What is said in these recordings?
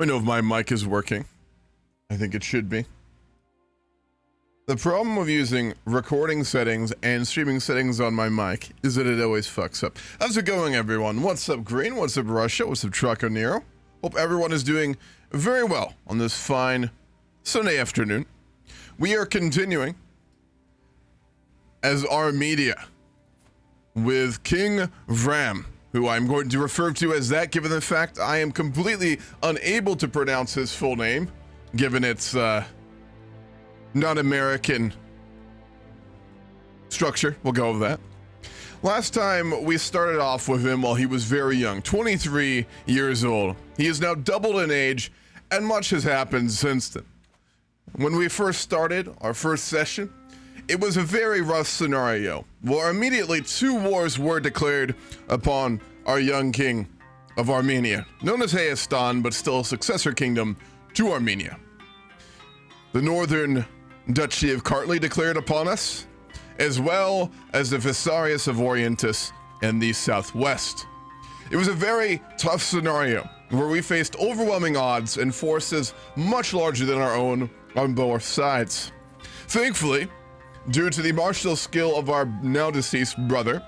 I know if my mic is working. I think it should be. The problem with using recording settings and streaming settings on my mic is that it always fucks up. How's it going, everyone? What's up, Green? What's up, Russia? What's up, Trucker Nero? Hope everyone is doing very well on this fine Sunday afternoon. We are continuing as Armenia with King Vram, who I'm going to refer to as that, given the fact I am completely unable to pronounce his full name, given its non-American structure. We'll go with that. Last time we started off with him while he was very young, 23 years old. He is now doubled in age, and much has happened since then. When we first started our first session, it was a very rough scenario, where immediately two wars were declared upon our young king of Armenia, known as Hayastan, but still a successor kingdom to Armenia. The northern Duchy of Kartli declared upon us, as well as the Visarius of Orientis in the southwest. It was a very tough scenario, where we faced overwhelming odds and forces much larger than our own on both sides. Thankfully, due to the martial skill of our now deceased brother,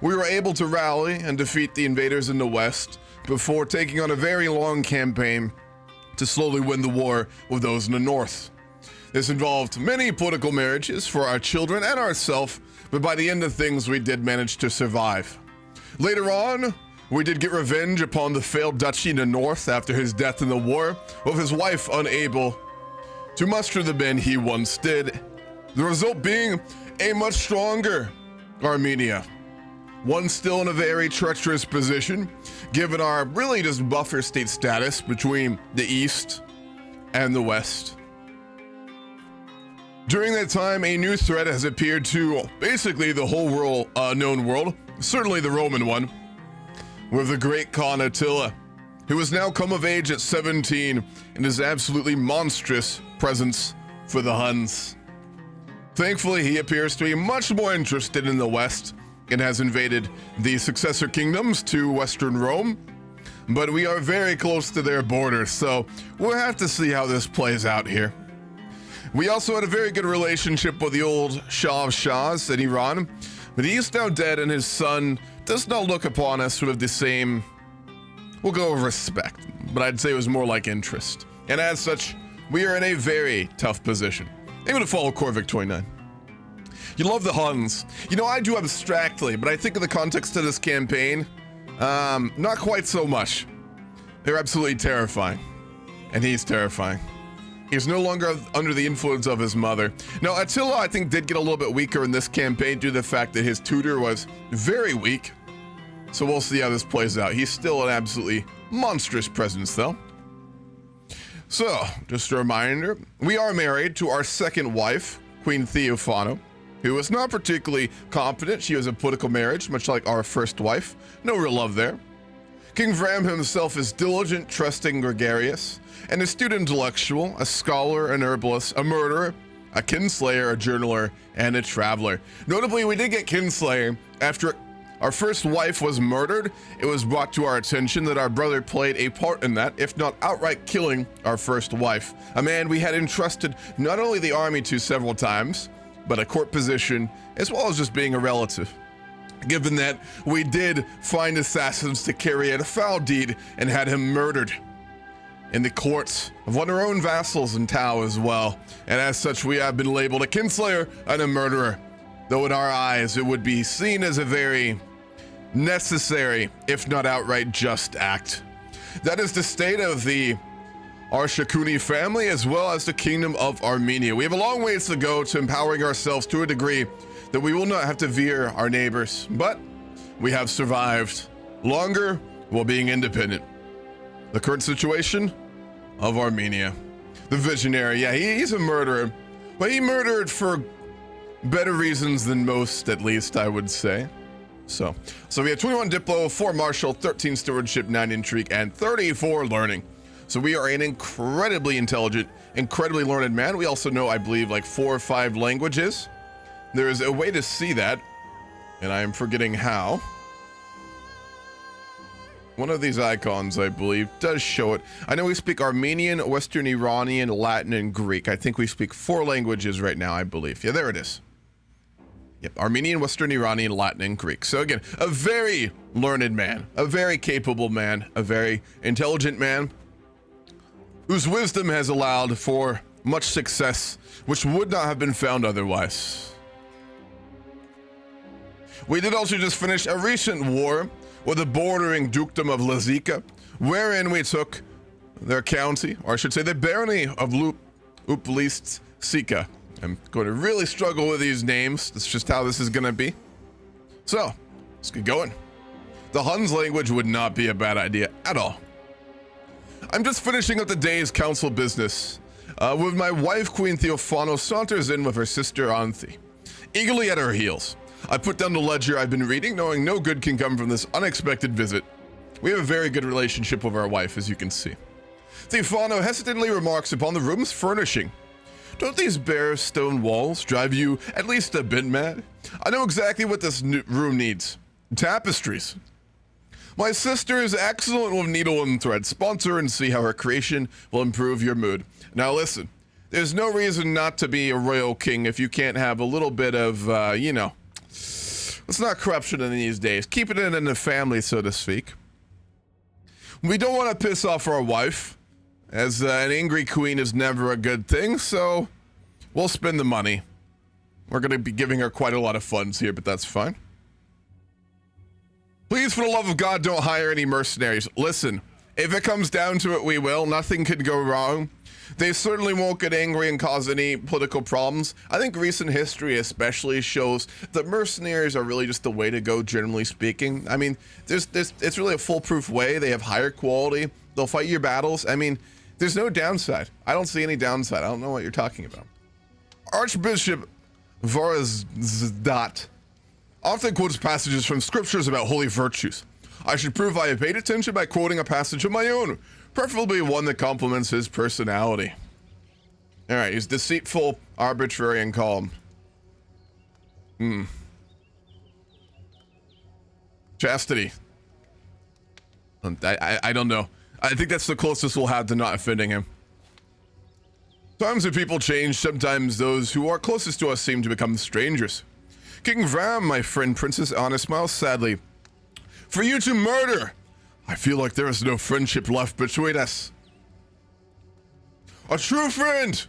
we were able to rally and defeat the invaders in the west before taking on a very long campaign to slowly win the war with those in the north. This involved many political marriages for our children and ourselves, but by the end of things, we did manage to survive. Later on, we did get revenge upon the failed duchy in the north after his death in the war, with his wife unable to muster the men he once did. The result being a much stronger Armenia, one still in a very treacherous position, given our really just buffer state status between the east and the west. During that time, a new threat has appeared to basically the whole world, known world, certainly the Roman one, with the great Khan Attila, who has now come of age at 17 and is absolutely monstrous presence for the Huns. Thankfully, he appears to be much more interested in the West and has invaded the successor kingdoms to Western Rome, but we are very close to their borders, so we'll have to see how this plays out here. We also had a very good relationship with the old Shah of Shahs in Iran, but he is now dead and his son does not look upon us with the same, we'll go with respect, but I'd say it was more like interest. And as such, we are in a very tough position. Able to follow Corvic 29. You love the Huns. You know, I do abstractly, but I think in the context of this campaign, not quite so much. They're absolutely terrifying. And he's terrifying. He's no longer under the influence of his mother. Now, Attila, I think, did get a little bit weaker in this campaign due to the fact that his tutor was very weak. So we'll see how this plays out. He's still an absolutely monstrous presence, though. So, just a reminder, we are married to our second wife, Queen Theophano, who was not particularly competent. She was a political marriage, much like our first wife. No real love there. King Vram himself is diligent, trusting, gregarious, an astute intellectual, a scholar, an herbalist, a murderer, a kinslayer, a journaler, and a traveler. Notably, we did get kinslayer after our first wife was murdered. It was brought to our attention that our brother played a part in that, if not outright killing our first wife, a man we had entrusted not only the army to several times, but a court position, as well as just being a relative. Given that we did find assassins to carry out a foul deed and had him murdered in the courts of one of our own vassals in Tau as well. And as such, we have been labeled a kinslayer and a murderer, though in our eyes, it would be seen as a very necessary, if not outright just act. That is the state of the Arshakuni family, as well as the Kingdom of Armenia. We have a long ways to go to empowering ourselves to a degree that we will not have to veer our neighbors, but we have survived longer while being independent. The current situation of Armenia. The visionary, yeah, he's a murderer, but he murdered for better reasons than most, at least, I would say. So we have 21 Diplo, 4 Martial, 13 Stewardship, 9 Intrigue, and 34 Learning. So we are an incredibly intelligent, incredibly learned man. We also know, I believe, like 4 or 5 languages. There is a way to see that, and I am forgetting how. One of these icons, I believe, does show it. I know we speak Armenian, Western Iranian, Latin, and Greek. I think we speak 4 languages right now, I believe. Yeah, there it is. Yep, Armenian, Western Iranian, Latin, and Greek. So again, a very learned man, a very capable man, a very intelligent man, whose wisdom has allowed for much success, which would not have been found otherwise. We did also just finish a recent war with the bordering dukedom of Lazika, wherein we took their county, or I should say the barony of Uplist Sika. I'm going to really struggle with these names. That's just how this is going to be. So, let's get going. The Hun's language would not be a bad idea at all. I'm just finishing up the day's council business with my wife, Queen Theophano, saunters in with her sister, Anthi, eagerly at her heels. I put down the ledger I've been reading, knowing no good can come from this unexpected visit. We have a very good relationship with our wife, as you can see. Theophano hesitantly remarks upon the room's furnishing. Don't these bare stone walls drive you at least a bit mad? I know exactly what this room needs. Tapestries. My sister is excellent with needle and thread. Sponsor and see how her creation will improve your mood. Now listen, there's no reason not to be a royal king if you can't have a little bit of, it's not corruption in these days. Keep it in the family, so to speak. We don't want to piss off our wife, as an angry queen is never a good thing, so we'll spend the money. We're going to be giving her quite a lot of funds here, but that's fine. Please, for the love of God, don't hire any mercenaries. Listen, if it comes down to it, we will. Nothing could go wrong. They certainly won't get angry and cause any political problems. I think recent history especially shows that mercenaries are really just the way to go, generally speaking. I mean, it's really a foolproof way. They have higher quality. They'll fight your battles. I mean, there's no downside. I don't see any downside. I don't know what you're talking about. Archbishop Vorazdat often quotes passages from scriptures about holy virtues. I should prove I have paid attention by quoting a passage of my own, preferably one that complements his personality. All right, he's deceitful, arbitrary, and calm. Chastity. I don't know. I think that's the closest we'll have to not offending him. Times of people change. Sometimes those who are closest to us seem to become strangers. King Vram, my friend Princess Anna, smiles sadly. For you to murder! I feel like there is no friendship left between us. A true friend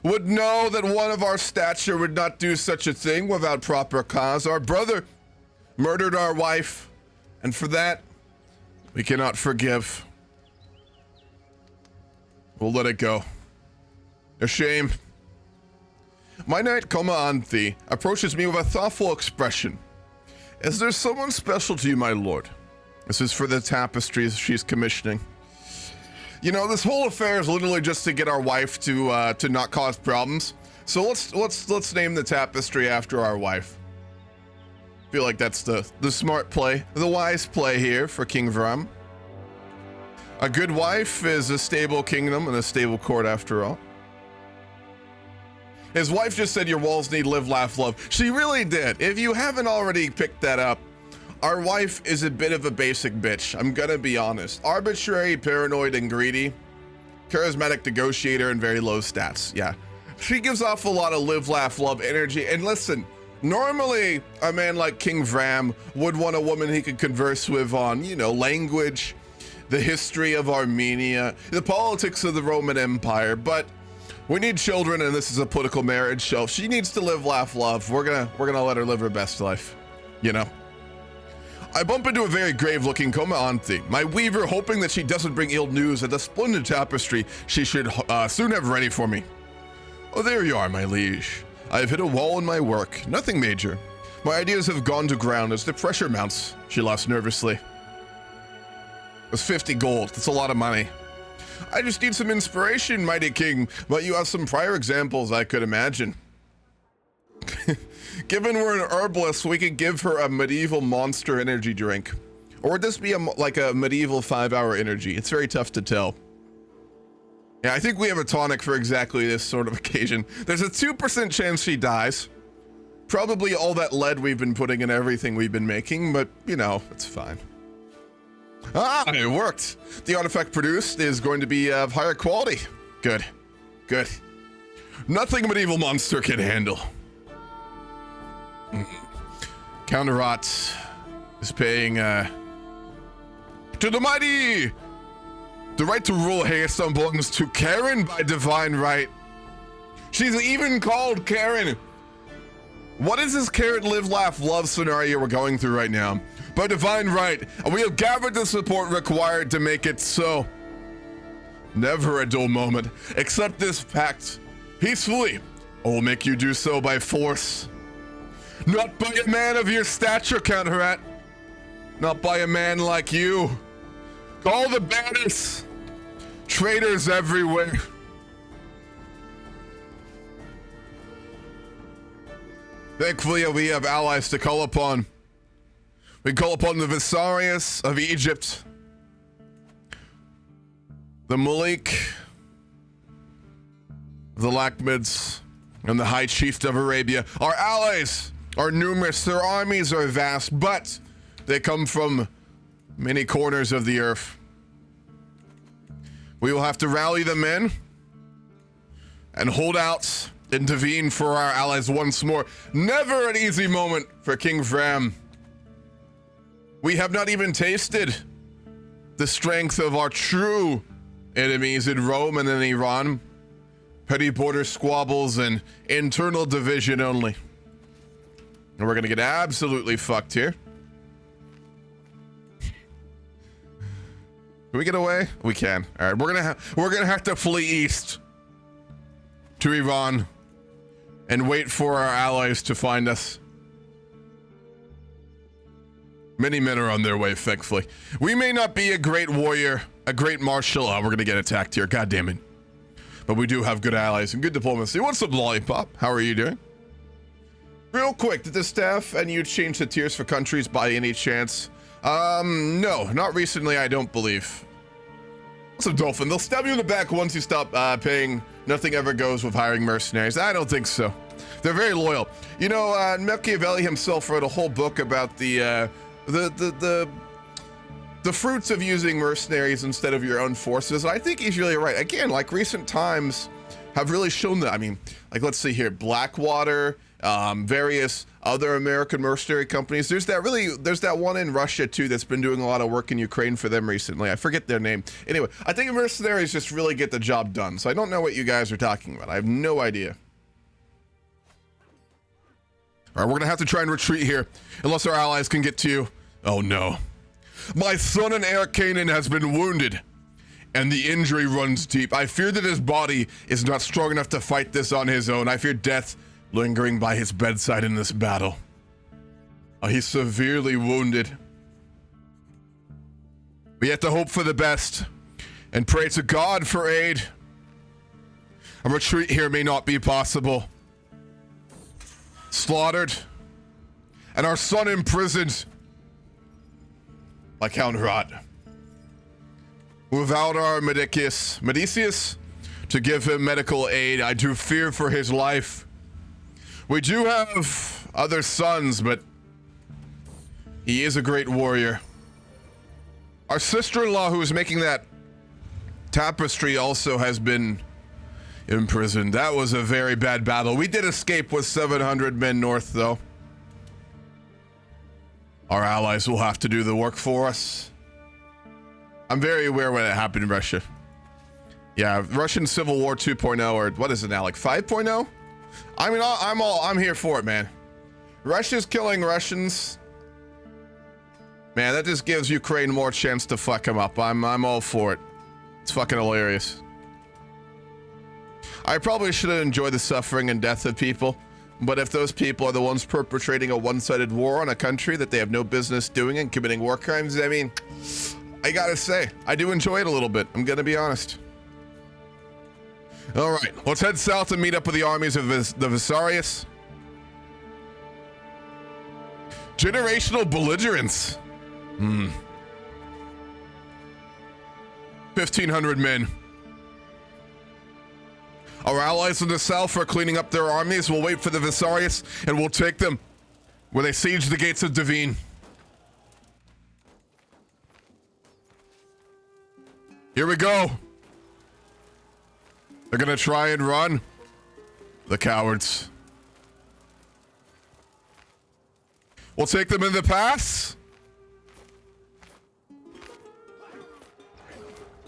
would know that one of our stature would not do such a thing without proper cause. Our brother murdered our wife, and for that, we cannot forgive. We'll let it go. A shame. My knight, Anthi, approaches me with a thoughtful expression. Is there someone special to you, my lord? This is for the tapestries she's commissioning. You know, this whole affair is literally just to get our wife to not cause problems. So let's name the tapestry after our wife. Feel like that's the smart play, the wise play here for King Vram. A good wife is a stable kingdom and a stable court after all. His wife just said your walls need live, laugh, love. She really did. If you haven't already picked that up, our wife is a bit of a basic bitch. I'm gonna be honest. Arbitrary, paranoid, and greedy. Charismatic negotiator and very low stats. Yeah. She gives off a lot of live, laugh, love energy. And listen, normally a man like King Vram would want a woman he could converse with on, language, the history of Armenia, the politics of the Roman Empire, but we need children, and this is a political marriage, so she needs to live, laugh, love. We're gonna let her live her best life, I bump into a very grave-looking Anthi, my weaver, hoping that she doesn't bring ill news at the splendid tapestry she should soon have ready for me. Oh, there you are, my liege. I have hit a wall in my work, nothing major. My ideas have gone to ground as the pressure mounts, she laughs nervously. It was 50 gold, that's a lot of money. I just need some inspiration, mighty king, but you have some prior examples I could imagine. Given we're an herbalist, we could give her a medieval monster energy drink. Or would this be like a medieval 5-hour energy? It's very tough to tell. Yeah, I think we have a tonic for exactly this sort of occasion. There's a 2% chance she dies. Probably all that lead we've been putting in everything we've been making, but, it's fine. Ah, it worked. The artifact produced is going to be of higher quality. Good. Good. Nothing a medieval monster can handle. Counterrot is paying to the mighty. The right to rule Haesum belongs to Karen by divine right. She's even called Karen. What is this carrot live, laugh, love scenario we're going through right now? By divine right, and we have gathered the support required to make it so. Never a dull moment. Accept this pact peacefully, or we'll make you do so by force. Not by a man of your stature, Counterrat. Not by a man like you. Call the bandits. Traitors everywhere. Thankfully, we have allies to call upon. We call upon the Visarius of Egypt, the Malik, the Lakhmids, and the High Chief of Arabia. Our allies are numerous, their armies are vast, but they come from many corners of the earth. We will have to rally them in and hold out, intervene for our allies once more. Never an easy moment for King Vram. We have not even tasted the strength of our true enemies in Rome and in Iran. Petty border squabbles and internal division only. And we're gonna get absolutely fucked here. Can we get away? We can. All right, we're gonna have to flee east to Iran and wait for our allies to find us. Many men are on their way, thankfully. We may not be a great warrior, a great marshal. Oh, we're gonna get attacked here. God damn it. But we do have good allies and good diplomacy. What's up, Lollipop? How are you doing? Real quick, did the staff and you change the tiers for countries by any chance? No, not recently, I don't believe. What's up, Dolphin? They'll stab you in the back once you stop paying. Nothing ever goes with hiring mercenaries. I don't think so. They're very loyal. You know, Machiavelli himself wrote a whole book about the fruits of using mercenaries instead of your own forces. I think he's really right. Again, like recent times have really shown that. I mean, like let's see here, Blackwater, various other American mercenary companies. There's that one in Russia too that's been doing a lot of work in Ukraine for them recently. I forget their name. Anyway, I think mercenaries just really get the job done. So I don't know what you guys are talking about. I have no idea. All right, we're gonna have to try and retreat here unless our allies can get to you. Oh no. My son and heir Canaan has been wounded, and the injury runs deep. I fear that his body is not strong enough to fight this on his own. I fear death lingering by his bedside in this battle. He's severely wounded. We have to hope for the best and pray to God for aid. A retreat here may not be possible. Slaughtered, and our son imprisoned by Count Rot. Without our Medicius to give him medical aid, I do fear for his life. We do have other sons, but he is a great warrior. Our sister-in-law who is making that tapestry also has been imprisoned. That was a very bad battle. We did escape with 700 men north, though. Our allies will have to do the work for us. I'm very aware when it happened in Russia. Yeah, Russian Civil War 2.0, or what is it now, like 5.0? I mean, I'm here for it, man. Russia's killing Russians. Man, that just gives Ukraine more chance to fuck them up. I'm all for it. It's fucking hilarious. I probably shouldn't enjoy the suffering and death of people, but if those people are the ones perpetrating a one-sided war on a country that they have no business doing and committing war crimes, I mean, I gotta say, I do enjoy it a little bit. I'm gonna be honest. All right, let's head south and meet up with the armies of the Visarius. Generational belligerence. 1,500 men. Our allies in the south are cleaning up their armies. We'll wait for the Visarius and we'll take them where they siege the gates of Devine. Here we go. They're gonna try and run. The cowards. We'll take them in the pass.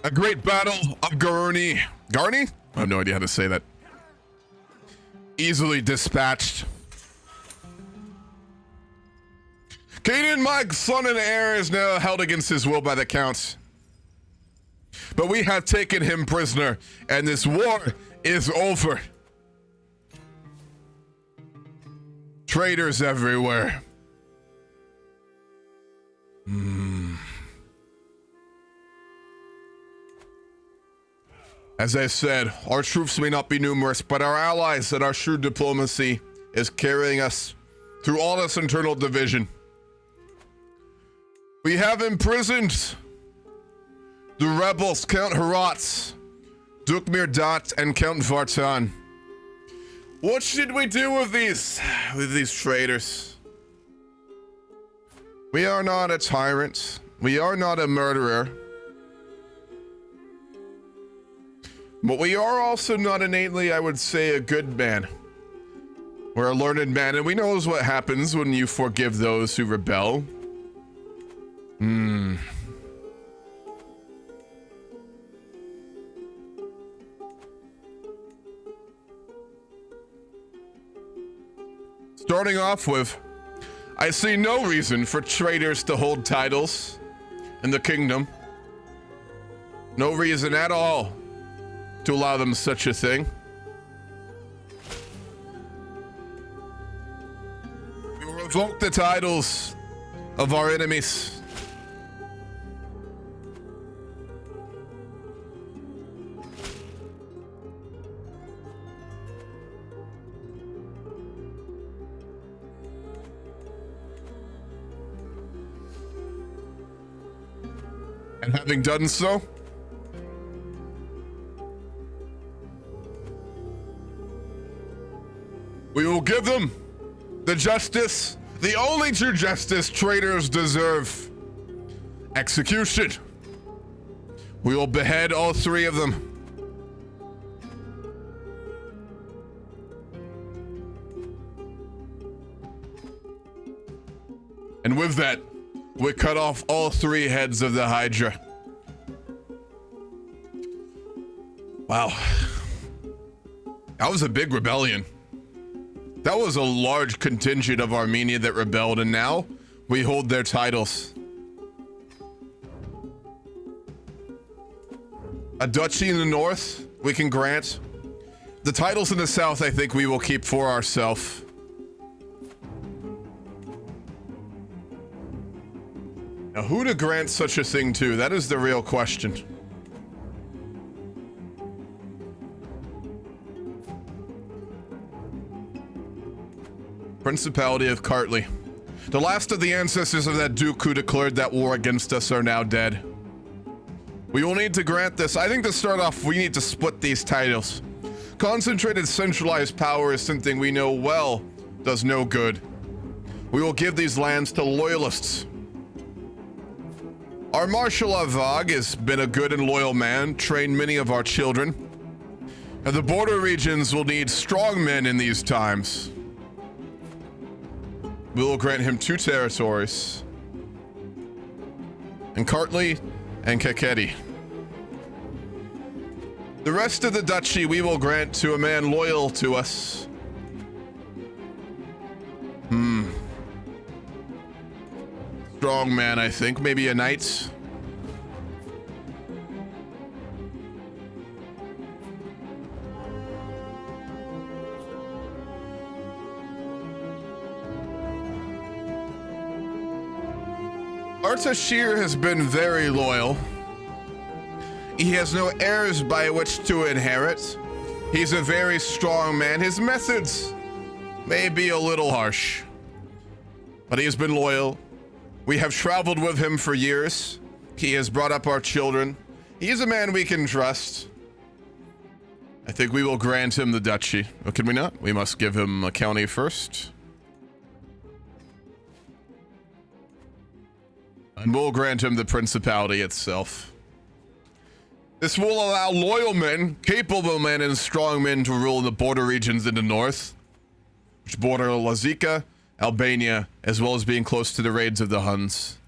A great battle of Garni. Garni? I have no idea how to say that. Easily dispatched. Canaan, my son and heir, is now held against his will by the counts. But we have taken him prisoner, and this war is over. Traitors everywhere. As I said, our troops may not be numerous, but our allies and our shrewd diplomacy is carrying us through all this internal division. We have imprisoned the rebels, Count Herat, Duke Mirdat, and Count Vartan. What should we do with these traitors? We are not a tyrant. We are not a murderer. But we are also not innately, I would say, a good man. We're a learned man, and we know what happens when you forgive those who rebel. Starting off with, I see no reason for traitors to hold titles in the kingdom. No reason at all to allow them such a thing. We will revoke the titles of our enemies. And having done so, we will give them the justice, the only true justice traitors deserve. Execution. We will behead all three of them. And with that, we cut off all three heads of the Hydra. Wow. That was a big rebellion. That was a large contingent of Armenia that rebelled, and now we hold their titles. A duchy in the north, we can grant. The titles in the south, I think we will keep for ourselves. Now, who to grant such a thing to? That is the real question. Principality of Kartli. The last of the ancestors of that duke who declared that war against us are now dead. We will need to grant this. I think to start off, we need to split these titles. Concentrated centralized power is something we know well does no good. We will give these lands to loyalists. Our Marshal Avag has been a good and loyal man, trained many of our children. And the border regions will need strong men in these times. We will grant him 2 territories. And Kartli and Kakheti. The rest of the duchy we will grant to a man loyal to us. Strong man, I think. Maybe a knight. Artashir has been very loyal. He has no heirs by which to inherit. He's a very strong man. His methods may be a little harsh, but he has been loyal. We have traveled with him for years. He has brought up our children. He is a man we can trust. I think we will grant him the duchy. Or can we not? We must give him a county first. And we'll grant him the principality itself. This will allow loyal men, capable men, and strong men to rule in the border regions in the north, which border Lazika, Albania, as well as being close to the raids of the Huns.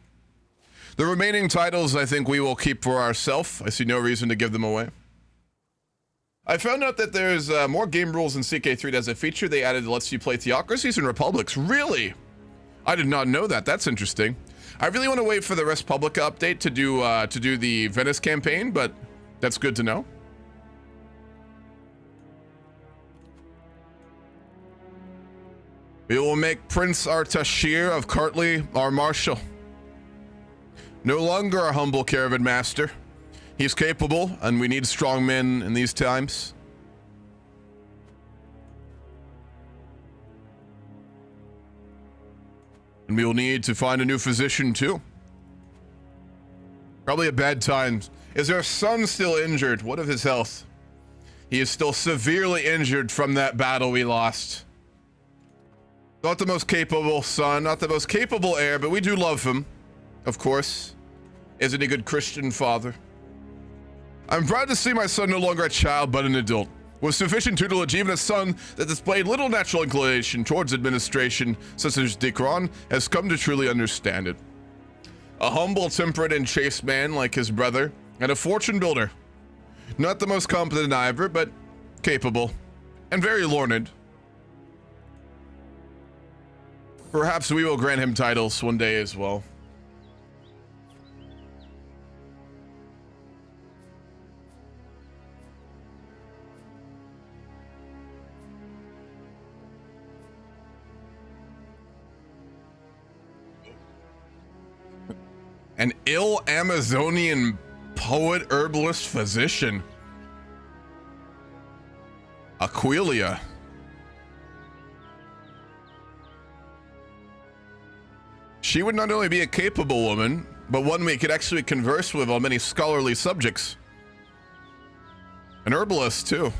The remaining titles I think we will keep for ourselves. I see no reason to give them away. I found out that there's more game rules in CK3 as a feature. They added lets you play theocracies and republics. Really? I did not know that. That's interesting. I really want to wait for the Respublica update to do the Venice campaign, but that's good to know. We will make Prince Artashir of Kartli our marshal. No longer a humble caravan master. He's capable, and we need strong men in these times. And we will need to find a new physician, too. Probably a bad time. Is our son still injured? What of his health? He is still severely injured from that battle we lost. Not the most capable son, not the most capable heir, but we do love him, of course. Isn't he a good Christian father? I'm proud to see my son no longer a child, but an adult. With sufficient tutelage, even a son that displayed little natural inclination towards administration, such as Dikron, has come to truly understand it. A humble, temperate, and chaste man like his brother, and a fortune builder. Not the most competent either, but capable, and very learned. Perhaps we will grant him titles one day as well. An ill Amazonian poet, herbalist, physician. Aquilia. She would not only be a capable woman, but one we could actually converse with on many scholarly subjects. An herbalist, too.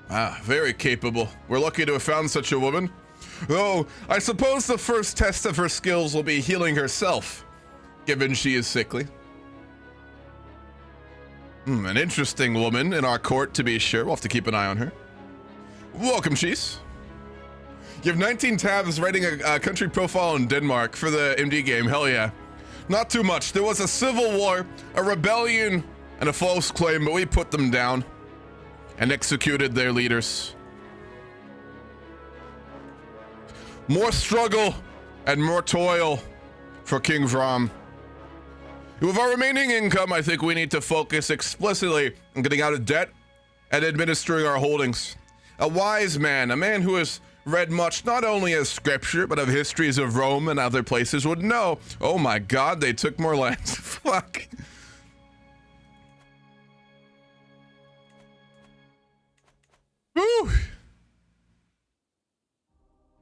Ah, very capable. We're lucky to have found such a woman. Though, I suppose the first test of her skills will be healing herself, given she is sickly. An interesting woman in our court, to be sure. We'll have to keep an eye on her. Welcome, Cheese. You have 19 tabs writing a country profile in Denmark for the MD game. Hell yeah. Not too much. There was a civil war, a rebellion, and a false claim, but we put them down and executed their leaders. More struggle and more toil for King Vram. With our remaining income, I think we need to focus explicitly on getting out of debt and administering our holdings. A wise man, a man who has read much not only of scripture, but of histories of Rome and other places would know. Oh my God, they took more lands. Fuck. Whew.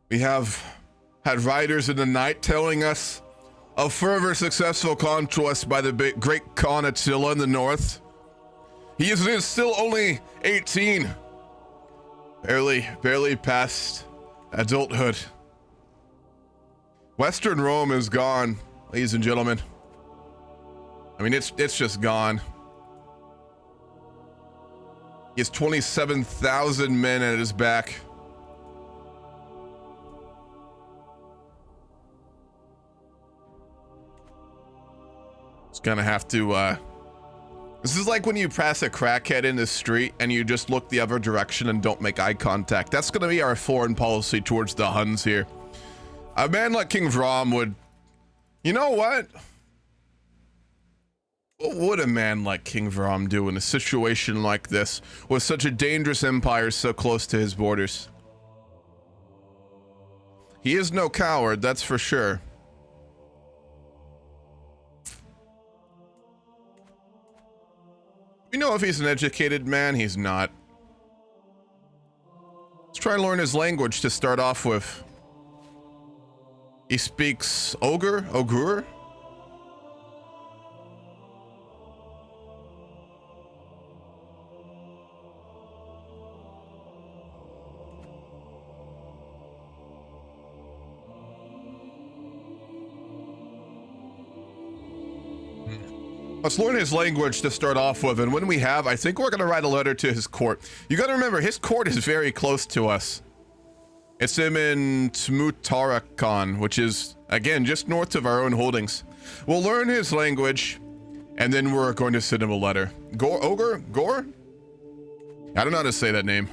We have had riders in the night telling us of further successful conquest by the great Khan Attila in the north. He is still only 18. Barely past adulthood. Western Rome is gone, ladies and gentlemen. I mean, it's just gone. He has 27,000 men at his back. It's gonna have to, this is like when you pass a crackhead in the street and you just look the other direction and don't make eye contact. That's gonna be our foreign policy towards the Huns here. A man like King Vram would... You know what? What would a man like King Vram do in a situation like this, with such a dangerous empire so close to his borders? He is no coward, that's for sure. We know if he's an educated man, he's not. Let's try and learn his language to start off with. He speaks Ogur? Let's learn his language to start off with, and when we have, I think we're gonna write a letter to his court. You gotta remember, his court is very close to us. It's him in Tmutarakan, which is, again, just north of our own holdings. We'll learn his language, and then we're going to send him a letter. Gore? I don't know how to say that name.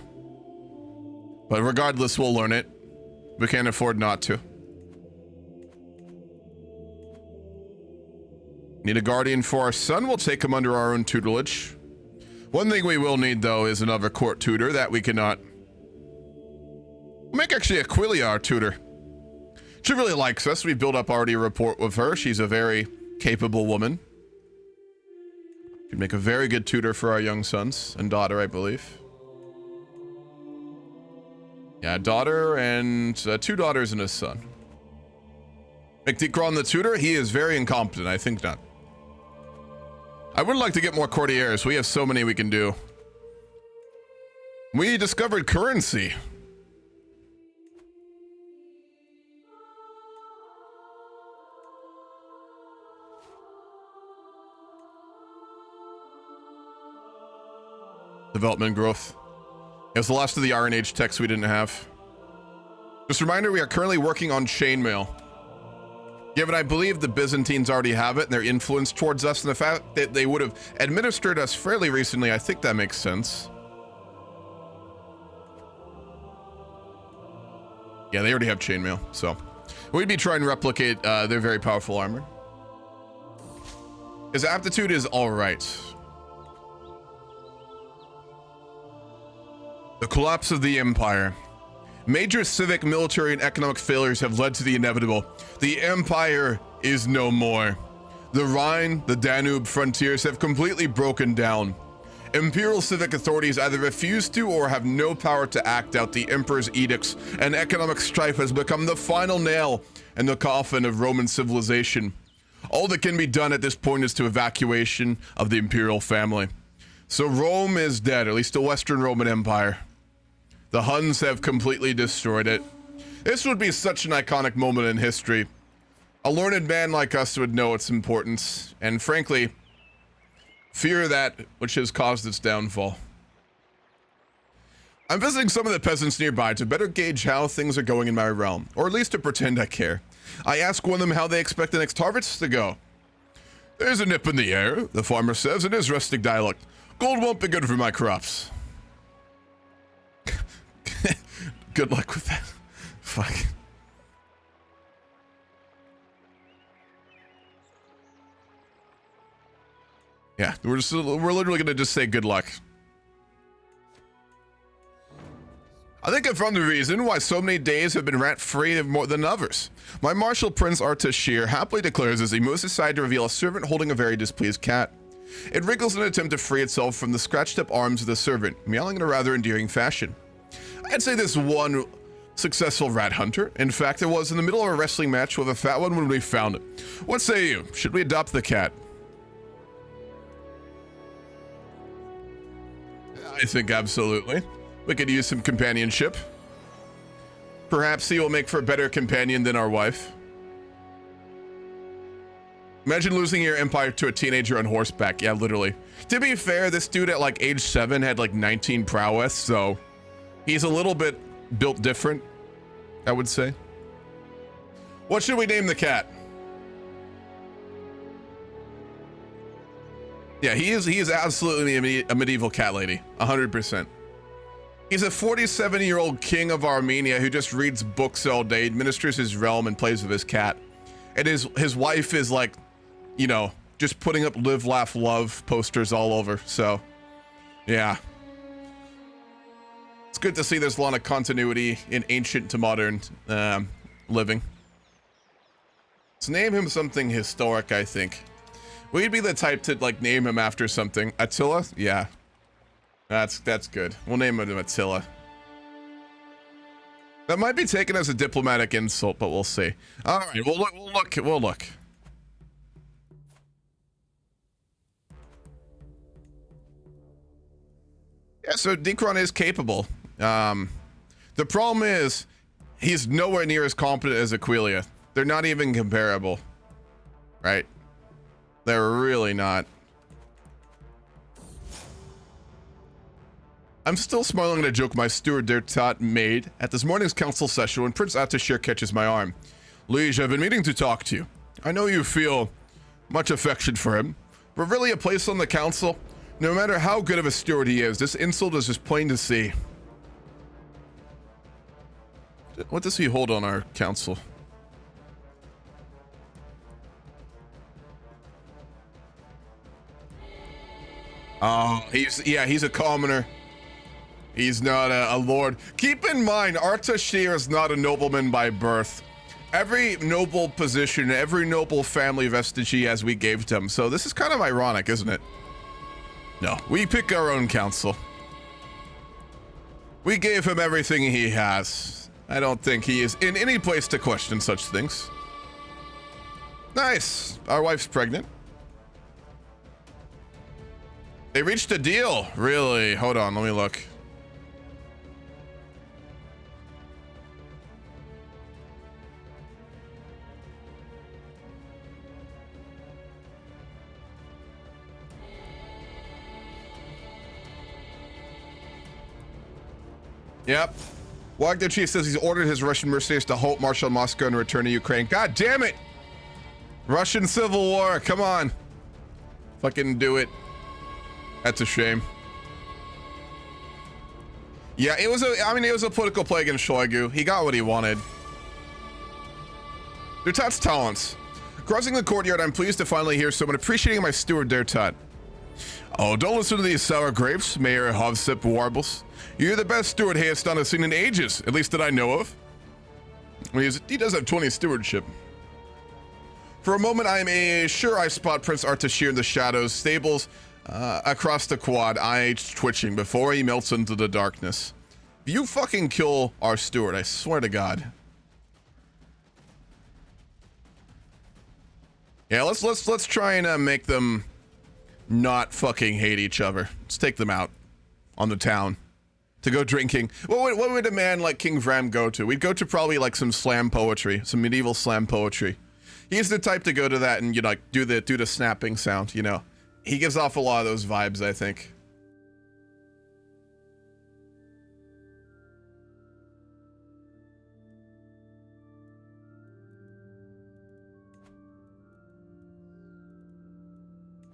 But regardless, we'll learn it. We can't afford not to. Need a guardian for our son? We'll take him under our own tutelage. One thing we will need, though, is another court tutor. That we cannot. We'll make actually Aquilia our tutor. She really likes us. We built up already a rapport with her. She's a very capable woman. Could make a very good tutor for our young sons and daughter, I believe. Yeah, daughter and 2 daughters and a son. Make Dikron the tutor? He is very incompetent. I think not. I would like to get more courtiers. We have so many we can do. We discovered currency. Development growth. It was the last of the Iron Age texts we didn't have. Just a reminder, we are currently working on chainmail. Given I believe the Byzantines already have it and their influence towards us and the fact that they would have administered us fairly recently, I think that makes sense. Yeah, they already have chainmail, so we'd be trying to replicate their very powerful armor. His aptitude is all right. The collapse of the empire. Major civic, military, and economic failures have led to the inevitable. The empire is no more. The Rhine, the Danube frontiers have completely broken down. Imperial civic authorities either refuse to or have no power to act out the emperor's edicts, and economic strife has become the final nail in the coffin of Roman civilization. All that can be done at this point is to evacuation of the imperial family. So Rome is dead, at least the Western Roman Empire. The Huns have completely destroyed it. This would be such an iconic moment in history. A learned man like us would know its importance, and frankly, fear that which has caused its downfall. I'm visiting some of the peasants nearby to better gauge how things are going in my realm, or at least to pretend I care. I ask one of them how they expect the next harvest to go. There's a nip in the air, the farmer says in his rustic dialect. Gold won't be good for my crops. Good luck with that. Fuck. Yeah, we're literally gonna just say good luck. I think I found the reason why so many days have been rat-free more than others. My martial prince Artashir happily declares as he moves aside to reveal a servant holding a very displeased cat. It wriggles in an attempt to free itself from the scratched-up arms of the servant, meowing in a rather endearing fashion. I'd say this one successful rat hunter. In fact, it was in the middle of a wrestling match with a fat one when we found it. What say you? Should we adopt the cat? I think absolutely. We could use some companionship. Perhaps he will make for a better companion than our wife. Imagine losing your empire to a teenager on horseback. Yeah, literally. To be fair, this dude at like age 7 had like 19 prowess, so he's a little bit built different, I would say. What should we name the cat? Yeah, he is absolutely a medieval cat lady, 100%. He's a 47-year-old king of Armenia who just reads books all day, administers his realm, and plays with his cat. And his wife is like, you know, just putting up live, laugh, love posters all over. So, yeah. It's good to see there's a lot of continuity in ancient to modern living. Let's name him something historic, I think. We'd be the type to like name him after something. Attila? Yeah. That's good. We'll name him Attila. That might be taken as a diplomatic insult, but we'll see. All right, we'll look. Yeah, so Dikron is capable. The problem is he's nowhere near as competent as Aquilia. They're not even comparable, right? They're really not. I'm still smiling at a joke my steward Dertat made at this morning's council session when Prince Attashir catches my arm. Liege, I've been meaning to talk to you. I know you feel much affection for him, but really a place on the council, no matter how good of a steward he is, this insult is just plain to see. What does he hold on our council? Oh, he's a commoner. He's not a lord. Keep in mind, Artashir is not a nobleman by birth. Every noble position, every noble family vestige he has, we gave to him. So this is kind of ironic, isn't it? No, we pick our own council. We gave him everything he has. I don't think he is in any place to question such things. Nice. Our wife's pregnant. They reached a deal. Really? Hold on, let me look. Yep. Wagner Chief says he's ordered his Russian mercenaries to halt march on Moscow and return to Ukraine. God damn it! Russian Civil War, come on. Fucking do it. That's a shame. Yeah, it was a political play against Shoigu. He got what he wanted. Dertat's talents. Crossing the courtyard, I'm pleased to finally hear someone appreciating my steward Dertat. Oh, don't listen to these sour grapes, Mayor Hovsip Warbles. You're the best steward Hayastan has seen in ages, at least that I know of. He does have 20 stewardship. For a moment, I'm sure I spot Prince Artashir in the shadows, stables across the quad, eyes twitching before he melts into the darkness. If you fucking kill our steward, I swear to God. Yeah, let's try and make them not fucking hate each other. Let's take them out on the town to go drinking. What would a man like King Vram go to? We'd go to probably like some slam poetry, some medieval slam poetry. He's the type to go to that and, you know, like do the snapping sound, you know. He gives off a lot of those vibes, I think.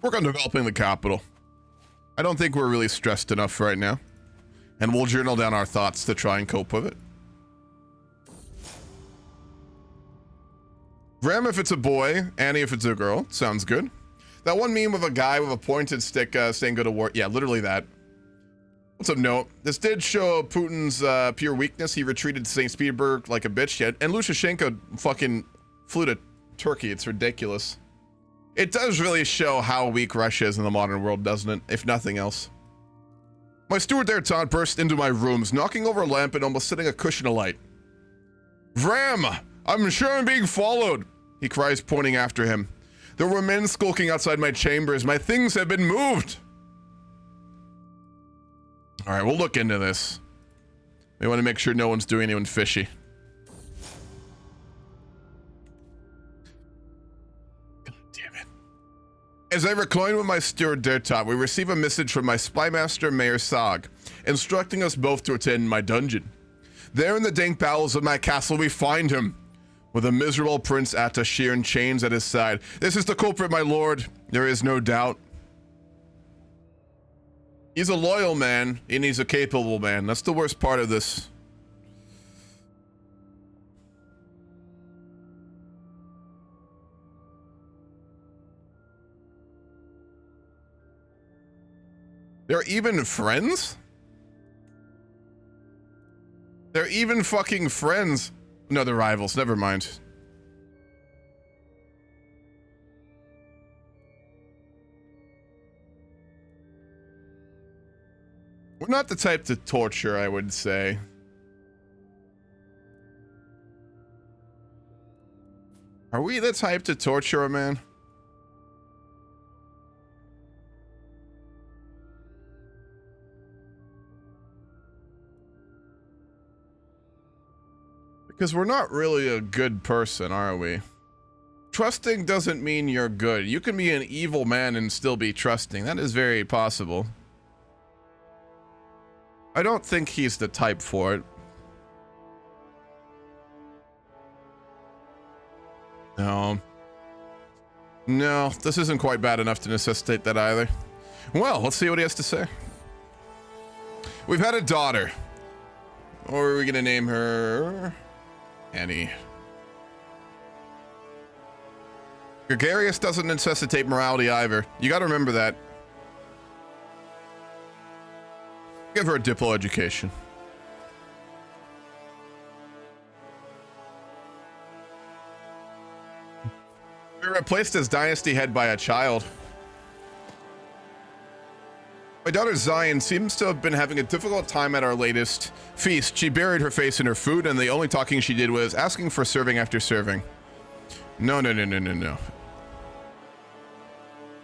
Work on developing the capital. I don't think we're really stressed enough right now. And we'll journal down our thoughts to try and cope with it. Vram if it's a boy, Annie if it's a girl. Sounds good. That one meme of a guy with a pointed stick saying go to war. Yeah, literally that. What's up, note? This did show Putin's pure weakness. He retreated to St. Petersburg like a bitch yet. And Lukashenko fucking flew to Turkey. It's ridiculous. It does really show how weak Russia is in the modern world, doesn't it? If nothing else. My steward there, Todd, burst into my rooms, knocking over a lamp and almost setting a cushion alight. Vram! I'm sure I'm being followed, he cries, pointing after him. There were men skulking outside my chambers. My things have been moved. All right, we'll look into this. We want to make sure no one's doing anyone fishy. God damn it. As I recline with my steward Dertat, we receive a message from my spymaster Mayor Sag, instructing us both to attend my dungeon. There in the dank bowels of my castle we find him, with a miserable Prince Attashir in chains at his side. This is the culprit, my lord. There is no doubt. He's a loyal man, and he's a capable man. That's the worst part of this. They're even friends? They're even fucking friends. No, they're rivals. Never mind. We're not the type to torture, I would say. Are we the type to torture a man? Because we're not really a good person, are we? Trusting doesn't mean you're good. You can be an evil man and still be trusting. That is very possible. I don't think he's the type for it. No. No, this isn't quite bad enough to necessitate that either. Well, let's see what he has to say. We've had a daughter. Or are we gonna name her Annie? Gregarious doesn't necessitate morality either. You gotta remember that. Give her a Diplo education. We were replaced as dynasty head by a child. My daughter Zion seems to have been having a difficult time at our latest feast. She buried her face in her food, and the only talking she did was asking for serving after serving. No.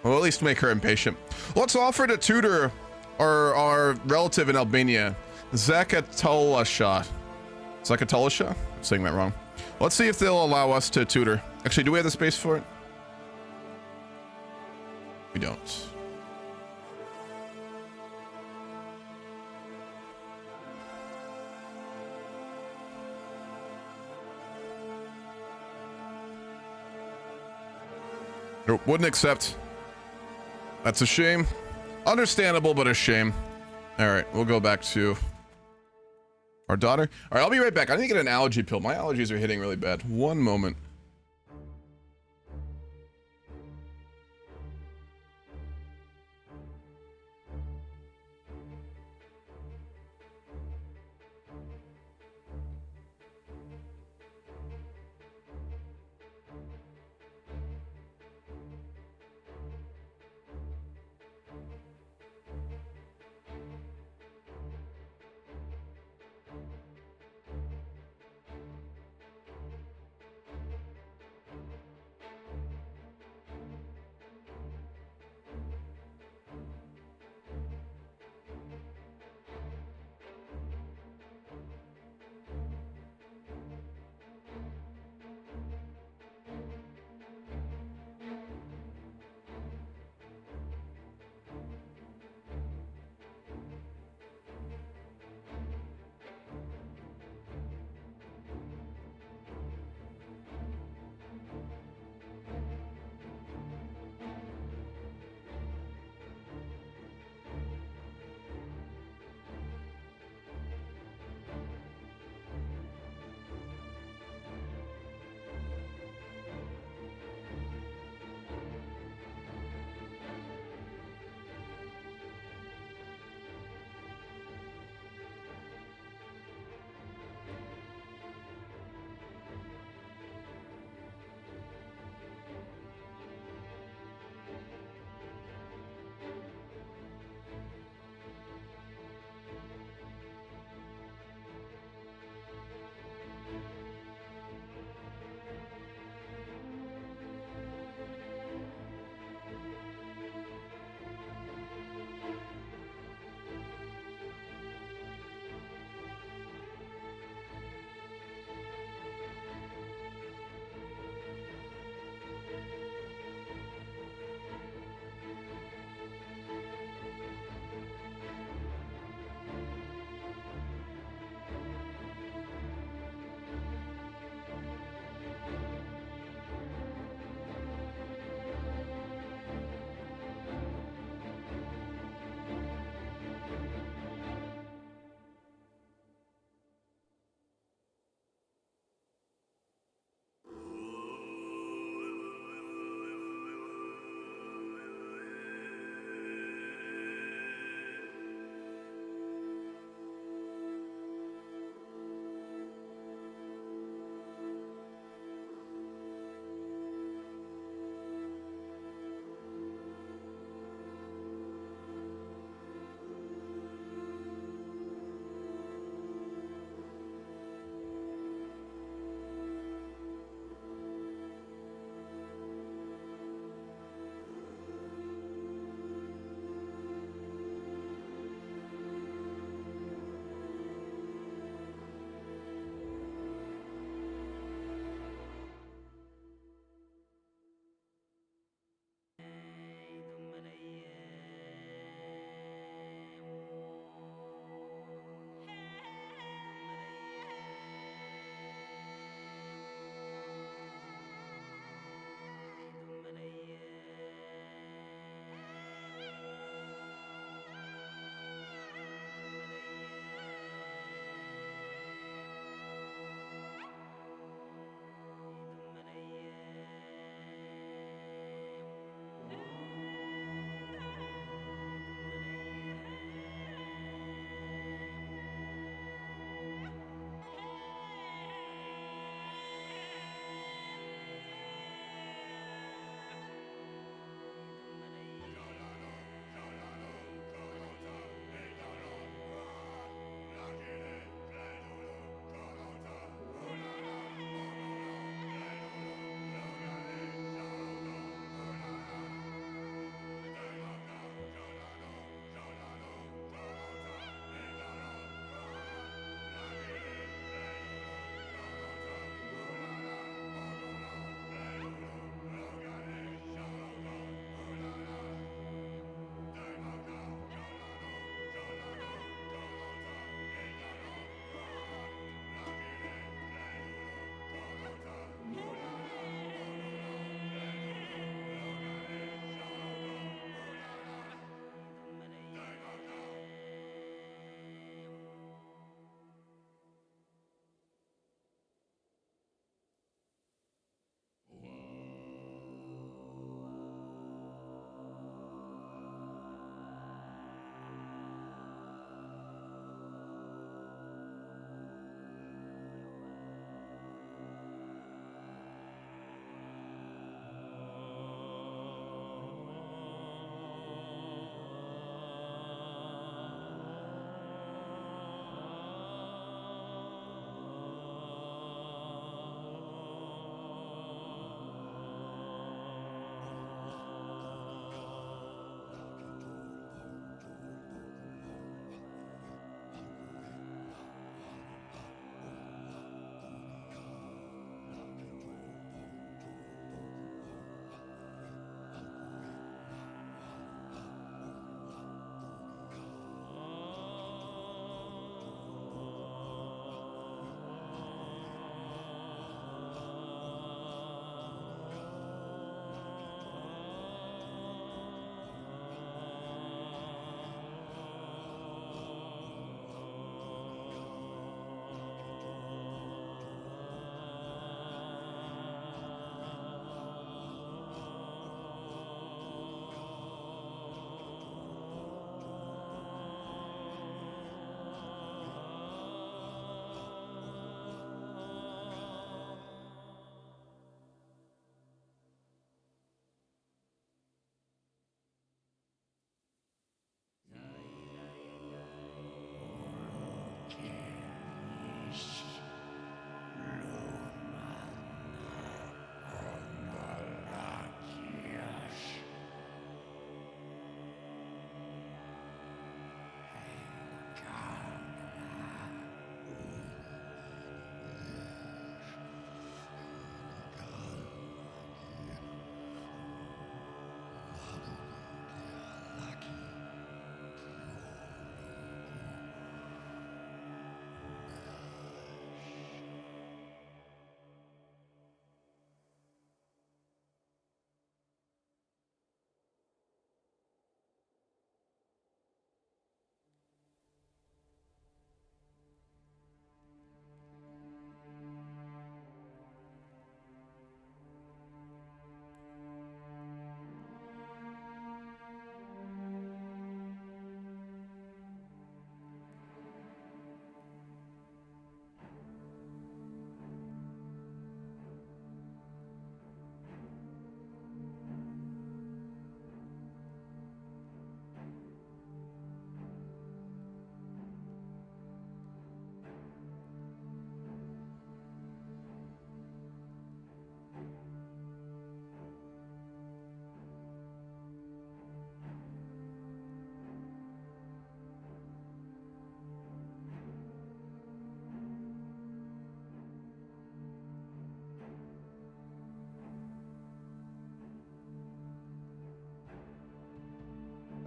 Well, at least make her impatient. Let's offer to tutor our relative in Albania, Zakatolasha. Zakatolasha? I'm saying that wrong. Let's see if they'll allow us to tutor. Actually, do we have the space for it? We don't. Nope, wouldn't accept. That's a shame. Understandable, but a shame. All right, we'll go back to our daughter. All right, I'll be right back. I need to get an allergy pill. My allergies are hitting really bad. One moment.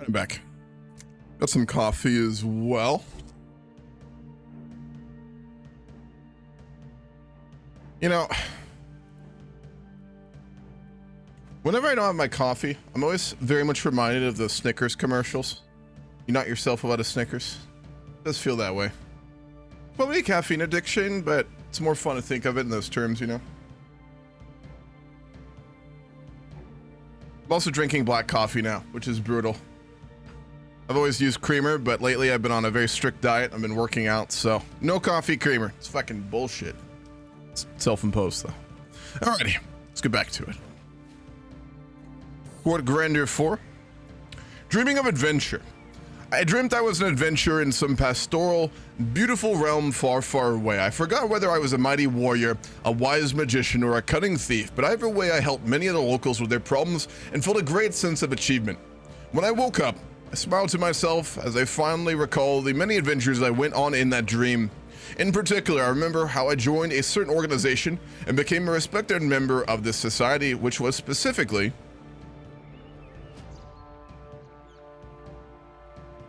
I'm back. Got some coffee as well. You know, whenever I don't have my coffee, I'm always very much reminded of the Snickers commercials. You knock yourself about a Snickers. It does feel that way. Probably a caffeine addiction, but it's more fun to think of it in those terms, you know? I'm also drinking black coffee now, which is brutal. I've always used creamer, but lately I've been on a very strict diet. I've been working out, so no coffee creamer. It's fucking bullshit. It's self-imposed, though. Alrighty, let's get back to it. Court Grandeur 4. Dreaming of adventure. I dreamt I was an adventurer in some pastoral, beautiful realm far, far away. I forgot whether I was a mighty warrior, a wise magician, or a cunning thief, but either way I helped many of the locals with their problems and felt a great sense of achievement. When I woke up, I smiled to myself as I finally recalled the many adventures I went on in that dream. In particular, I remember how I joined a certain organization and became a respected member of this society, which was specifically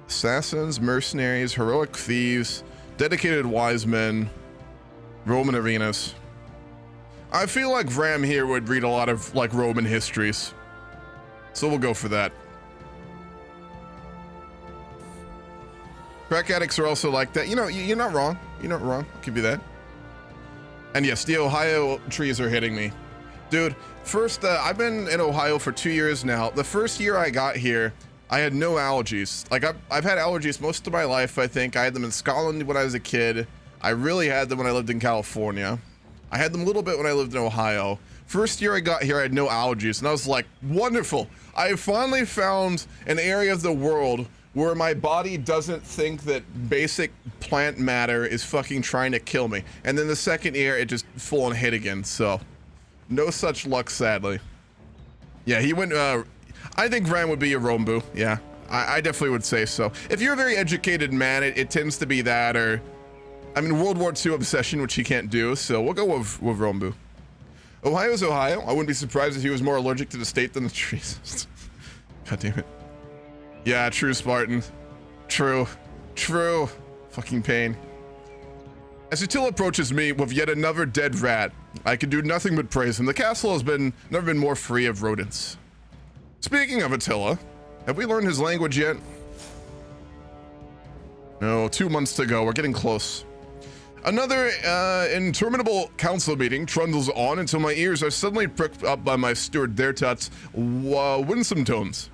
assassins, mercenaries, heroic thieves, dedicated wise men, Roman arenas. I feel like Vram here would read a lot of like Roman histories, so we'll go for that. Crack addicts are also like that. You know, you're not wrong. You're not wrong. I'll give you that. And yes, the Ohio trees are hitting me. Dude, first, I've been in Ohio for 2 years now. The first year I got here, I had no allergies. Like, I've had allergies most of my life, I think. I had them in Scotland when I was a kid. I really had them when I lived in California. I had them a little bit when I lived in Ohio. First year I got here, I had no allergies, and I was like, wonderful. I finally found an area of the world where my body doesn't think that basic plant matter is fucking trying to kill me. And then the second year, it just full on hit again, so no such luck, sadly. Yeah, he went, I think Vram would be a Rombu, yeah. I definitely would say so. If you're a very educated man, it tends to be that, or, I mean, World War II obsession, which he can't do, so we'll go with Rombu. Ohio's Ohio. I wouldn't be surprised if he was more allergic to the state than the trees. God damn it. Yeah, true, Spartan. True. True. Fucking pain. As Attila approaches me with yet another dead rat, I can do nothing but praise him. The castle has never been more free of rodents. Speaking of Attila, have we learned his language yet? No, 2 months to go. We're getting close. Another interminable council meeting trundles on until my ears are suddenly pricked up by my steward Dertat's winsome tones.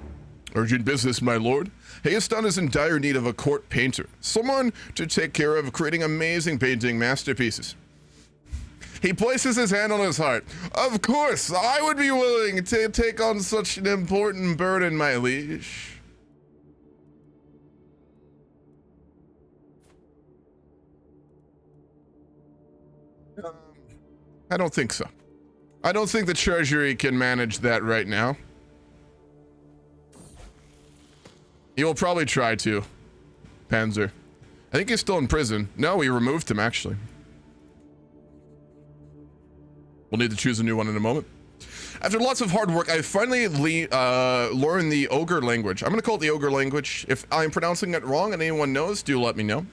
Urgent business, my lord. Hayeston is in dire need of a court painter, someone to take care of creating amazing painting masterpieces. He places his hand on his heart. Of course, I would be willing to take on such an important burden, my liege. I don't think so. I don't think the treasury can manage that right now. He will probably try to, Panzer. I think he's still in prison. No, we removed him, actually. We'll need to choose a new one in a moment. After lots of hard work, I finally learned the ogre language. I'm going to call it the ogre language. If I'm pronouncing it wrong and anyone knows, do let me know.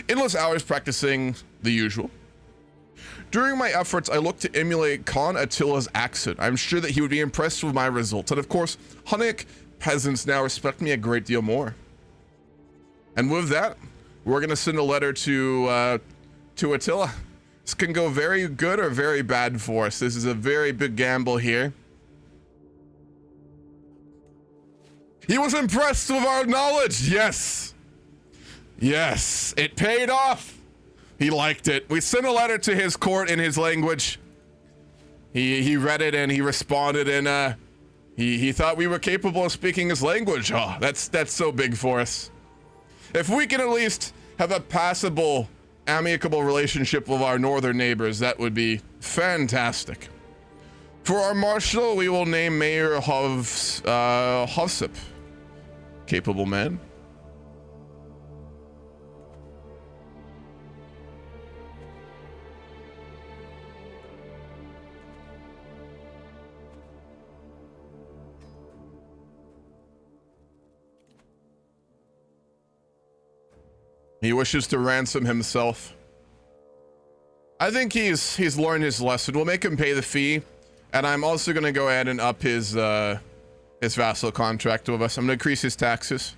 Endless hours practicing the usual. During my efforts, I looked to emulate Khan Attila's accent. I'm sure that he would be impressed with my results. And of course, Hunnic peasants now respect me a great deal more. And with that, we're going to send a letter to Attila. This can go very good or very bad for us. This is a very big gamble here. He was impressed with our knowledge. Yes. Yes, it paid off. He liked it. We sent a letter to his court in his language. He read it and he responded, and he thought we were capable of speaking his language. Oh, that's so big for us. If we can at least have a passable, amicable relationship with our northern neighbors, that would be fantastic. For our marshal, we will name Mayor Hovsip. Capable man. He wishes to ransom himself. I think he's learned his lesson. We'll make him pay the fee, and I'm also gonna go ahead and up his vassal contract with us. I'm gonna increase his taxes.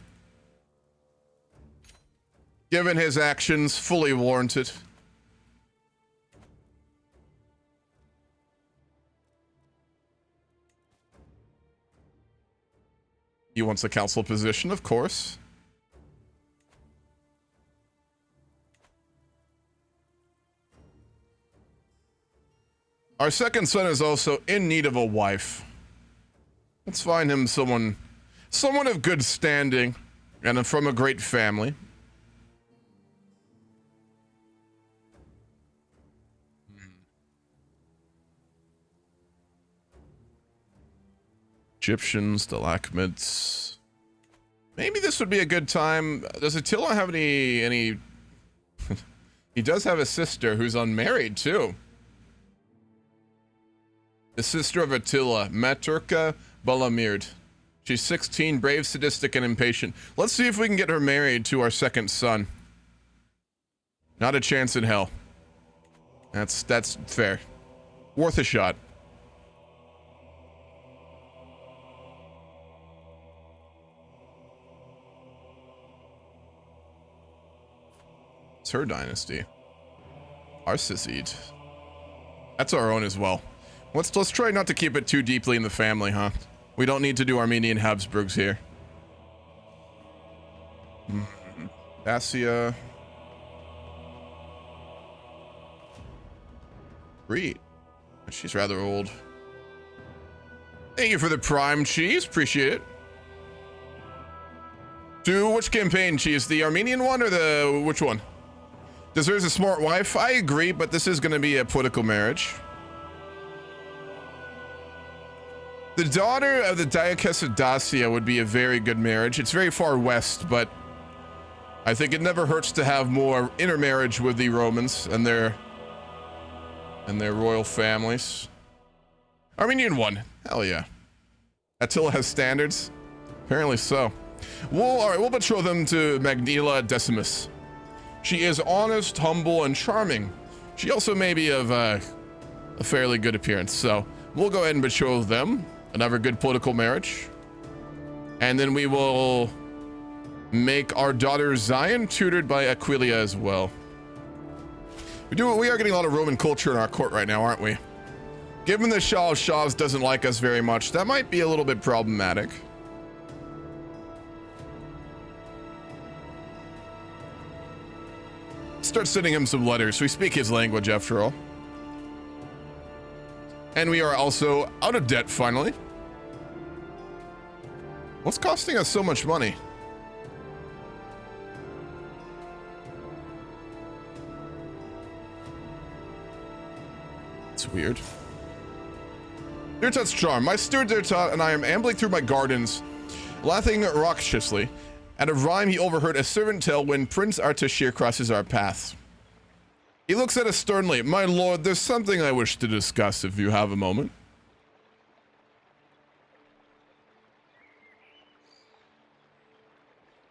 Given his actions, fully warranted. He wants a council position, of course. Our second son is also in need of a wife. Let's find him someone of good standing and from a great family. Egyptians, stalagmites. Maybe this would be a good time. Does Attila have any... He does have a sister who's unmarried too. The sister of Attila, Maturka Balamird. She's 16, brave, sadistic, and impatient. Let's see if we can get her married to our second son. Not a chance in hell. That's fair. Worth a shot. It's her dynasty. Arsacides. That's our own as well. Let's try not to keep it too deeply in the family, huh? We don't need to do Armenian Habsburgs here. Dacia. Great. She's rather old. Thank you for the prime cheese. Appreciate it. To which campaign cheese? The Armenian one or the... which one? Deserves a smart wife. I agree, but this is going to be a political marriage. The daughter of the Diocese of Dacia would be a very good marriage. It's very far west, but I think it never hurts to have more intermarriage with the Romans and their royal families. Armenian one. Hell yeah. Attila has standards? Apparently so. We'll betroth them to Magnila Decimus. She is honest, humble, and charming. She also may be of a fairly good appearance, so we'll go ahead and betroth them. Another good political marriage. And then we will make our daughter Zion tutored by Aquilia as well. We are getting a lot of Roman culture in our court right now, aren't we? Given the Shah of Shahs doesn't like us very much, that might be a little bit problematic. Start sending him some letters. We speak his language after all. And we are also out of debt finally. What's costing us so much money? It's weird. Dirtat's charm. My steward Dirtat and I am ambling through my gardens, laughing raucously. At a rhyme he overheard a servant tell when Prince Artashir crosses our paths. He looks at us sternly. My lord, there's something I wish to discuss if you have a moment.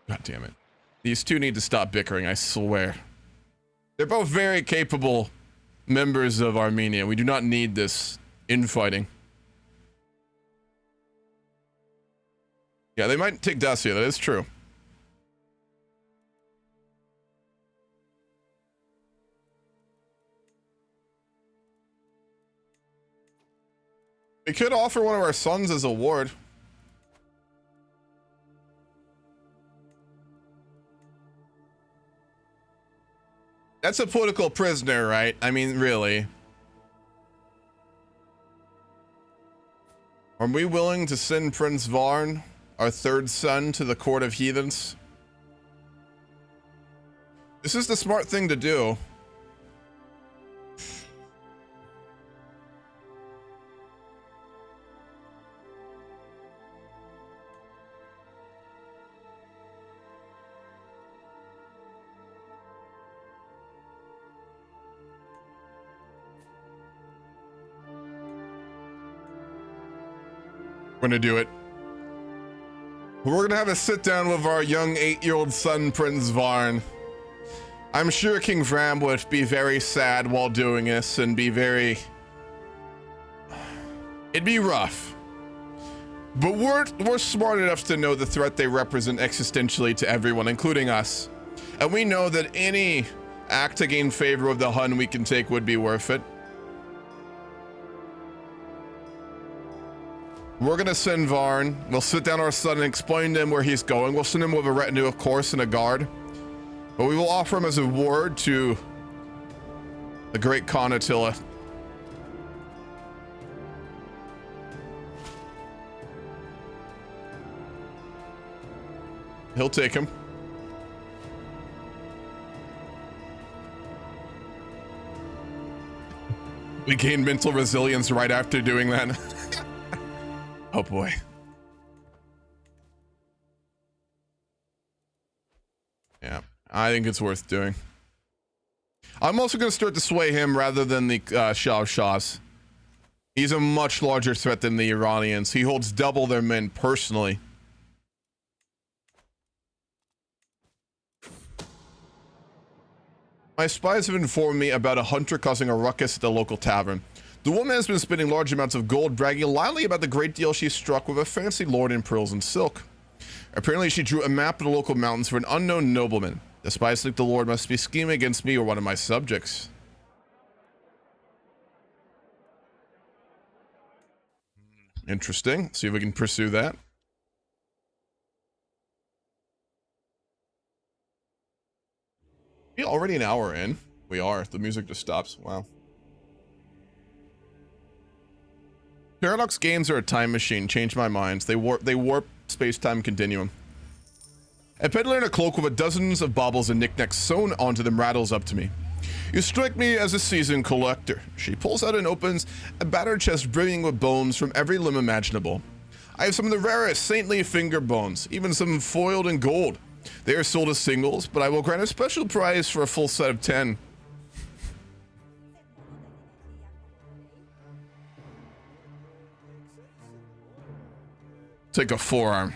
God damn it. These two need to stop bickering, I swear. They're both very capable members of Armenia. We do not need this infighting. Yeah, they might take Dacia, that is true. We could offer one of our sons as a ward. That's a political prisoner, right? I mean, really. Are we willing to send Prince Vram, our third son, to the court of heathens? This is the smart thing to do. We're gonna do it. We're gonna have a sit down with our young 8-year-old son, Prince Vram. I'm sure King Vram would be very sad while doing this and be very... It'd be rough. But we're smart enough to know the threat they represent existentially to everyone, including us. And we know that any act to gain favor of the Hun we can take would be worth it. We're gonna send Varn. We'll sit down our son and explain to him where he's going. We'll send him with a retinue, of course, and a guard. But we will offer him as a ward to the great Khan Attila. He'll take him. We gain mental resilience right after doing that. Oh boy. Yeah, I think it's worth doing. I'm also going to start to sway him rather than the Shah of Shahs. He's a much larger threat than the Iranians. He holds double their men personally. My spies have informed me about a hunter causing a ruckus at the local tavern. The woman has been spending large amounts of gold, bragging loudly about the great deal she struck with a fancy lord in pearls and silk. Apparently, she drew a map of the local mountains for an unknown nobleman. The spies think the lord must be scheming against me or one of my subjects. Interesting. See if we can pursue that. We're already an hour in. We are. The music just stops. Wow. Paradox games are a time machine. Change my minds. They warp space-time continuum. A peddler in a cloak with dozens of baubles and knickknacks sewn onto them rattles up to me. You strike me as a seasoned collector. She pulls out and opens a battered chest brimming with bones from every limb imaginable. I have some of the rarest saintly finger bones, even some foiled in gold. They are sold as singles, but I will grant a special price for a full set of 10. Take a forearm.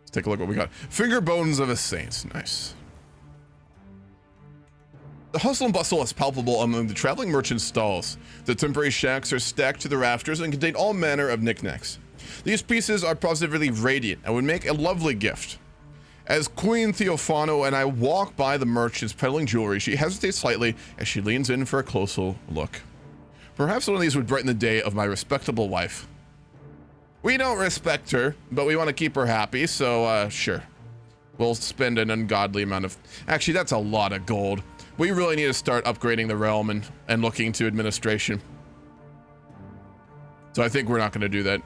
Let's take a look what we got. Finger bones of a saint. Nice. The hustle and bustle is palpable among the traveling merchant stalls. The temporary shacks are stacked to the rafters and contain all manner of knickknacks. These pieces are positively radiant and would make a lovely gift. As Queen Theophano and I walk by the merchants peddling jewelry, she hesitates slightly as she leans in for a closer look. Perhaps one of these would brighten the day of my respectable wife. We don't respect her, but we want to keep her happy, so sure. We'll spend an ungodly amount of... Actually, that's a lot of gold. We really need to start upgrading the realm and looking to administration. So I think we're not going to do that.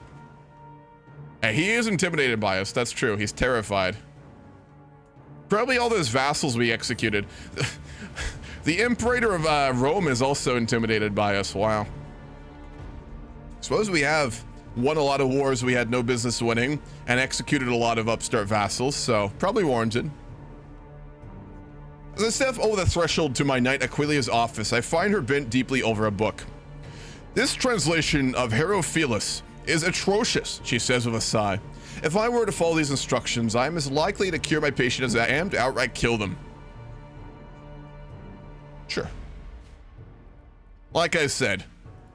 Hey, he is intimidated by us, that's true. He's terrified. Probably all those vassals we executed. The Imperator of Rome is also intimidated by us, wow. Suppose we have won a lot of wars we had no business winning and executed a lot of upstart vassals, so probably warranted. As I step over the threshold to my knight Aquilia's office, I find her bent deeply over a book. This translation of Herophilus is atrocious, she says with a sigh. If I were to follow these instructions, I am as likely to cure my patient as I am to outright kill them. Sure. Like I said,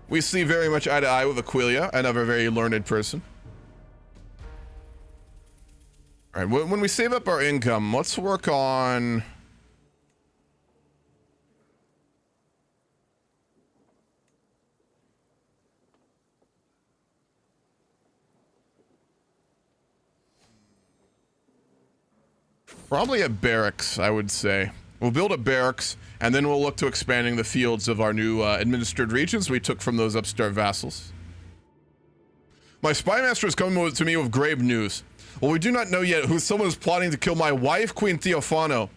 we see very much eye to eye with Aquilia, another very learned person. All right, when we save up our income, let's work on... Probably a barracks, I would say. We'll build a barracks, and then we'll look to expanding the fields of our new administered regions we took from those upstart vassals. My spy master has come to me with grave news. Well, we do not know yet who someone is plotting to kill my wife, Queen Theophano.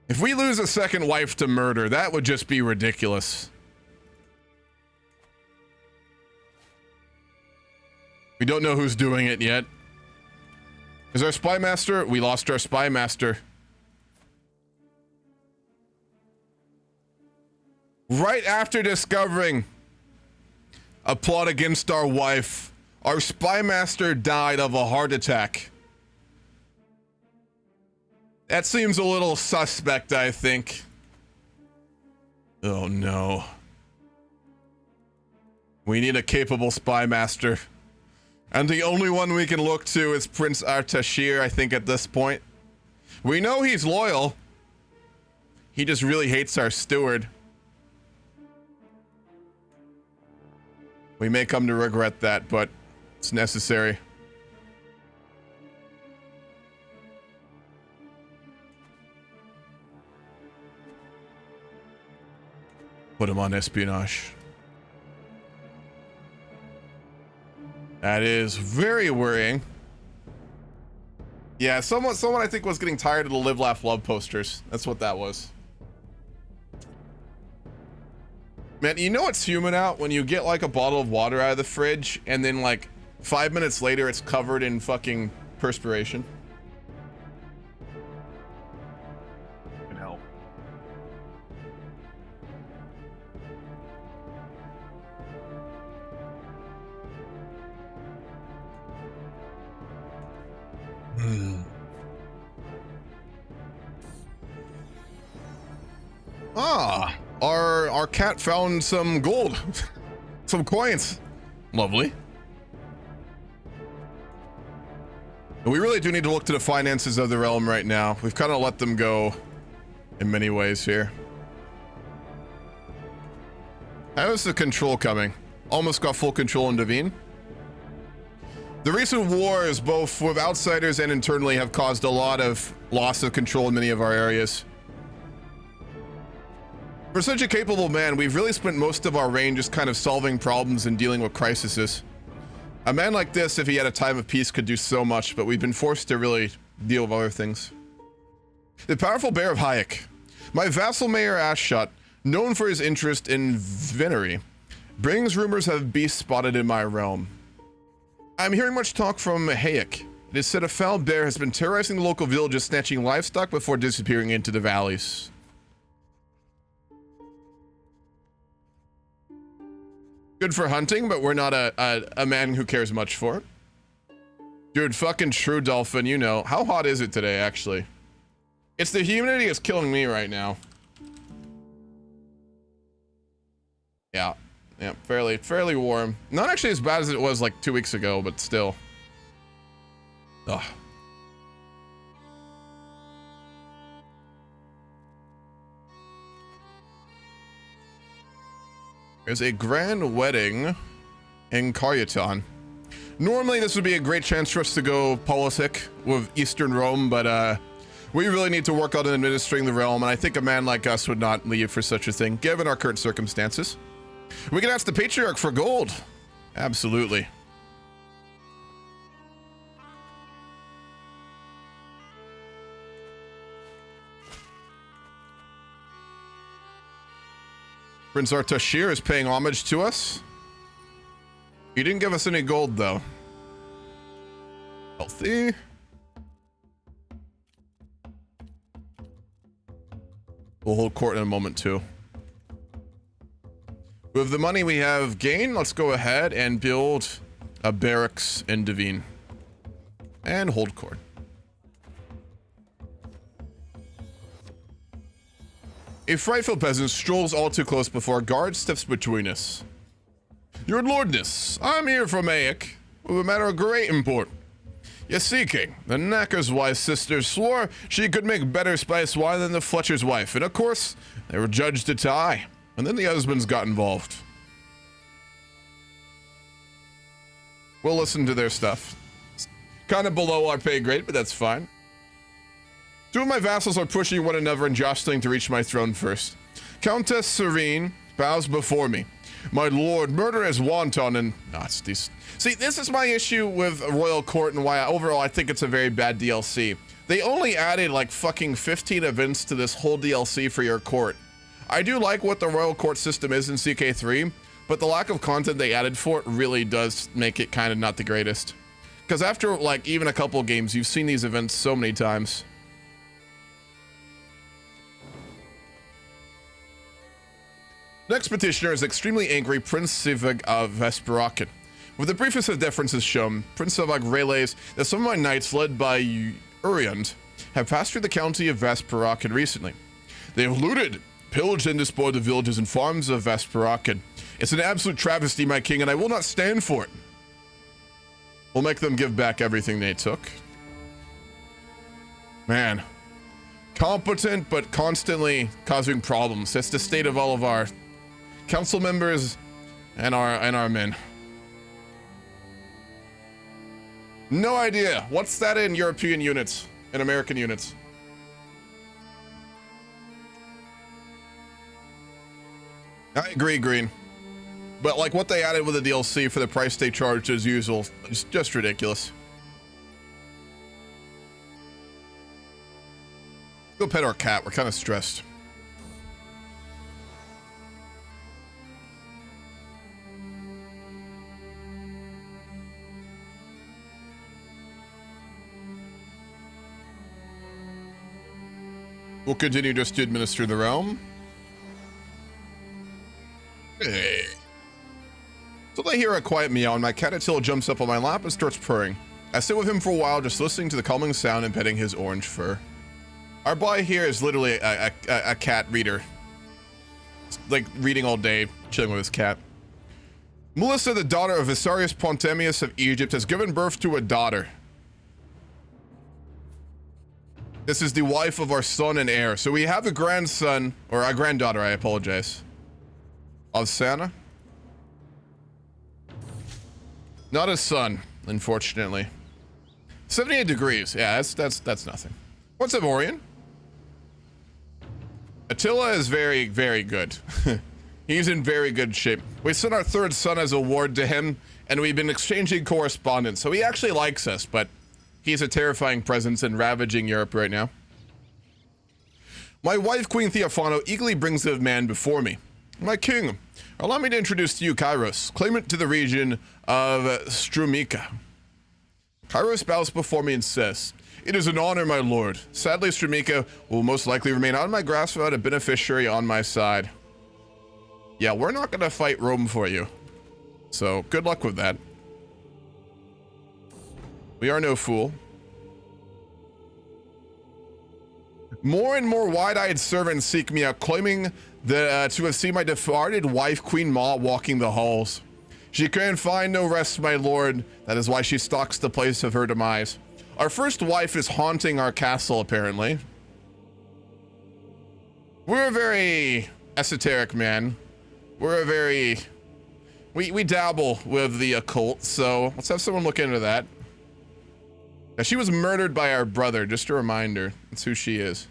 If we lose a second wife to murder, that would just be ridiculous. We don't know who's doing it yet. Is our spy master? We lost our spy master. Right after discovering a plot against our wife, our spy master died of a heart attack. That seems a little suspect, I think. Oh no. We need a capable spy master. And the only one we can look to is Prince Artashir, I think, at this point. We know he's loyal. He just really hates our steward. We may come to regret that, but it's necessary. Put him on espionage. That is very worrying. Yeah, someone I think was getting tired of the Live, Laugh, Love posters. That's what that was. Man, you know what's human out? When you get like a bottle of water out of the fridge and then like 5 minutes later it's covered in fucking perspiration. Can help. Ah, our cat found some gold, some coins. Lovely. We really do need to look to the finances of the realm right now. We've kind of let them go in many ways here. How is the control coming? Almost got full control in Devine. The recent wars, both with outsiders and internally, have caused a lot of loss of control in many of our areas. For such a capable man, we've really spent most of our reign just kind of solving problems and dealing with crises. A man like this, if he had a time of peace, could do so much, but we've been forced to really deal with other things. The powerful bear of Hayek. My vassal mayor Ashshot, known for his interest in venery, brings rumors of beasts spotted in my realm. I'm hearing much talk from Hayek. It is said a foul bear has been terrorizing the local villages, snatching livestock before disappearing into the valleys. Good for hunting, but we're not a man who cares much for it. Dude, fucking true dolphin, you know. How hot is it today, actually? It's the humidity that's killing me right now. Yeah, fairly warm. Not actually as bad as it was like 2 weeks ago, but still. Ugh. There's a grand wedding in Caryton. Normally this would be a great chance for us to go politic with Eastern Rome, but we really need to work on administering the realm, and I think a man like us would not leave for such a thing, given our current circumstances. We can ask the Patriarch for gold. Absolutely. Prince Artashir is paying homage to us. He didn't give us any gold, though. Healthy. We'll hold court in a moment, too. With the money we have gained, let's go ahead and build a barracks in Devine. And hold court. A frightful peasant strolls all too close before a guard steps between us. Your lordness, I'm here from Ayek with a matter of great import. You see, King, the knacker's wife's sister swore she could make better spiced wine than the Fletcher's wife, and of course, they were judged to tie, and then the husbands got involved. We'll listen to their stuff. It's kind of below our pay grade, but that's fine. Two of my vassals are pushing one another and jostling to reach my throne first. Countess Serene bows before me. My lord, murder is wanton and... See, this is my issue with Royal Court and why overall I think it's a very bad DLC. They only added like fucking 15 events to this whole DLC for your court. I do like what the Royal Court system is in CK3, but the lack of content they added for it really does make it kind of not the greatest. Because after like even a couple games, you've seen these events so many times. Next petitioner is extremely angry Prince Sivag of Vesperaken. With the briefest of deferences shown, Prince Sivag relays that some of my knights, led by Uriand, have passed through the county of Vesperaken recently. They have looted, pillaged, and despoiled the villages and farms of Vesperaken. It's an absolute travesty, my king, and I will not stand for it. We'll make them give back everything they took. Man. Competent, but constantly causing problems. That's the state of all of our council members and our men. No idea. What's that in European units and American units? I agree, Green. But like what they added with the DLC for the price they charged as usual, is just ridiculous. Go pet our cat. We're kind of stressed. We'll continue just to administer the realm. Hey. So I hear a quiet meow and my cat Attila jumps up on my lap and starts purring. I sit with him for a while just listening to the calming sound and petting his orange fur. Our boy here is literally a cat reader. It's like reading all day, chilling with his cat. Melissa, the daughter of Visarius Pontemius of Egypt, has given birth to a daughter. This is the wife of our son and heir. So we have a grandson, or a granddaughter, I apologize. Of Santa. Not a son, unfortunately. 78 degrees. Yeah, that's nothing. What's up, Orion? Attila is very, very good. He's in very good shape. We sent our third son as a ward to him, and we've been exchanging correspondence. So he actually likes us, but he's a terrifying presence and ravaging Europe right now. My wife, Queen Theophano, eagerly brings the man before me. My king, allow me to introduce to you Kairos, claimant to the region of Strumica. Kairos bows before me and says, "It is an honor, my lord. Sadly, Strumica will most likely remain out of my grasp without a beneficiary on my side." Yeah, we're not gonna fight Rome for you. So, good luck with that. We are no fool. More and more wide-eyed servants seek me out, claiming that, to have seen my departed wife, Queen Ma, walking the halls. She can find no rest, my lord. That is why she stalks the place of her demise. Our first wife is haunting our castle, apparently. We're a very esoteric man. We're a very... We dabble with the occult, so let's have someone look into that. Now, she was murdered by our brother, just a reminder. That's who she is.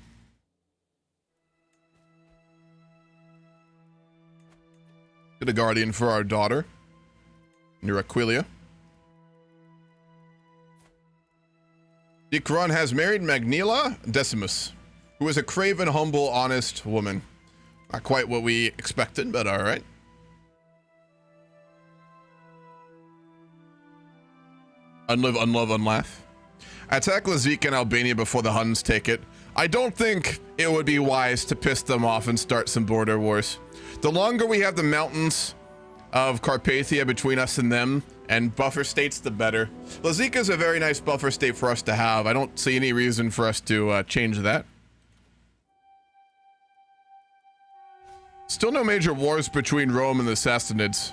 Get a guardian for our daughter, near Aquilia. Dikran has married Magnila Decimus, who is a craven, humble, honest woman. Not quite what we expected, but all right. Unlive, unlove, unlaugh. Attack Lazika and Albania before the Huns take it. I don't think it would be wise to piss them off and start some border wars. The longer we have the mountains of Carpathia between us and them, and buffer states, the better. Lazika is a very nice buffer state for us to have. I don't see any reason for us to change that. Still no major wars between Rome and the Sassanids.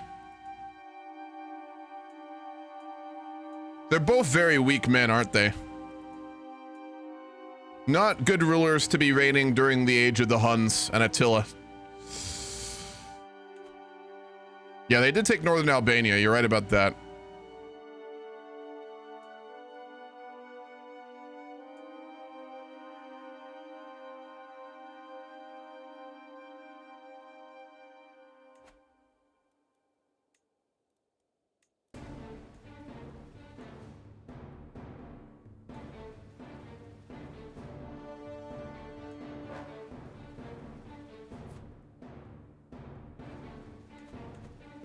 They're both very weak men, aren't they? Not good rulers to be reigning during the age of the Huns and Attila. Yeah, they did take northern Albania. You're right about that.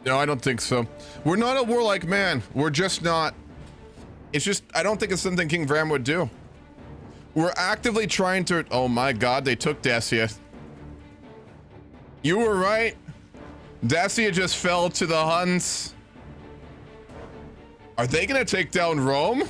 No, I don't think so. We're not a warlike man. We're just not. It's just, I don't think it's something King Vram would do. We're actively trying to, oh my god, they took Dacia. You were right. Dacia just fell to the Huns. Are they gonna take down Rome?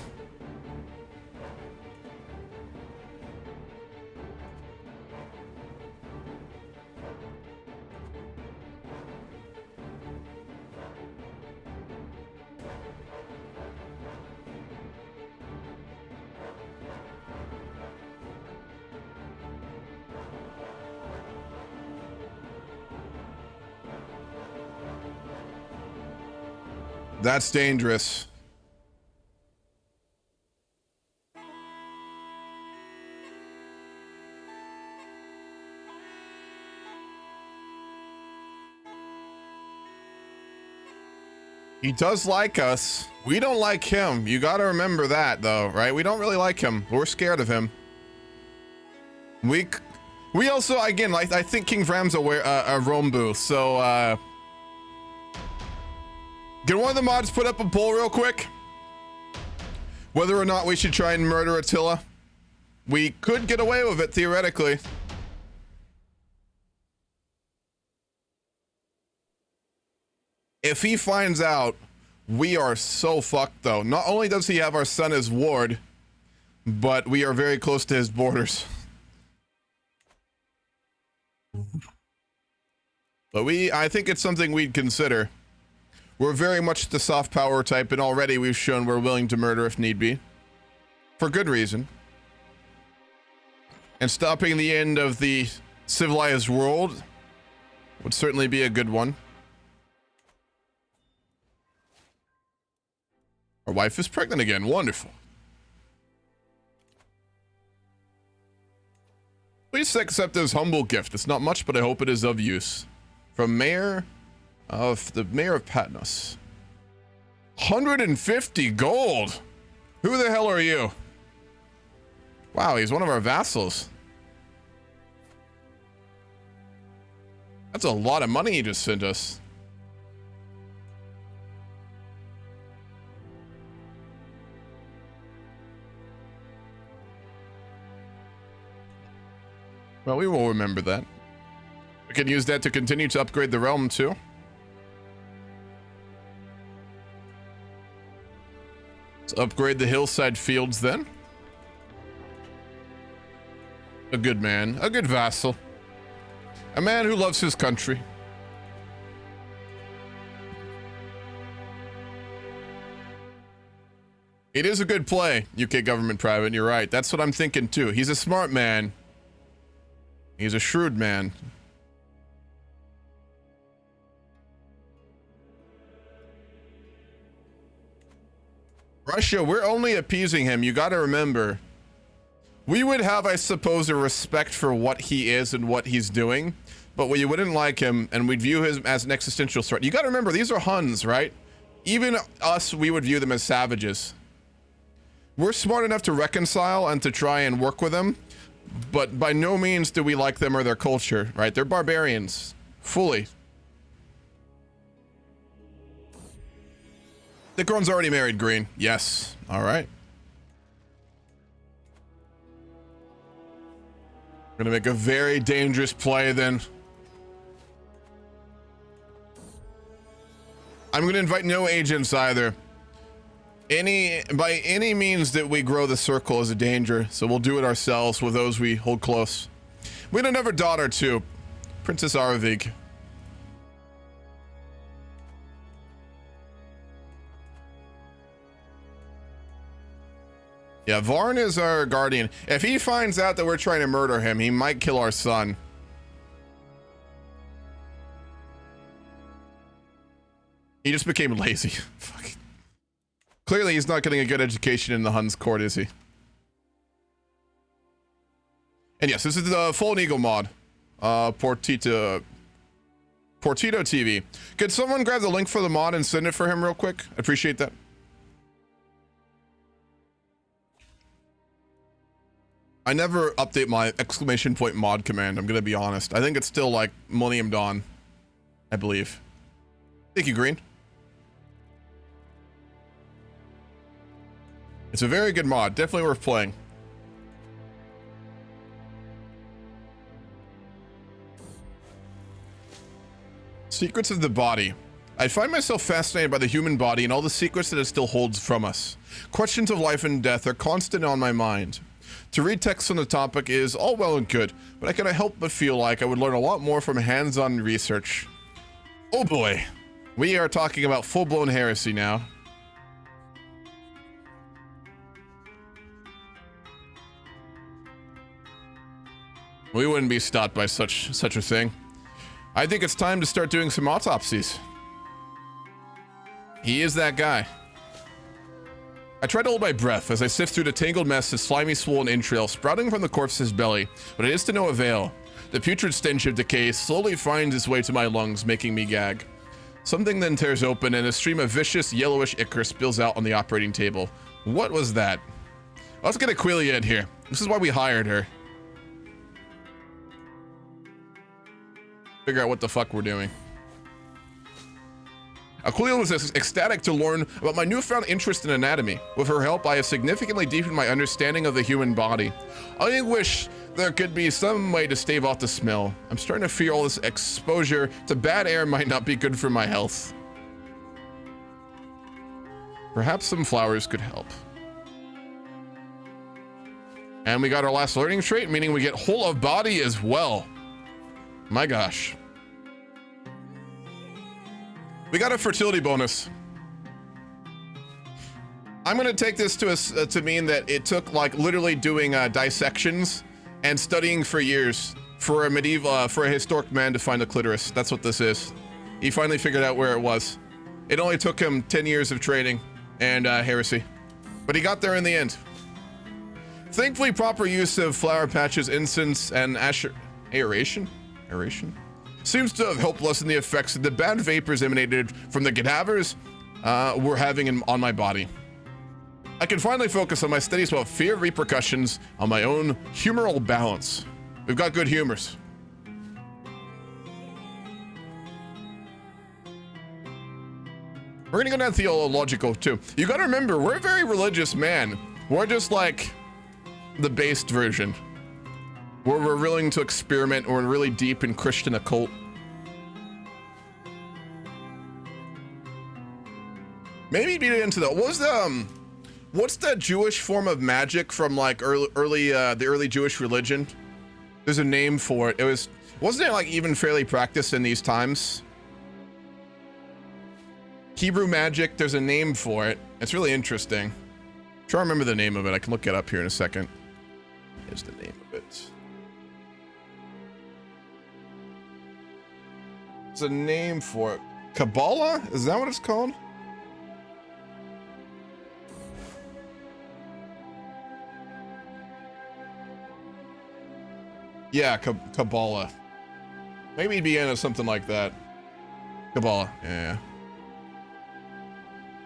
That's dangerous. He does like us. We don't like him. You gotta remember that, though, right? We don't really like him. We're scared of him. We also, again, I think King Vram's a Rombu, so, can one of the mods put up a poll real quick? Whether or not we should try and murder Attila? We could get away with it, theoretically. If he finds out, we are so fucked, though. Not only does he have our son as ward, but we are very close to his borders. But I think it's something we'd consider. We're very much the soft power type, and already we've shown we're willing to murder if need be. For good reason. And stopping the end of the civilized world would certainly be a good one. Our wife is pregnant again. Wonderful. Please accept this humble gift. It's not much, but I hope it is of use. From the mayor of Patmos. 150 gold. Who the hell are you? Wow, he's one of our vassals. That's a lot of money he just sent us. Well, we will remember that. We can use that to continue to upgrade the realm, too. Let's upgrade the hillside fields, then. A good man. A good vassal. A man who loves his country. It is a good play, UK government private, you're right. That's what I'm thinking, too. He's a smart man. He's a shrewd man. Russia, we're only appeasing him. You gotta remember. We would have, I suppose, a respect for what he is and what he's doing, but we wouldn't like him, and we'd view him as an existential threat. You gotta remember, these are Huns, right? Even us, we would view them as savages. We're smart enough to reconcile and to try and work with them, but by no means do we like them or their culture, right? They're barbarians. Fully. Dicron's already married, Green. Yes. All right. We're gonna make a very dangerous play then. I'm gonna invite no agents either. By any means that we grow the circle is a danger, so we'll do it ourselves with those we hold close. We had another daughter too, Princess Arvig. Yeah, Varn is our guardian. If he finds out that we're trying to murder him, he might kill our son. He just became lazy. Fuck. Clearly, he's not getting a good education in the Hun's court, is he? And yes, this is the Fallen Eagle mod. Portito TV. Could someone grab the link for the mod and send it for him real quick? I appreciate that. I never update my exclamation point mod command, I'm gonna be honest. I think it's still like Millennium Dawn, I believe. Thank you, Green. It's a very good mod, definitely worth playing. Secrets of the body. I find myself fascinated by the human body and all the secrets that it still holds from us. Questions of life and death are constant on my mind. To read text on the topic is all well and good, but I cannot help but feel like I would learn a lot more from hands-on research. Oh boy, we are talking about full-blown heresy now. We wouldn't be stopped by such a thing. I think it's time to start doing some autopsies. He is that guy. I tried to hold my breath as I sift through the tangled mess of slimy, swollen entrails sprouting from the corpse's belly, but it is to no avail. The putrid stench of decay slowly finds its way to my lungs, making me gag. Something then tears open and a stream of vicious, yellowish ichor spills out on the operating table. What was that? Let's get Aquilia in here. This is why we hired her. Figure out what the fuck we're doing. Aquilia was ecstatic to learn about my newfound interest in anatomy. With her help, I have significantly deepened my understanding of the human body. I wish there could be some way to stave off the smell. I'm starting to fear all this exposure to bad air might not be good for my health. Perhaps some flowers could help. And we got our last learning trait, meaning we get whole of body as well. My gosh. We got a fertility bonus. I'm gonna take this to mean that it took like literally doing dissections and studying for years for a historic man to find the clitoris. That's what this is. He finally figured out where it was. It only took him 10 years of training and heresy, but he got there in the end. Thankfully, proper use of flower patches, incense, and aeration seems to have helped lessen the effects that the bad vapors emanated from the cadavers were having on my body. I can finally focus on my studies without fear of repercussions on my own humoral balance. We've got good humors. We're gonna go down theological too. You gotta remember, we're a very religious man. We're just like the based version, where we're willing to experiment. We're really deep in Christian occult. Maybe be into that. What's the Jewish form of magic from like the early Jewish religion? There's a name for it. Wasn't it like even fairly practiced in these times? Hebrew magic, there's a name for it. It's really interesting. I'm trying to remember the name of it. I can look it up here in a second. Here's the name of it. It's a name for it. Kabbalah? Is that what it's called? Yeah, Kabbalah. Maybe it'd be into something like that. Kabbalah, yeah.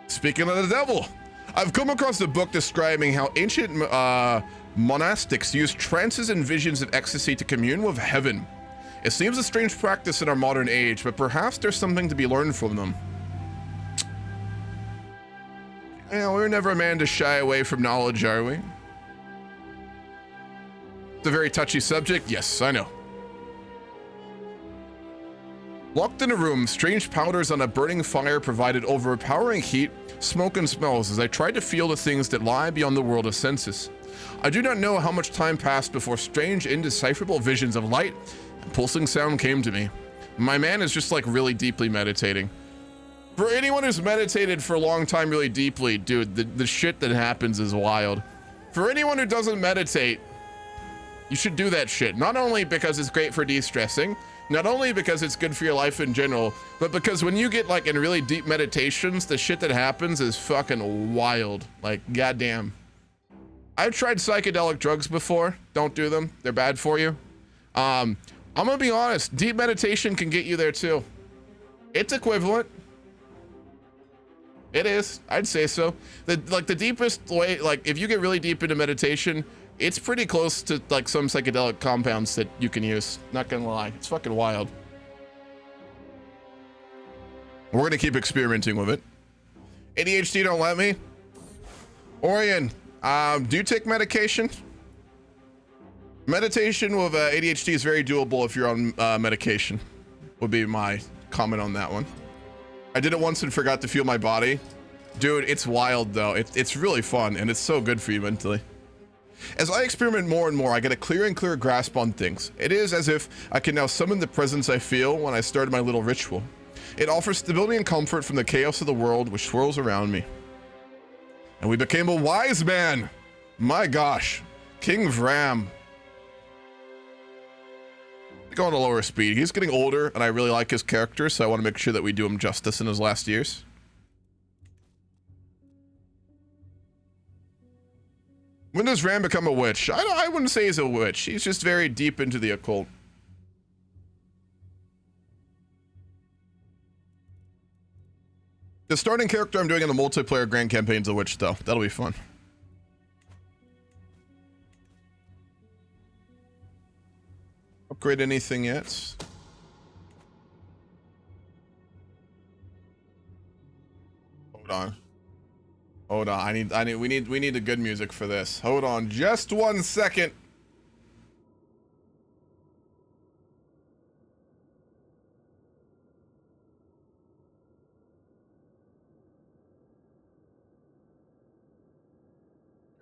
Speaking of the devil, I've come across a book describing how ancient monastics used trances and visions of ecstasy to commune with heaven. It seems a strange practice in our modern age, but perhaps there's something to be learned from them. Yeah, we're never a man to shy away from knowledge, are we? It's a very touchy subject, yes, I know. Locked in a room, strange powders on a burning fire provided overpowering heat, smoke, and smells as I tried to feel the things that lie beyond the world of senses. I do not know how much time passed before strange, indecipherable visions of light and pulsing sound came to me. My man is just like really deeply meditating. For anyone who's meditated for a long time really deeply, dude, the shit that happens is wild. For anyone who doesn't meditate, you should do that shit. Not only because it's great for de-stressing, not only because it's good for your life in general, but because when you get like in really deep meditations, the shit that happens is fucking wild. Like, goddamn. I've tried psychedelic drugs before. Don't do them. They're bad for you. I'm gonna be honest. Deep meditation can get you there too. It's equivalent. It is. I'd say so. The deepest way, like if you get really deep into meditation, it's pretty close to like some psychedelic compounds that you can use. Not gonna lie, it's fucking wild. We're gonna keep experimenting with it. ADHD don't let me. Orion, do you take medication? Meditation with ADHD is very doable if you're on medication, would be my comment on that one. I did it once and forgot to feel my body. Dude, it's wild though. It's really fun and it's so good for you mentally. As I experiment more and more, I get a clearer and clearer grasp on things. It is as if I can now summon the presence I feel when I started my little ritual. It offers stability and comfort from the chaos of the world which swirls around me. And we became a wise man. My gosh, King Vram. Go on a lower speed. He's getting older and I really like his character, so I want to make sure that we do him justice in his last years. When does Vram become a witch? I wouldn't say he's a witch. He's just very deep into the occult. The starting character I'm doing in the multiplayer grand campaign's a witch, though. That'll be fun. Upgrade anything yet? Hold on. Hold on. We need the good music for this. Hold on just 1 second.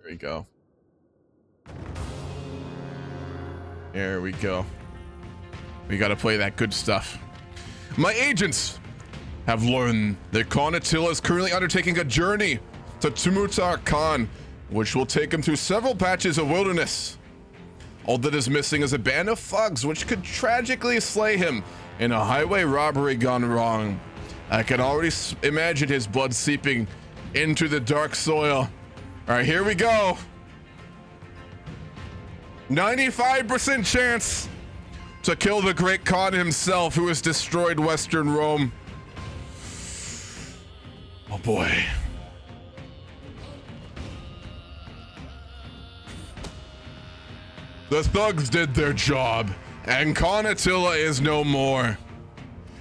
There we go. There we go. We gotta play that good stuff. My agents have learned that Khan Attila is currently undertaking a journey to Tumutar Khan, which will take him through several patches of wilderness. All that is missing is a band of thugs which could tragically slay him in a highway robbery gone wrong. I can already imagine his blood seeping into the dark soil. All right, here we go. 95% chance to kill the great Khan himself, who has destroyed Western Rome. Oh boy. The thugs did their job, and Khan Attila is no more.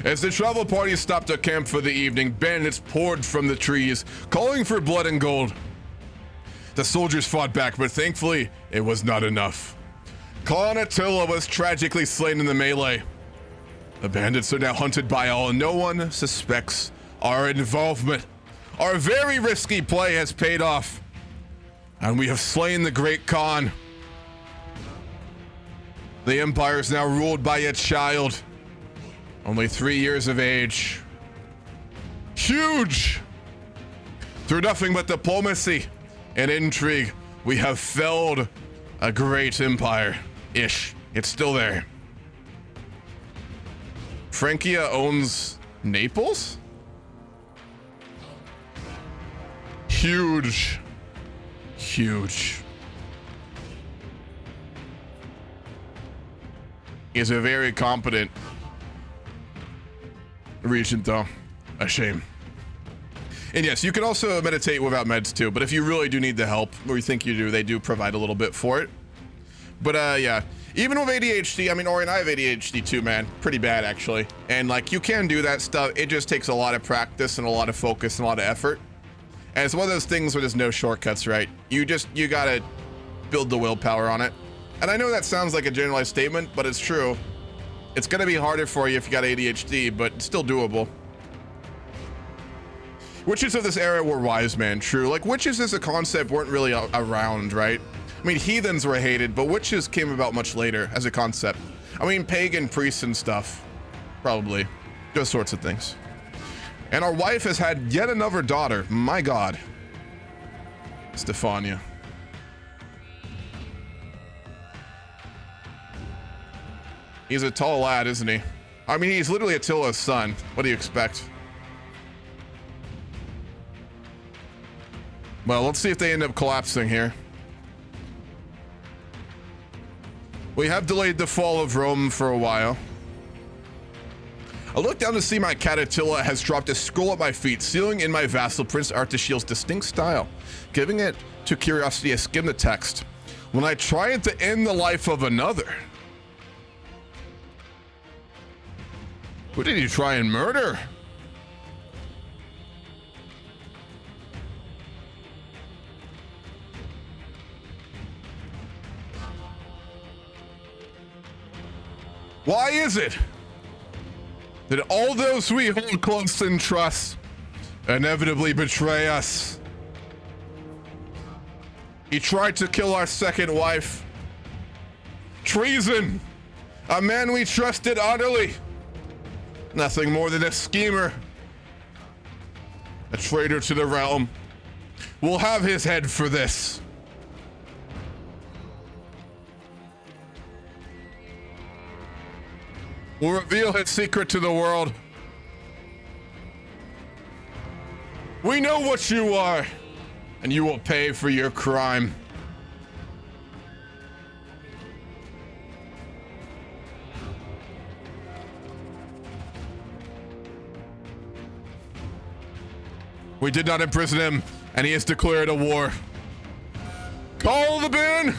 As the travel party stopped to camp for the evening, bandits poured from the trees, calling for blood and gold. The soldiers fought back, but thankfully, it was not enough. Khan Attila was tragically slain in the melee. The bandits are now hunted by all, and no one suspects our involvement. Our very risky play has paid off, and we have slain the great Khan. The empire is now ruled by a child, only 3 years of age. Huge! Through nothing but diplomacy and intrigue, we have felled a great empire-ish. It's still there. Francia owns Naples? Huge. Huge. He's a very competent regent, though. A shame. And yes, you can also meditate without meds too, but if you really do need the help, or you think you do, they do provide a little bit for it. But yeah, even with ADHD, I mean, Ori and I have ADHD too, man. Pretty bad, actually. And like, you can do that stuff. It just takes a lot of practice and a lot of focus and a lot of effort. And it's one of those things where there's no shortcuts, right? You gotta build the willpower on it. And I know that sounds like a generalized statement, but it's true. It's gonna be harder for you if you got ADHD, but it's still doable. Witches of this era were wise, man, true. Like, witches as a concept weren't really around, right? I mean, heathens were hated, but witches came about much later as a concept. I mean, pagan priests and stuff, probably. Those sorts of things. And our wife has had yet another daughter. My God. Stefania. He's a tall lad, isn't he? I mean, he's literally Attila's son. What do you expect? Well, let's see if they end up collapsing here. We have delayed the fall of Rome for a while. I look down to see my cat Attila has dropped a scroll at my feet, sealing in my vassal Prince Artashiel's distinct style. Giving it to curiosity, I skim the text. When I try to end the life of another. Who did you try and murder? Why is it that all those we hold close in trust inevitably betray us? He tried to kill our second wife. Treason! A man we trusted utterly. Nothing more than a schemer. A traitor to the realm. We'll have his head for this. We'll reveal his secret to the world. We know what you are, and you will pay for your crime. We did not imprison him, and he has declared a war. Call the bin!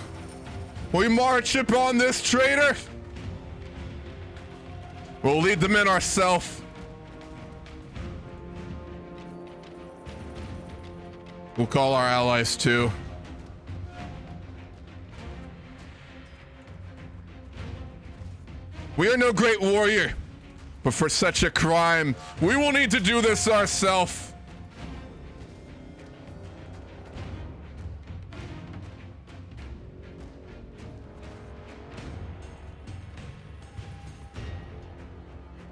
We march upon this traitor! We'll lead them in ourselves. We'll call our allies too. We are no great warrior, but for such a crime, we will need to do this ourselves.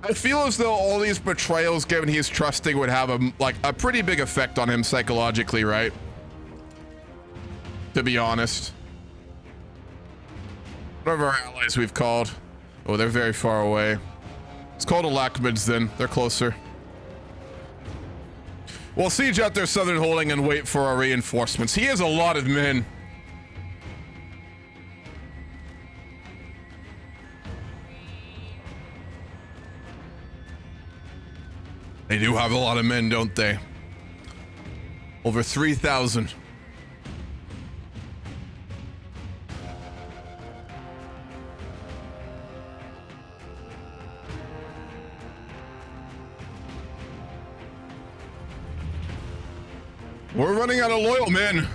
I feel as though all these betrayals, given he's trusting, would have a pretty big effect on him psychologically, right? To be honest. What are our allies we've called? Oh, they're very far away. It's called Alachmids then. They're closer. We'll siege out their southern holding and wait for our reinforcements. He has a lot of men. They do have a lot of men, don't they? Over 3,000. We're running out of loyal men.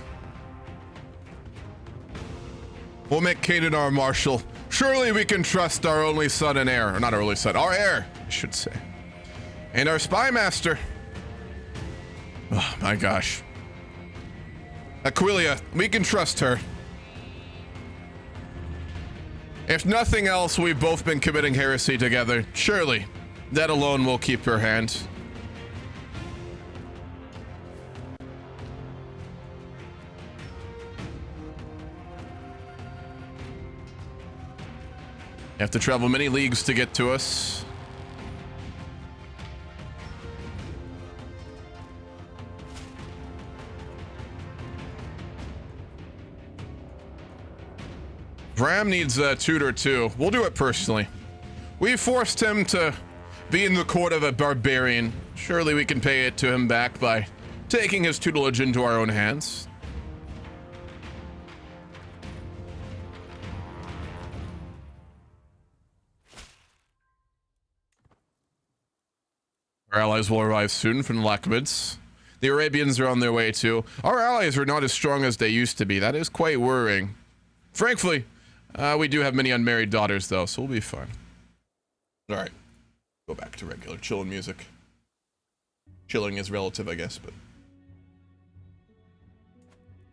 We'll make Caden our marshal. Surely we can trust our only son and heir. Or not our only son, our heir, I should say. And our spy master. Oh my gosh. Aquilia, we can trust her. If nothing else, we've both been committing heresy together. Surely, that alone will keep her hand. You have to travel many leagues to get to us. Vram needs a tutor too. We'll do it personally. We forced him to be in the court of a barbarian. Surely we can pay it to him back by taking his tutelage into our own hands. Our allies will arrive soon from the Lachmids. The Arabians are on their way too. Our allies are not as strong as they used to be. That is quite worrying. Frankly, we do have many unmarried daughters though, so we'll be fine. All right, go back to regular chilling music. Chilling is relative, I guess, but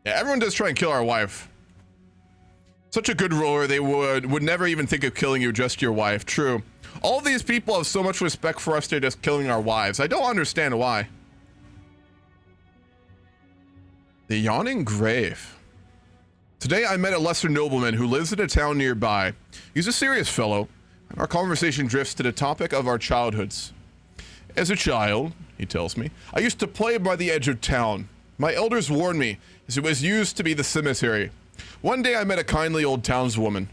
yeah, everyone does try and kill our wife. Such a good ruler, they would never even think of killing you, just your wife. True. All these people have so much respect for us, they're just killing our wives. I don't understand why. The Yawning Grave. Today I met a lesser nobleman who lives in a town nearby. He's a serious fellow, and our conversation drifts to the topic of our childhoods. As a child, he tells me, I used to play by the edge of town. My elders warned me, as it was used to be the cemetery. One day I met a kindly old townsman.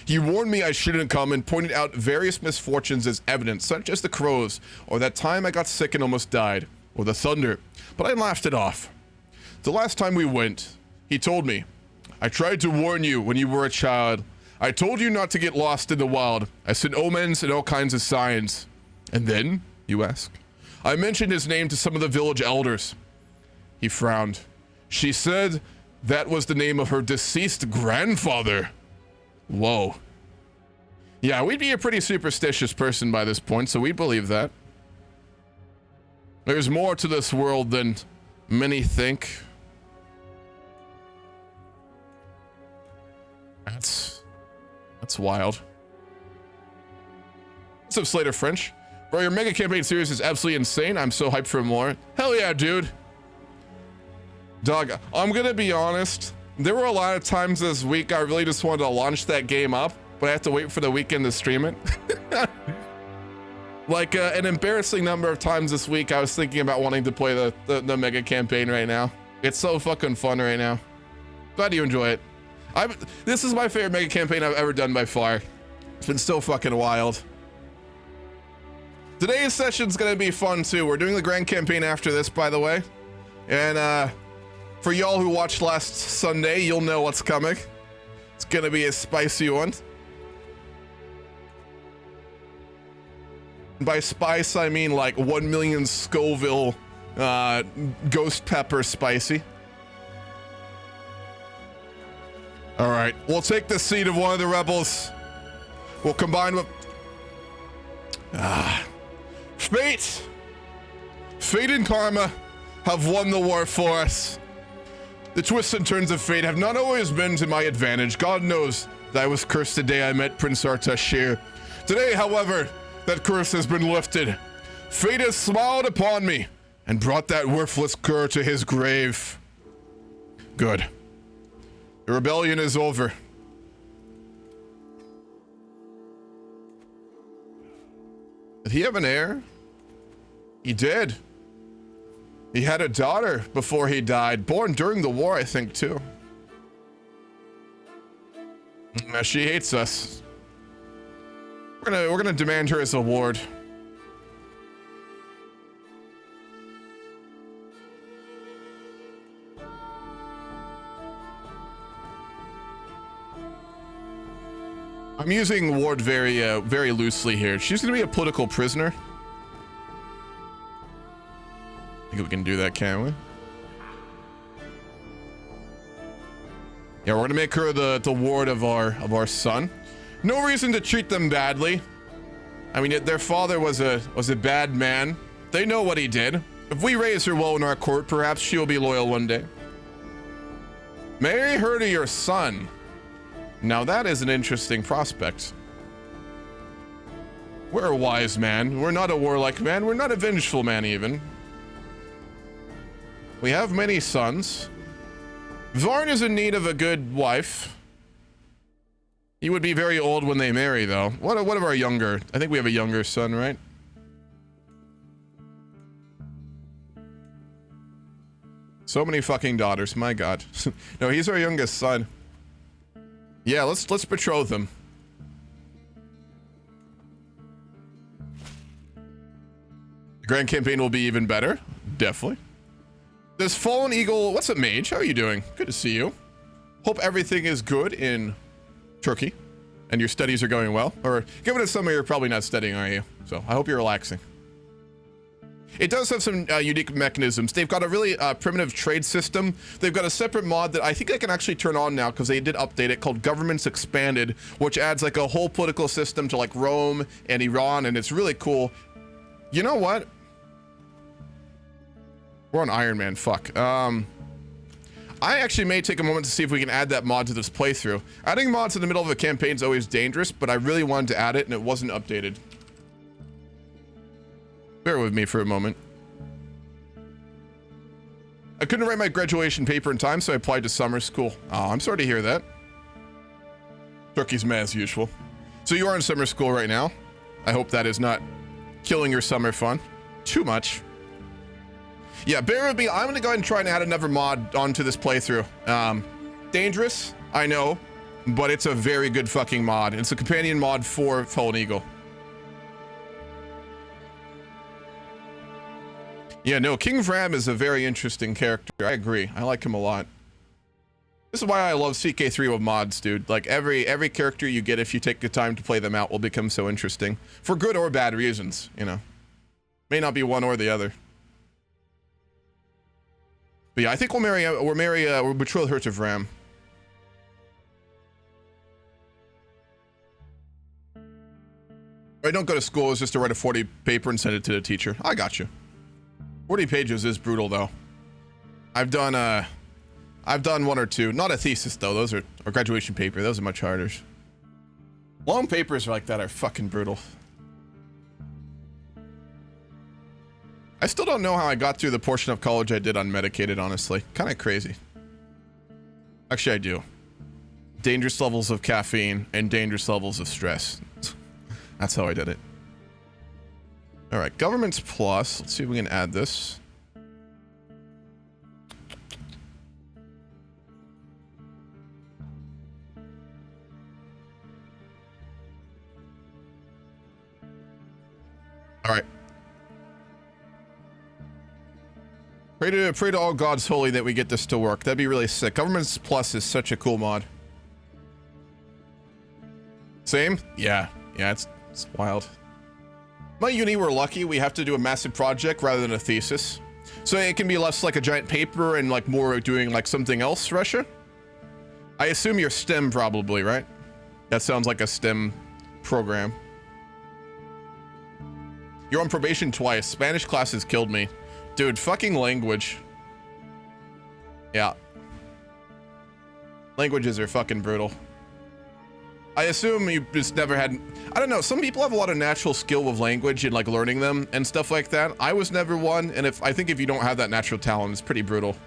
He warned me I shouldn't come and pointed out various misfortunes as evidence, such as the crows, or that time I got sick and almost died, or the thunder, but I laughed it off. The last time we went, he told me, I tried to warn you when you were a child. I told you not to get lost in the wild. I sent omens and all kinds of signs. And then, you ask? I mentioned his name to some of the village elders. He frowned. She said that was the name of her deceased grandfather. Whoa. Yeah, we'd be a pretty superstitious person by this point, so we'd believe that. There's more to this world than many think. That's wild. What's up, Slater French? Bro, your mega campaign series is absolutely insane. I'm so hyped for more. Hell yeah, dude. Dog, I'm gonna be honest. There were a lot of times this week I really just wanted to launch that game up, but I have to wait for the weekend to stream it. Like an embarrassing number of times this week, I was thinking about wanting to play the mega campaign right now. It's so fucking fun right now. Glad you enjoy it. This is my favorite mega campaign I've ever done by far. It's been so fucking wild. Today's session's gonna be fun too. We're doing the grand campaign after this, by the way. And for y'all who watched last Sunday, you'll know what's coming. It's gonna be a spicy one. By spice, I mean like 1 million Scoville ghost pepper spicy. All right, we'll take the seat of one of the rebels. We'll combine with fate. Fate and karma have won the war for us. The twists and turns of fate have not always been to my advantage. God knows that I was cursed the day I met Prince Artashir. Today, however, that curse has been lifted. Fate has smiled upon me and brought that worthless cur to his grave. Good. The rebellion is over. Did he have an heir? He did. He had a daughter before he died, born during the war, I think, too. She hates us. We're gonna demand her as a ward. I'm using ward very loosely here. She's gonna be a political prisoner. I think we can do that, can't we? Yeah, we're gonna make her the ward of our son. No reason to treat them badly. I mean, their father was a bad man. They know what he did. If we raise her well in our court, perhaps she will be loyal one day. Marry her to your son. Now that is an interesting prospect. We're a wise man. We're not a warlike man. We're not a vengeful man even. We have many sons. Vram is in need of a good wife. He would be very old when they marry, though. What of our younger? I think we have a younger son, right? So many fucking daughters, my god. No, he's our youngest son. Yeah, let's betroth them. The grand campaign will be even better. Definitely. This fallen eagle, what's up, mage? How are you doing? Good to see you. Hope everything is good in Turkey and your studies are going well. Or given it's summer, you're probably not studying, are you? So I hope you're relaxing. It does have some unique mechanisms. They've got a really primitive trade system. They've got a separate mod that I think I can actually turn on now because they did update it, called Governments Expanded, which adds like a whole political system to like Rome and Iran, and it's really cool. You know what? We're on Iron Man, fuck. I actually may take a moment to see if we can add that mod to this playthrough. Adding mods in the middle of a campaign is always dangerous, but I really wanted to add it and it wasn't updated. Bear with me for a moment. I couldn't write my graduation paper in time, so I applied to summer school. Oh, I'm sorry to hear that. Turkey's mad as usual. So you are in summer school right now. I hope that is not killing your summer fun too much. Yeah, bear with me. I'm gonna go ahead and try and add another mod onto this playthrough. Dangerous, I know, but it's a very good fucking mod. It's a companion mod for Fallen Eagle. Yeah, no, King Vram is a very interesting character. I agree. I like him a lot. This is why I love CK3 with mods, dude. Like, every character you get, if you take the time to play them out, will become so interesting. For good or bad reasons, you know. May not be one or the other. But yeah, I think we'll betroth her to Vram. I don't go to school, it's just to write a 40 paper and send it to the teacher. I got you. 40 pages is brutal though. I've done one or two. Not a thesis though, those are, or graduation paper, those are much harder. Long papers like that are fucking brutal. I still don't know how I got through the portion of college I did unmedicated, honestly. Kind of crazy. Actually, I do. Dangerous levels of caffeine and dangerous levels of stress. That's how I did it. All right, governments plus. Let's see if we can add this. All All right. Pray to all gods holy that we get this to work. That'd be really sick. Governments Plus is such a cool mod. Same? Yeah. Yeah, it's wild. My uni, we're lucky. We have to do a massive project rather than a thesis. So it can be less like a giant paper and like more doing like something else, Russia? I assume you're STEM probably, right? That sounds like a STEM program. You're on probation twice. Spanish classes killed me. Dude, fucking language. Yeah. Languages are fucking brutal. I assume you just never had... I don't know, some people have a lot of natural skill with language and like learning them and stuff like that. I was never one, and I think if you don't have that natural talent, it's pretty brutal.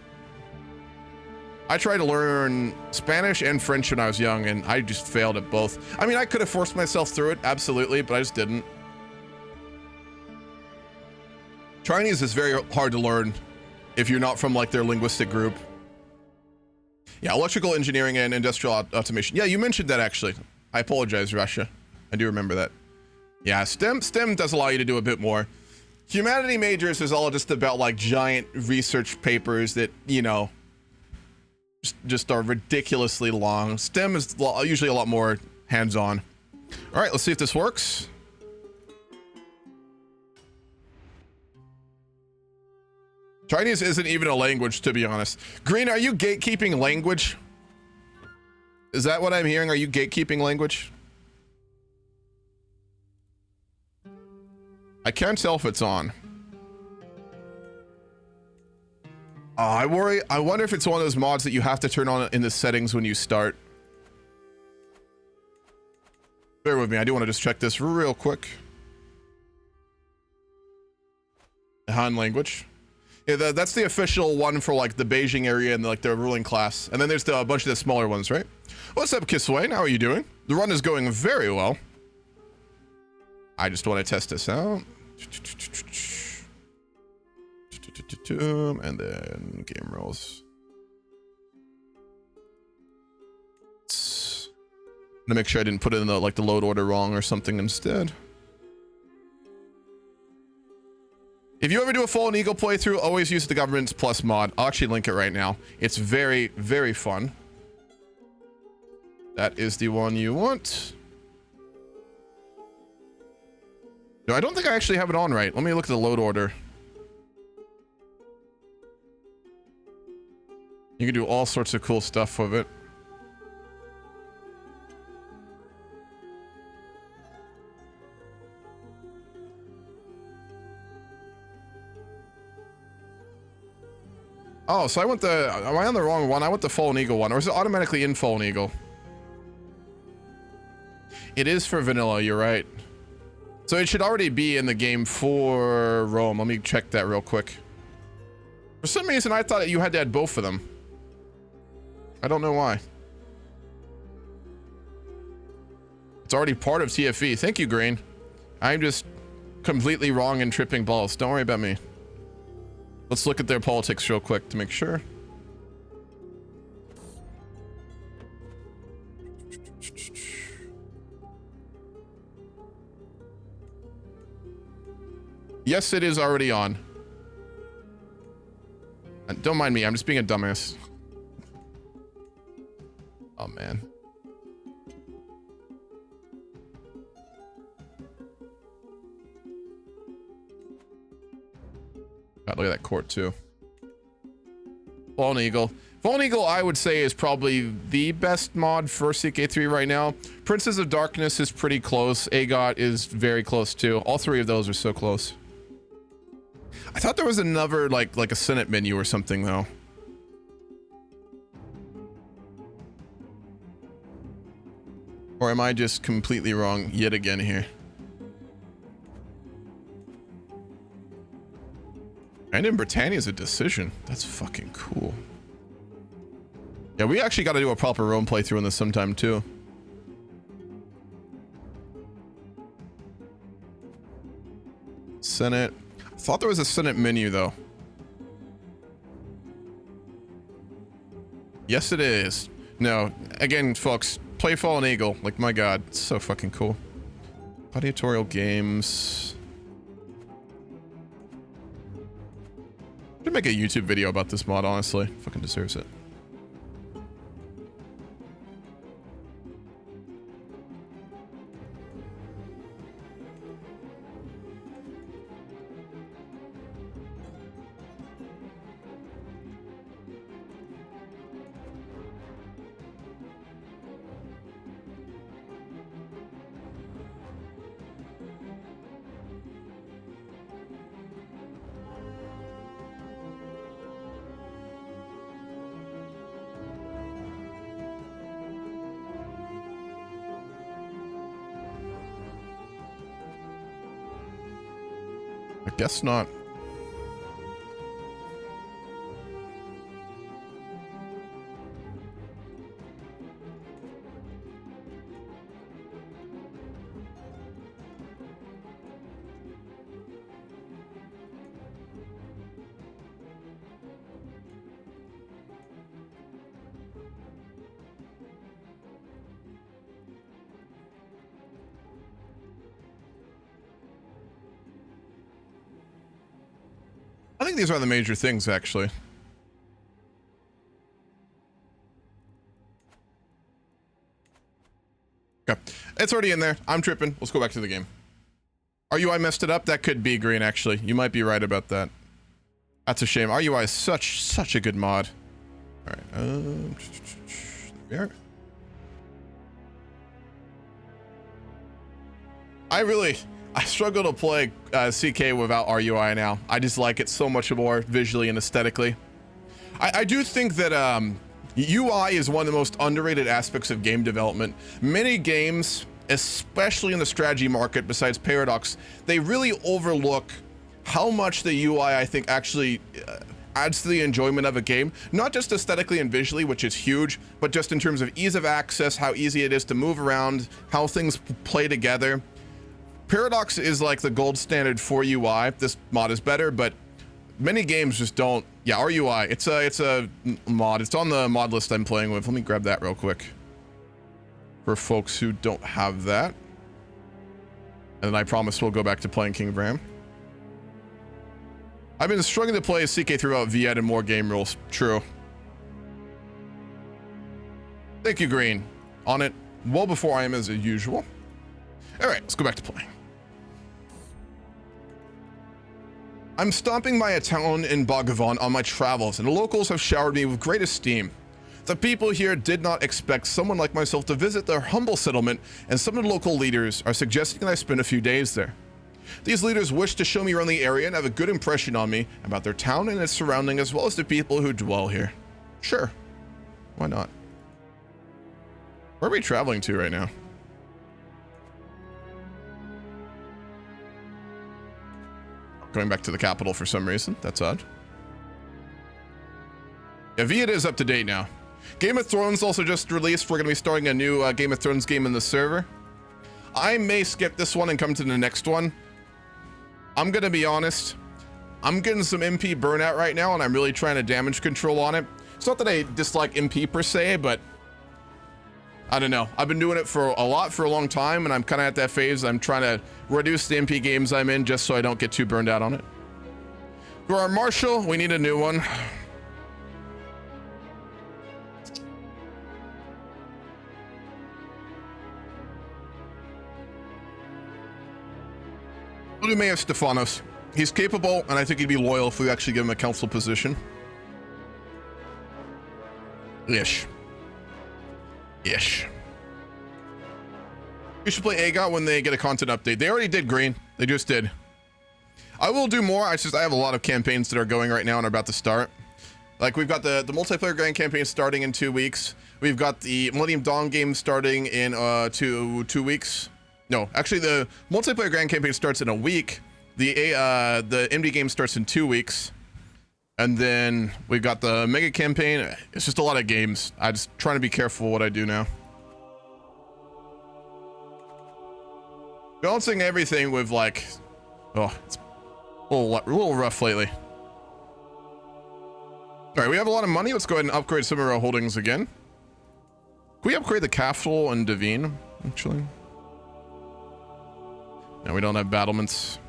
I tried to learn Spanish and French when I was young, and I just failed at both. I mean, I could have forced myself through it, absolutely, but I just didn't. Chinese is very hard to learn if you're not from like their linguistic group. Yeah, electrical engineering and industrial automation. Yeah, you mentioned that actually. I apologize, Russia. I do remember that. Yeah, STEM does allow you to do a bit more. Humanity majors is all just about like giant research papers that, you know, just are ridiculously long. STEM is usually a lot more hands-on. All right, let's see if this works. Chinese isn't even a language, to be honest. Green, are you gatekeeping language? Is that what I'm hearing? Are you gatekeeping language? I can't tell if it's on. I wonder if it's one of those mods that you have to turn on in the settings when you start. Bear with me, I do want to just check this real quick. The Han language. Yeah, that's the official one for like the Beijing area and like the ruling class. And then there's a bunch of the smaller ones, right? What's up, Kiswain? How are you doing? The run is going very well. I just want to test this out. And then game rolls. I'm gonna make sure I didn't put in the like the load order wrong or something instead. If you ever do a Fallen Eagle playthrough, always use the Governments Plus mod. I'll actually link it right now. It's very, very fun. That is the one you want. No, I don't think I actually have it on right. Let me look at the load order. You can do all sorts of cool stuff with it. Oh, so am I on the wrong one? I went the Fallen Eagle one, or is it automatically in Fallen Eagle? It is for vanilla, you're right. So it should already be in the game for Rome. Let me check that real quick. For some reason, I thought that you had to add both of them. I don't know why. It's already part of TFE. Thank you, Green. I'm just completely wrong and tripping balls. Don't worry about me. Let's look at their politics real quick to make sure. Yes, it is already on. Don't mind me, I'm just being a dumbass. Oh, man. God, look at that court, too. Fallen Eagle. Fallen Eagle, I would say, is probably the best mod for CK3 right now. Princes of Darkness is pretty close. Agot is very close, too. All three of those are so close. I thought there was another, like a Senate menu or something, though. Or am I just completely wrong yet again here? And in Britannia's a decision. That's fucking cool. Yeah, we actually got to do a proper Rome playthrough on this sometime, too. Senate. I thought there was a Senate menu, though. Yes, it is. No, again, folks, play Fallen Eagle. Like, my god, it's so fucking cool. Gladiatorial games. make a YouTube video about this mod, honestly. Fucking deserves it. I guess not. I think these are the major things, actually. Okay, it's already in there. I'm tripping. Let's go back to the game. RUI messed it up. That could be green, actually. You might be right about that. That's a shame. RUI is such a good mod. All right. There we are. I struggle to play CK without RUI now. I just like it so much more visually and aesthetically. I do think that UI is one of the most underrated aspects of game development. Many games, especially in the strategy market, besides Paradox, they really overlook how much the UI, I think, actually adds to the enjoyment of a game. Not just aesthetically and visually, which is huge, but just in terms of ease of access, how easy it is to move around, how things play together. Paradox is like the gold standard for UI. This mod is better, but many games just don't. Yeah, RUI. It's a mod. It's on the mod list I'm playing with. Let me grab that real quick for folks who don't have that. And then I promise we'll go back to playing King Vram. I've been struggling to play CK3 without VED and more game rules. True. Thank you, Green. On it well before I am, as usual. All right, let's go back to playing. I'm stopping by a town in Bhagavan on my travels, and the locals have showered me with great esteem. The people here did not expect someone like myself to visit their humble settlement, and some of the local leaders are suggesting that I spend a few days there. These leaders wish to show me around the area and have a good impression on me about their town and its surrounding, as well as the people who dwell here. Sure, why not? Where are we traveling to right now? Going back to the capital for some reason. That's odd. Yeah, Viet is up to date now. Game of Thrones also just released. We're going to be starting a new Game of Thrones game in the server. I may skip this one and come to the next one. I'm going to be honest. I'm getting some MP burnout right now, and I'm really trying to damage control on it. It's not that I dislike MP per se, but I don't know. I've been doing it for a long time, and I'm kind of at that phase. I'm trying to reduce the MP games I'm in just so I don't get too burned out on it. For our Marshal, we need a new one. We may have Stephanos. He's capable, and I think he'd be loyal if we actually give him a council position. Ish. You should play AGOT when they get a content update. They already did, Green. They just did. I will do more. I have a lot of campaigns that are going right now and are about to start. Like, we've got the multiplayer grand campaign starting in 2 weeks. We've got the Millennium Dawn game starting in 2 weeks. No, actually, the multiplayer grand campaign starts in a week. The MD game starts in 2 weeks. And then we've got the mega campaign. It's just a lot of games. I'm just trying to be careful what I do now. Balancing everything with, like, oh, it's a little rough lately. All right, we have a lot of money. Let's go ahead and upgrade some of our holdings again. Can we upgrade the Capital and Devine, actually? No, we don't have battlements.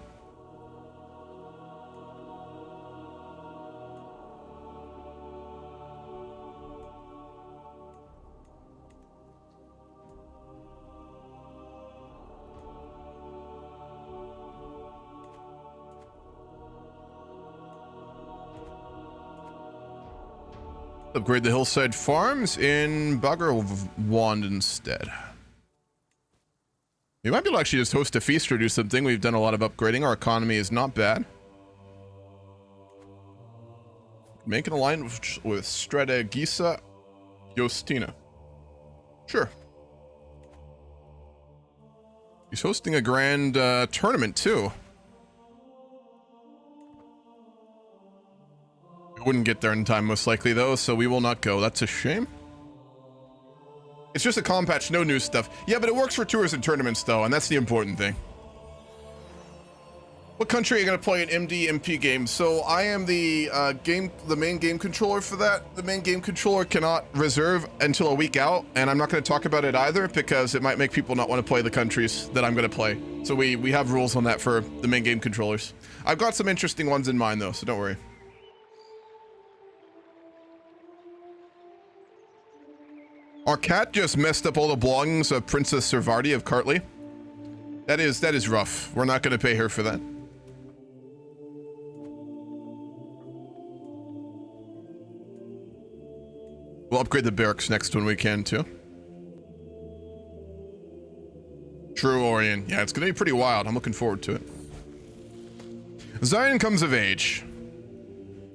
Upgrade the hillside farms in Baggerwand instead. We might be able to actually just host a feast or do something. We've done a lot of upgrading. Our economy is not bad. Make an alliance with Strategisa Justina. Sure. He's hosting a grand tournament too. We wouldn't get there in time most likely though, so we will not go. That's a shame. It's just a calm patch, no new stuff. Yeah, but it works for tours and tournaments though, and that's the important thing. What country are you gonna play an MD/MP game? So I am the main game controller for that. The main game controller cannot reserve until a week out, and I'm not gonna talk about it either because it might make people not want to play the countries that I'm gonna play. So we have rules on that for the main game controllers. I've got some interesting ones in mind though, so don't worry. Our cat just messed up all the belongings of Princess Servardi of Kartli. That is rough. We're not gonna pay her for that. We'll upgrade the barracks next when we can too. True, Orion. Yeah, it's gonna be pretty wild. I'm looking forward to it. Zion comes of age.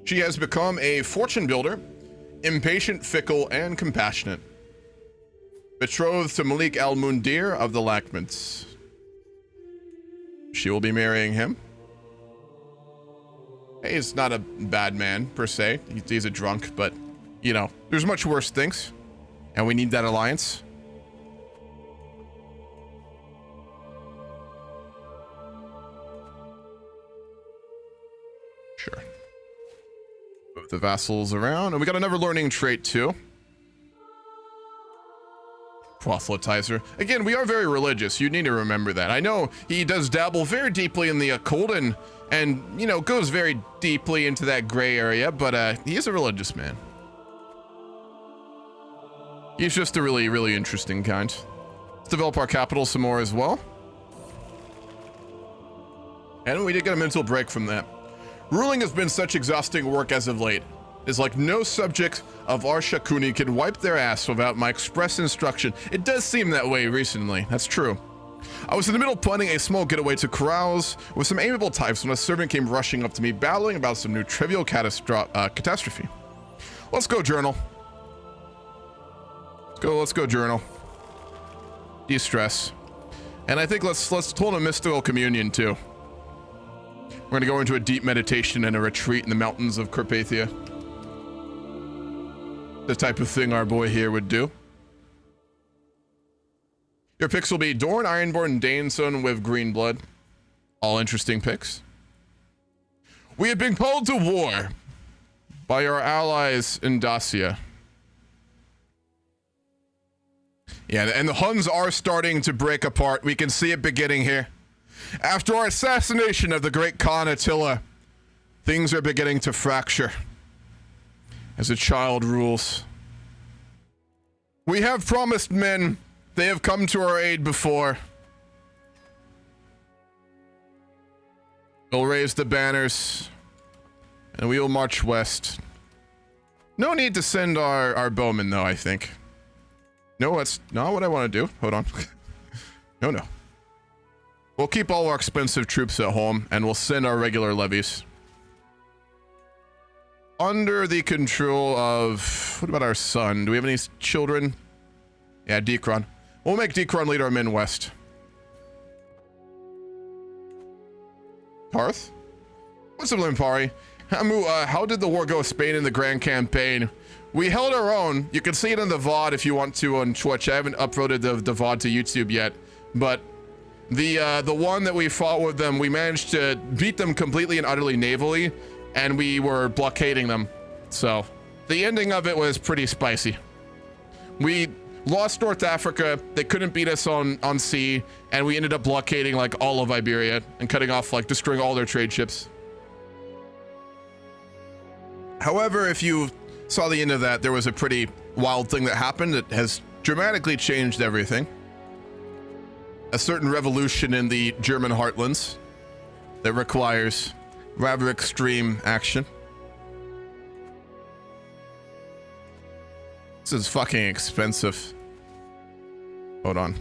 She has become a fortune builder, impatient, fickle, and compassionate. Betrothed to Malik al-Mundir of the Lackmans. She will be marrying him. He's not a bad man, per se. He's a drunk, but, you know, there's much worse things. And we need that alliance. Sure. Move the vassals around. And we got another learning trait, too. Proselytizer. Again, we are very religious. You need to remember that. I know he does dabble very deeply in the occult and you know, goes very deeply into that gray area, but he is a religious man. He's just a really, really interesting kind. Let's develop our capital some more as well. And we did get a mental break from that. Ruling has been such exhausting work as of late. It's like no subject of our Shakuni can wipe their ass without my express instruction. It does seem that way recently. That's true. I was in the middle of planning a small getaway to carouse with some amiable types when a servant came rushing up to me, babbling about some new trivial catastrophe. Let's go, journal. Let's go, journal. De-stress. And I think let's hold a mystical communion too. We're gonna go into a deep meditation and a retreat in the mountains of Carpathia. The type of thing our boy here would do. Your picks will be Dorn, Ironborn, and Daneson with green blood. All interesting picks. We have been called to war by our allies in Dacia. Yeah, and the Huns are starting to break apart. We can see it beginning here. After our assassination of the great Khan Attila, things are beginning to fracture as a child rules. We have promised men. They have come to our aid before. We'll raise the banners and we will march west. No need to send our bowmen though, I think. No, that's not what I want to do. Hold on. No. We'll keep all our expensive troops at home and we'll send our regular levies. Under the control of... What about our son? Do we have any children? Yeah, Dekron. We'll make Dekron lead our men west. Parth? What's up, Limpari? Hamu, how did the war go with Spain in the Grand Campaign? We held our own. You can see it on the VOD if you want to on Twitch. I haven't uploaded the VOD to YouTube yet, but the one that we fought with them, we managed to beat them completely and utterly navally, and we were blockading them. So the ending of it was pretty spicy. We lost North Africa. They couldn't beat us on sea, and we ended up blockading like all of Iberia and cutting off, like destroying all their trade ships. However, if you saw the end of that, there was a pretty wild thing that happened that has dramatically changed everything. A certain revolution in the German heartlands that requires rather extreme action. This is fucking expensive. Hold on.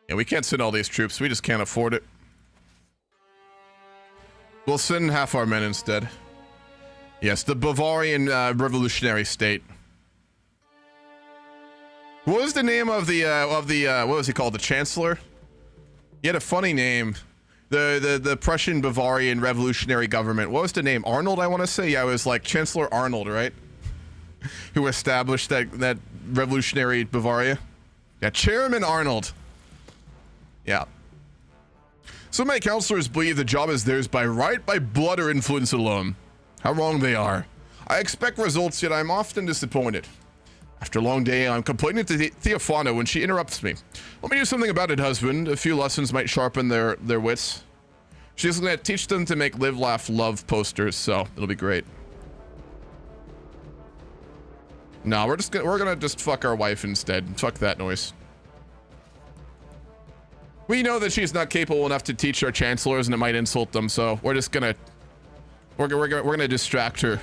Yeah, we can't send all these troops. We just can't afford it. We'll send half our men instead. Yes, the Bavarian revolutionary state. What was the name of the what was he called? The Chancellor? He had a funny name. The Prussian Bavarian revolutionary government. What was the name? Arnold, I want to say. Yeah, it was like Chancellor Arnold, right? Who established that revolutionary Bavaria. Yeah, Chairman Arnold. Yeah. So many counselors believe the job is theirs by right, by blood, or influence alone. How wrong they are. I expect results, yet I'm often disappointed. After a long day, I'm complaining to Theophano when she interrupts me. Let me do something about it, husband. A few lessons might sharpen their wits. She's gonna teach them to make live, laugh, love posters, so it'll be great. No, we're gonna just fuck our wife instead. Fuck that noise. We know that she's not capable enough to teach our chancellors, and it might insult them. So we're just gonna we're gonna distract her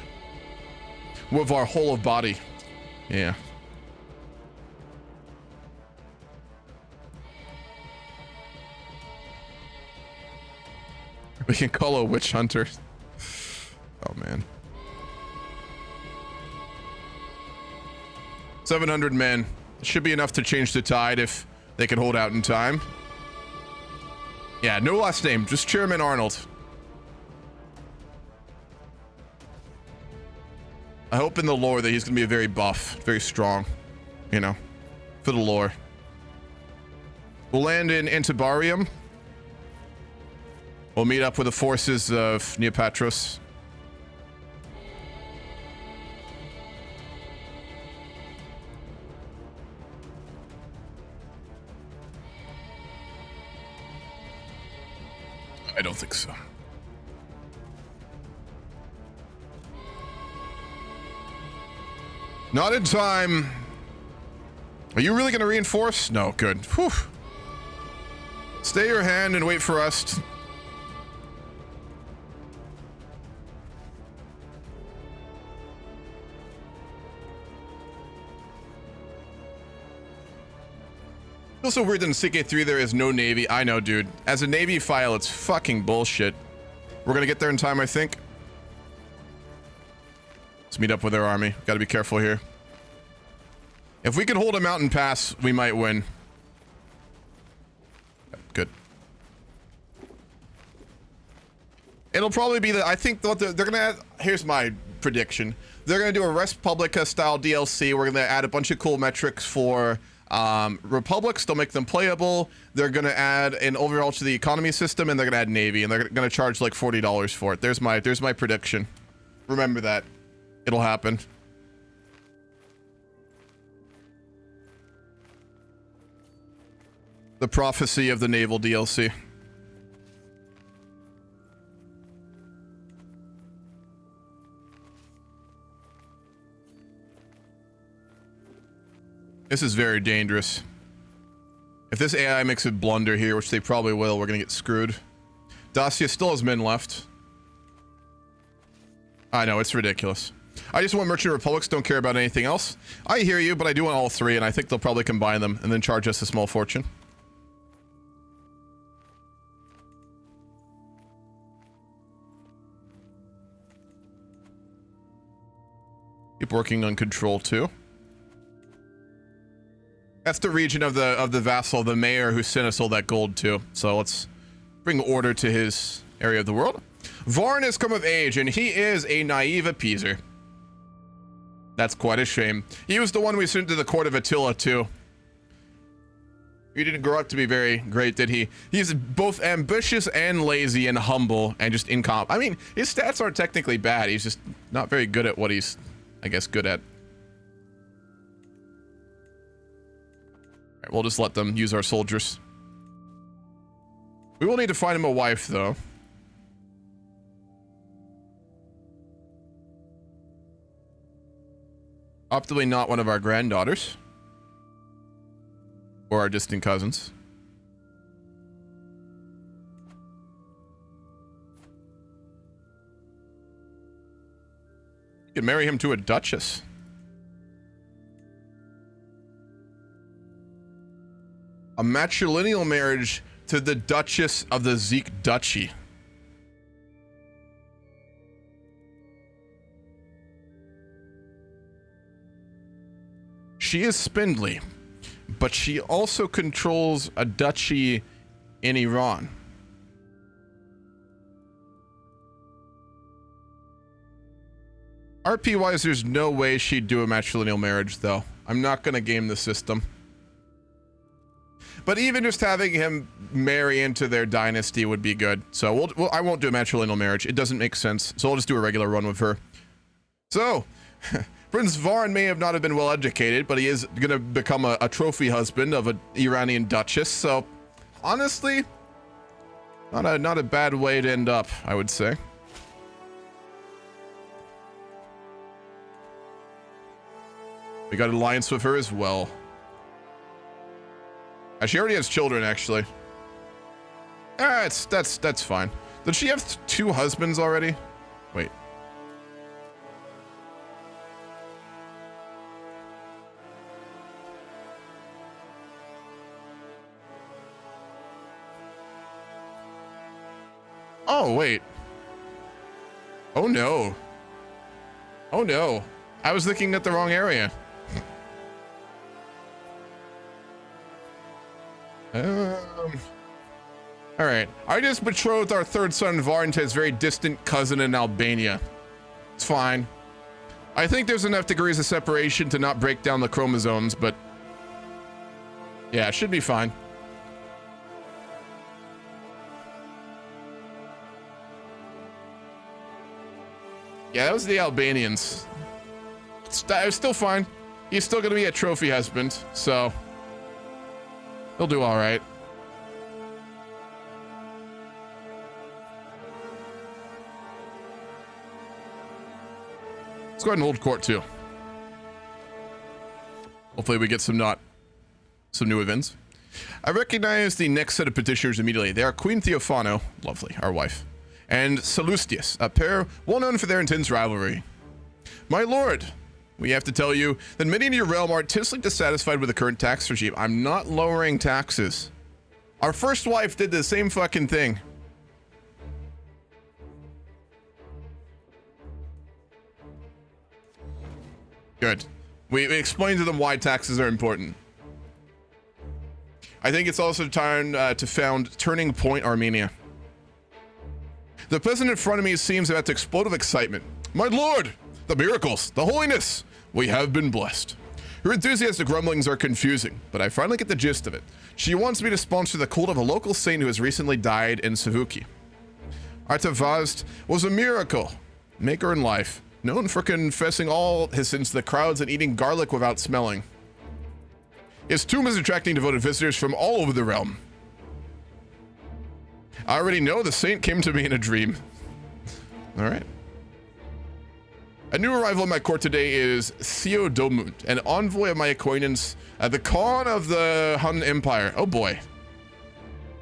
with our whole of body. Yeah. We can call a witch hunter. Oh man. 700 men. Should be enough to change the tide if they can hold out in time. Yeah, no last name, just Chairman Arnold. I hope in the lore that he's gonna be a very buff, very strong, you know, for the lore. We'll land in Antibarium. We'll meet up with the forces of Neopatros. I don't think so. Not in time. Are you really going to reinforce? No, good. Whew. Stay your hand and wait for us. Feels so weird that in CK3 there is no navy. I know, dude. As a navy file, it's fucking bullshit. We're gonna get there in time, I think. Let's meet up with their army. Gotta be careful here. If we can hold a mountain pass, we might win. Good. It'll probably be the... I think what they're gonna add... Here's my prediction. They're gonna do a Res Publica style DLC. We're gonna add a bunch of cool metrics for... republics. They'll make them playable. They're gonna add an overhaul to the economy system, and they're gonna add navy, and they're gonna charge like $40 for it. There's my prediction. Remember that. It'll happen. The prophecy of the naval DLC. This is very dangerous. If this AI makes a blunder here, which they probably will, we're gonna get screwed. Dacia still has men left. I know, it's ridiculous. I just want merchant republics, don't care about anything else. I hear you, but I do want all three, and I think they'll probably combine them and then charge us a small fortune. Keep working on control too. That's the region of the vassal, the mayor who sent us all that gold too. So let's bring order to his area of the world. Varn has come of age, and he is a naive appeaser. That's quite a shame. He was the one we sent to the court of Attila too. He didn't grow up to be very great, did he? He's both ambitious and lazy and humble and just incompetent. I mean, his stats aren't technically bad. He's just not very good at what he's, I guess, good at. We'll just let them use our soldiers. We will need to find him a wife, though. Optimally not one of our granddaughters. Or our distant cousins. You can marry him to a duchess. A matrilineal marriage to the Duchess of the Zeke Duchy. She is spindly, but she also controls a duchy in Iran. RP-wise, there's no way she'd do a matrilineal marriage, though. I'm not gonna game the system. But even just having him marry into their dynasty would be good. So I won't do a matrilineal marriage. It doesn't make sense. So I'll just do a regular run with her. So, Prince Vram may have not have been well educated, but he is gonna become a trophy husband of an Iranian duchess. So, honestly, not a bad way to end up, I would say. We got an alliance with her as well. She already has children, actually. That's fine. Does she have two husbands already? Wait. Oh, wait. Oh, no. Oh, no. I was looking at the wrong area. All right. I just betrothed our third son, Vram, to his very distant cousin in Albania. It's fine. I think there's enough degrees of separation to not break down the chromosomes, but yeah, it should be fine. Yeah, that was the Albanians. It's still fine. He's still gonna be a trophy husband, so he'll do all right. Let's go ahead and hold court too. Hopefully we get some new events. I recognize the next set of petitioners immediately. They are Queen Theophano, lovely, our wife, and Sallustius, a pair well known for their intense rivalry. My lord, we have to tell you that many in your realm are intensely dissatisfied with the current tax regime. I'm not lowering taxes. Our first wife did the same fucking thing. Good. We explained to them why taxes are important. I think it's also time to found Turning Point Armenia. The peasant in front of me seems about to explode with excitement. My lord, the miracles, the holiness, we have been blessed. Her enthusiastic grumblings are confusing, but I finally get the gist of it. She wants me to sponsor the cult of a local saint who has recently died in Savuki. Artavazd was a miracle maker in life, known for confessing all his sins to the crowds and eating garlic without smelling. His tomb is attracting devoted visitors from all over the realm. I already know the saint came to me in a dream. All right. A new arrival in my court today is Theodomund, an envoy of my acquaintance at the Khan of the Hun Empire. Oh boy.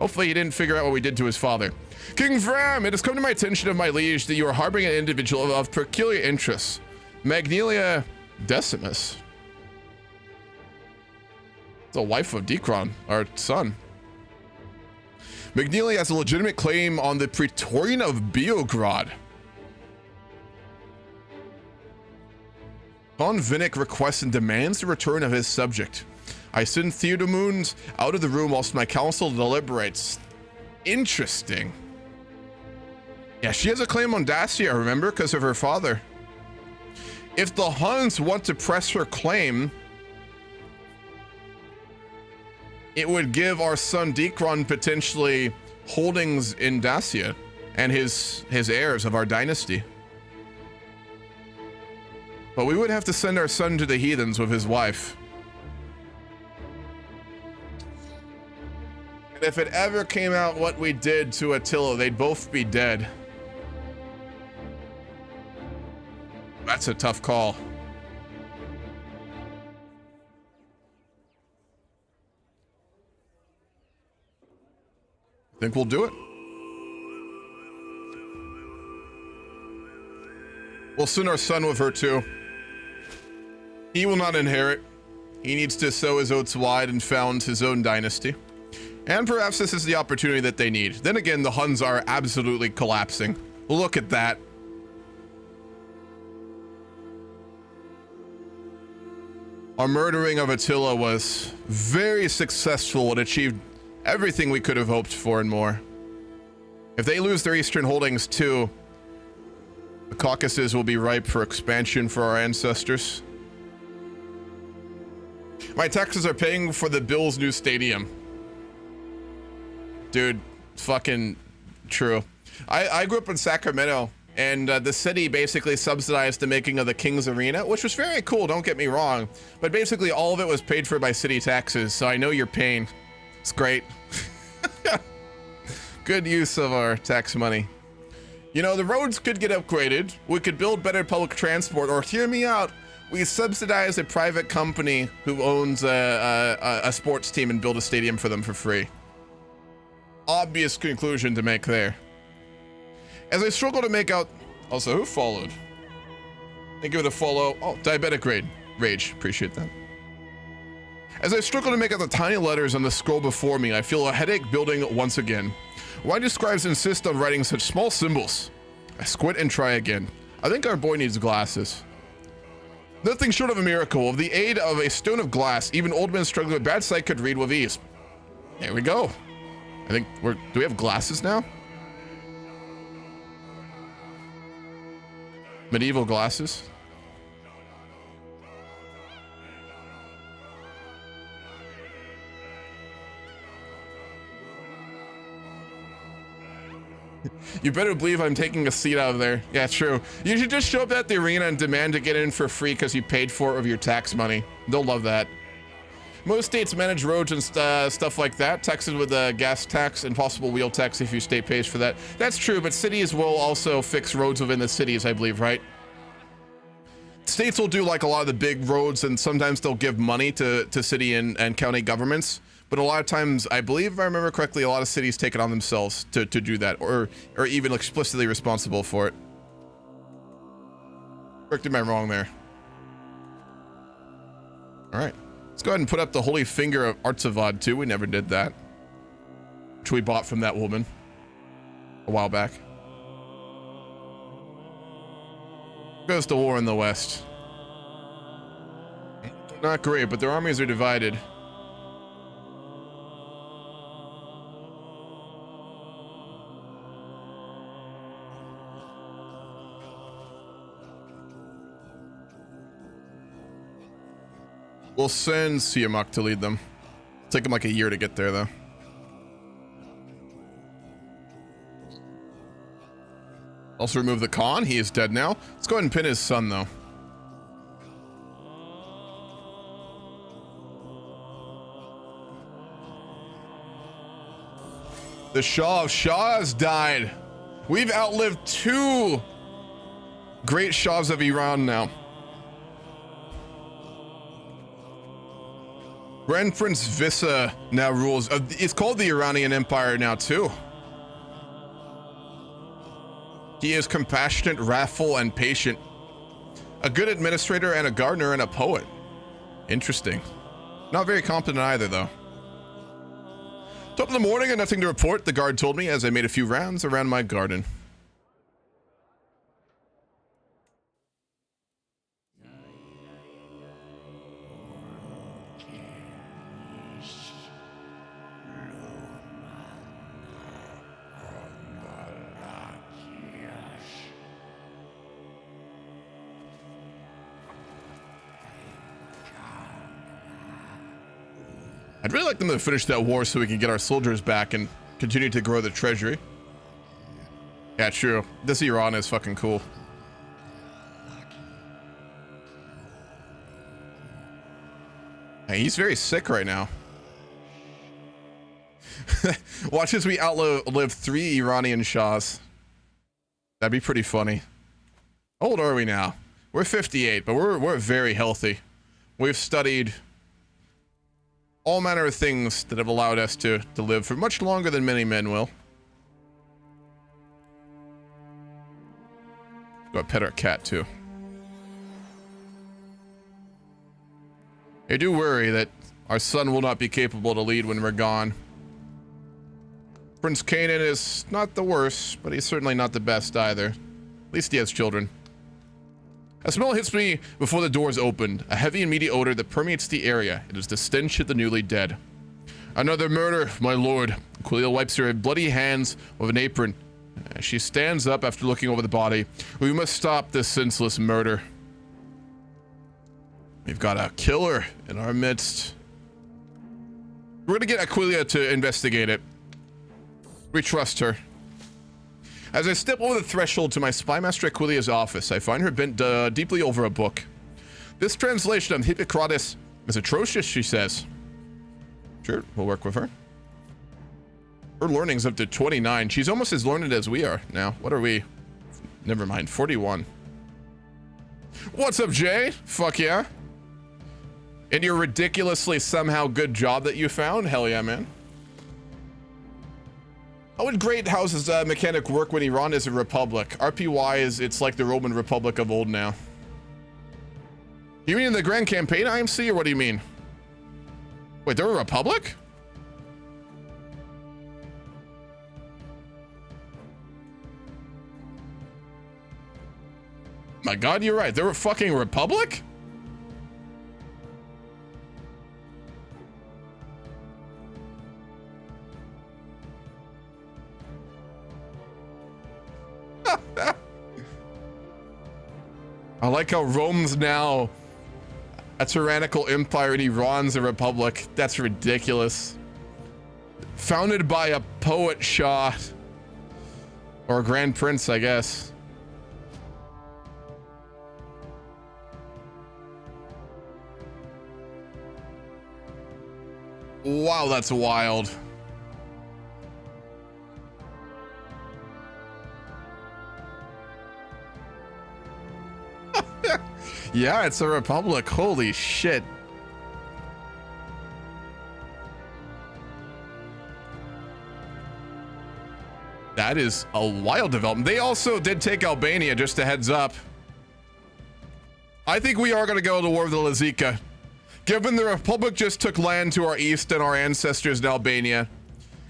Hopefully he didn't figure out what we did to his father. King Vram, it has come to my attention of my liege that you are harboring an individual of peculiar interests. Magnelia Decimus. The wife of Decron, our son. Magnelia has a legitimate claim on the Praetorian of Beograd. Khan Vinnick requests and demands the return of his subject. I send Theodomund out of the room whilst my council deliberates. Interesting. Yeah, she has a claim on Dacia, remember, because of her father. If the Huns want to press her claim, it would give our son Decron potentially holdings in Dacia and his heirs of our dynasty. But we would have to send our son to the heathens with his wife. And if it ever came out what we did to Attila, they'd both be dead. That's a tough call. Think we'll do it? We'll send our son with her too. He will not inherit. He needs to sow his oats wide and found his own dynasty. And perhaps this is the opportunity that they need. Then again, the Huns are absolutely collapsing. Look at that. Our murdering of Attila was very successful and achieved everything we could have hoped for and more. If they lose their eastern holdings too, the Caucasus will be ripe for expansion for our ancestors. My taxes are paying for the Bills' new stadium. Dude, fucking true. I grew up in Sacramento, and the city basically subsidized the making of the King's Arena, which was very cool, don't get me wrong. But basically all of it was paid for by city taxes, so I know your pain. It's great. Good use of our tax money. You know, the roads could get upgraded. We could build better public transport, or hear me out, we subsidize a private company who owns a sports team and build a stadium for them for free. Obvious conclusion to make there. As I struggle to make out, also who followed? Thank you for the follow. Oh, diabetic rage, appreciate that. As I struggle to make out the tiny letters on the scroll before me, I feel a headache building once again. Why do scribes insist on writing such small symbols? I squint and try again. I think our boy needs glasses. Nothing short of a miracle. With the aid of a stone of glass, even old men struggling with bad sight could read with ease. There we go. I think do we have glasses now? Medieval glasses. You better believe I'm taking a seat out of there. Yeah, true. You should just show up at the arena and demand to get in for free because you paid for it with your tax money. They'll love that. Most states manage roads and stuff like that. Texas with a gas tax and possible wheel tax if your state pays for that. That's true, but cities will also fix roads within the cities, I believe, right? States will do like a lot of the big roads, and sometimes they'll give money to city and county governments. But a lot of times, I believe if I remember correctly, a lot of cities take it on themselves to do that, or even explicitly responsible for it. Correct me wrong there. All right, let's go ahead and put up the holy finger of Artsavad too. We never did that, which we bought from that woman a while back. Goes to war in the west. Not great, but their armies are divided. We'll send Siamak to lead them. Take him like a year to get there, though. Also remove the Khan. He is dead now. Let's go ahead and pin his son, though. The Shah of Shahs died. We've outlived 2 great Shahs of Iran now. Grand Prince Visa now rules. It's called the Iranian Empire now, too. He is compassionate, wrathful, and patient. A good administrator and a gardener and a poet. Interesting. Not very competent either, though. Top of the morning and nothing to report, the guard told me as I made a few rounds around my garden. I'd really like them to finish that war so we can get our soldiers back and continue to grow the treasury. Yeah, true. This Iran is fucking cool. Hey, he's very sick right now. Watch as we outlive 3 Iranian Shahs. That'd be pretty funny. How old are we now? We're 58, but we're very healthy. We've studied all manner of things that have allowed us to live for much longer than many men will. Go pet our cat too. I do worry that our son will not be capable to lead when we're gone. Prince Kanan is not the worst, but he's certainly not the best either. At least he has children. A smell hits me before the doors opened, a heavy and meaty odor that permeates the area. It is the stench of the newly dead. Another murder, my lord. Aquila wipes her bloody hands with an apron. She stands up after looking over the body. We must stop this senseless murder. We've got a killer in our midst. We're gonna get Aquila to investigate it. We trust her. As I step over the threshold to my spymaster Aquilia's office, I find her bent deeply over a book. This translation of Hippocrates is atrocious, she says. Sure, we'll work with her. Her learning's up to 29. She's almost as learned as we are now. What are we? Never mind, 41. What's up, Jay? Fuck yeah. And your ridiculously somehow good job that you found? Hell yeah, man. How would great houses mechanic work when Iran is a republic? RPY is, it's like the Roman Republic of old now. You mean in the Grand Campaign IMC, or what do you mean? Wait, they're a republic? My god, you're right. They're a fucking republic? I like how Rome's now a tyrannical empire and Iran's a republic. That's ridiculous. Founded by a poet Shah. Or a grand prince, I guess. Wow, that's wild. Yeah, it's a republic. Holy shit. That is a wild development. They also did take Albania, just a heads up. I think we are going to go to war with the Lazika. Given the Republic just took land to our east and our ancestors in Albania.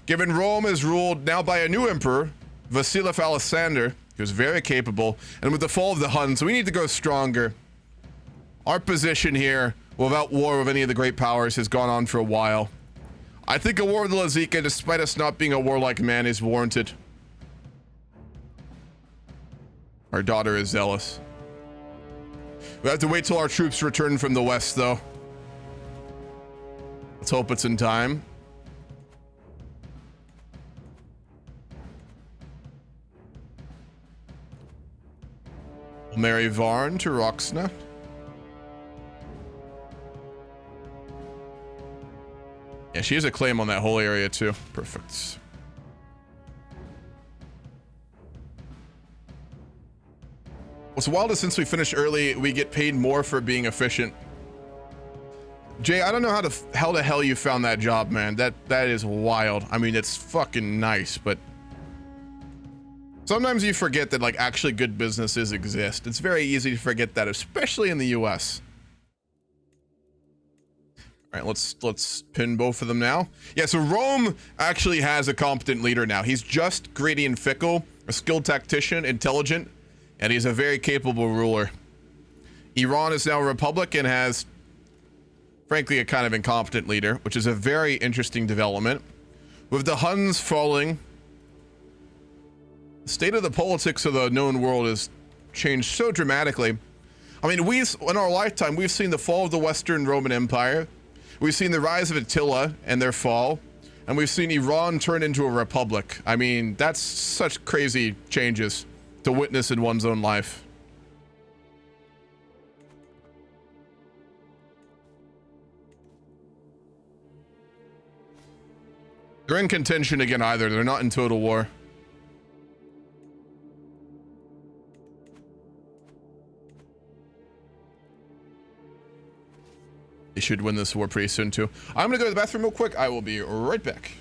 Given Rome is ruled now by a new emperor, Vasilif Alexander, who's very capable, and with the fall of the Huns, we need to go stronger. Our position here, without war with any of the great powers, has gone on for a while. I think a war with the Lazika, despite us not being a warlike man, is warranted. Our daughter is zealous. We have to wait till our troops return from the west, though. Let's hope it's in time. We'll marry Varn to Roxna. Yeah, she has a claim on that whole area too. Perfect. What's wild is since we finish early, we get paid more for being efficient. Jay, I don't know how the hell you found that job, man. That is wild. I mean, it's fucking nice, but sometimes you forget that like actually good businesses exist. It's very easy to forget that, especially in the US. All right, let's pin both of them now. Yeah, so Rome actually has a competent leader now. He's just greedy and fickle, a skilled tactician, intelligent, and he's a very capable ruler. Iran is now a republic and has, frankly, a kind of incompetent leader, which is a very interesting development. With the Huns falling, the state of the politics of the known world has changed so dramatically. I mean, in our lifetime, we've seen the fall of the Western Roman Empire. We've seen the rise of Attila and their fall, and we've seen Iran turn into a republic. I mean, that's such crazy changes to witness in one's own life. They're in contention again either. They're not in total war. They should win this war pretty soon too. I'm gonna go to the bathroom real quick. I will be right back.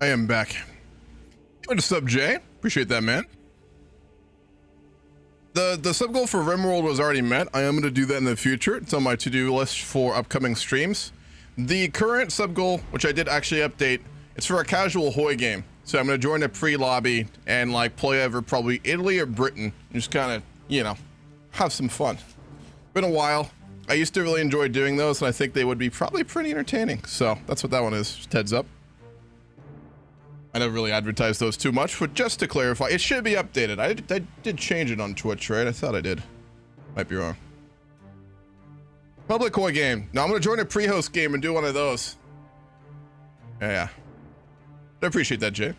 I am back. What's up, Jay? Appreciate that, man. The sub goal for RimWorld was already met. I am going to do that in the future. It's on my to-do list for upcoming streams. The current sub goal, which I did actually update, it's for a casual Hoi game. So I'm going to join a pre-lobby and like play over probably Italy or Britain. Just kind of, you know, have some fun. Been a while. I used to really enjoy doing those, and I think they would be probably pretty entertaining. So that's what that one is. Just heads up. I never really advertised those too much, but just to clarify, it should be updated. I did change it on Twitch, right? I thought I did. Might be wrong. Public Hoi game. Now I'm going to join a pre-host game and do one of those. Yeah. I appreciate that, Jay.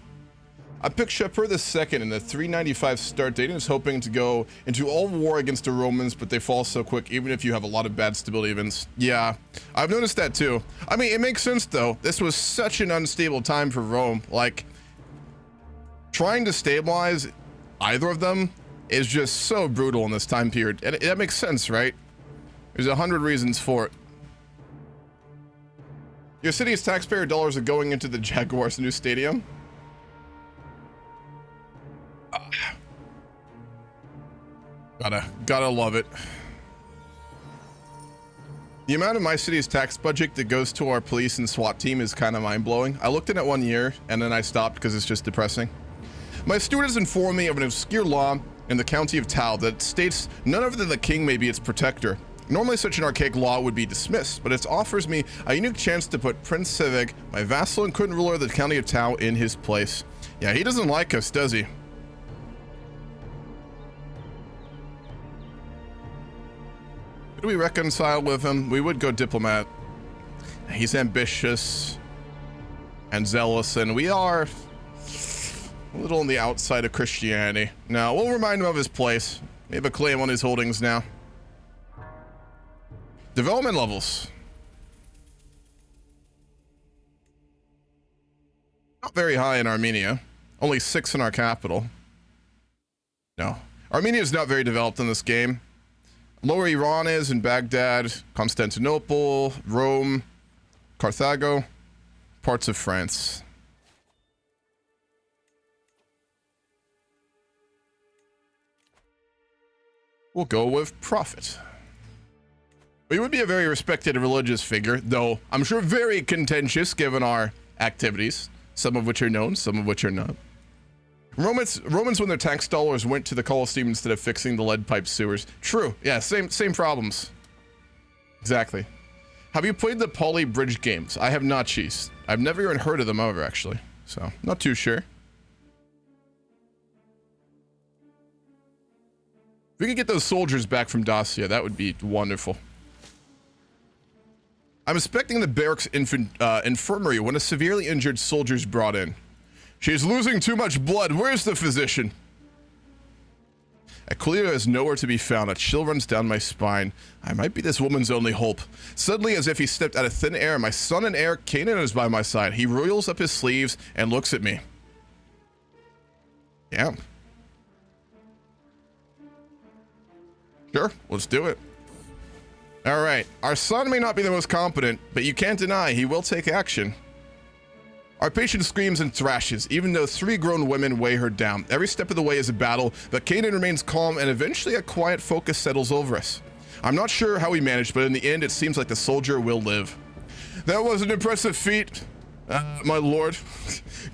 I picked Shepard the second in the 395 start date and is hoping to go into all war against the Romans, but they fall so quick even if you have a lot of bad stability events. Yeah, I've noticed that too. I mean, it makes sense though. This was such an unstable time for Rome. Like, trying to stabilize either of them is just so brutal in this time period. And that makes sense, right? There's 100 reasons for it. Your city's taxpayer dollars are going into the Jaguars' new stadium. Gotta love it. The amount of my city's tax budget that goes to our police and SWAT team is kind of mind-blowing. I looked at it 1 year and then I stopped because it's just depressing. My steward has informed me of an obscure law in the county of Tau that states none other than the king may be its protector. Normally such an archaic law would be dismissed, but it offers me a unique chance to put Prince Civic, my vassal and current ruler of the county of Tau, in his place. Yeah, he doesn't like us, does he? Could we reconcile with him? We would go diplomat. He's ambitious and zealous, and we are a little on the outside of Christianity. Now, we'll remind him of his place. We have a claim on his holdings now. Development levels. Not very high in Armenia. Only 6 in our capital. No. Armenia is not very developed in this game. Lower Iran is in Baghdad, Constantinople, Rome, Carthago, parts of France. We'll go with prophet. He would be a very respected religious figure, though I'm sure very contentious given our activities, some of which are known, some of which are not. Romans when their tax dollars went to the Colosseum instead of fixing the lead pipe sewers. True, yeah, same problems. Exactly. Have you played the Poly Bridge games? I have not, Cheese. I've never even heard of them ever, actually, so not too sure. If we could get those soldiers back from Dacia, that would be wonderful. I'm inspecting the barracks infirmary when a severely injured soldier is brought in. She's losing too much blood. Where's the physician? Aquila is nowhere to be found. A chill runs down my spine. I might be this woman's only hope. Suddenly, as if he stepped out of thin air, my son and heir, Canaan, is by my side. He rolls up his sleeves and looks at me. Yeah. Sure, let's do it. All right. Our son may not be the most competent, but you can't deny he will take action. Our patient screams and thrashes, even though 3 grown women weigh her down. Every step of the way is a battle, but Canaan remains calm, and eventually a quiet focus settles over us. I'm not sure how we managed, but in the end, it seems like the soldier will live. That was an impressive feat, my lord,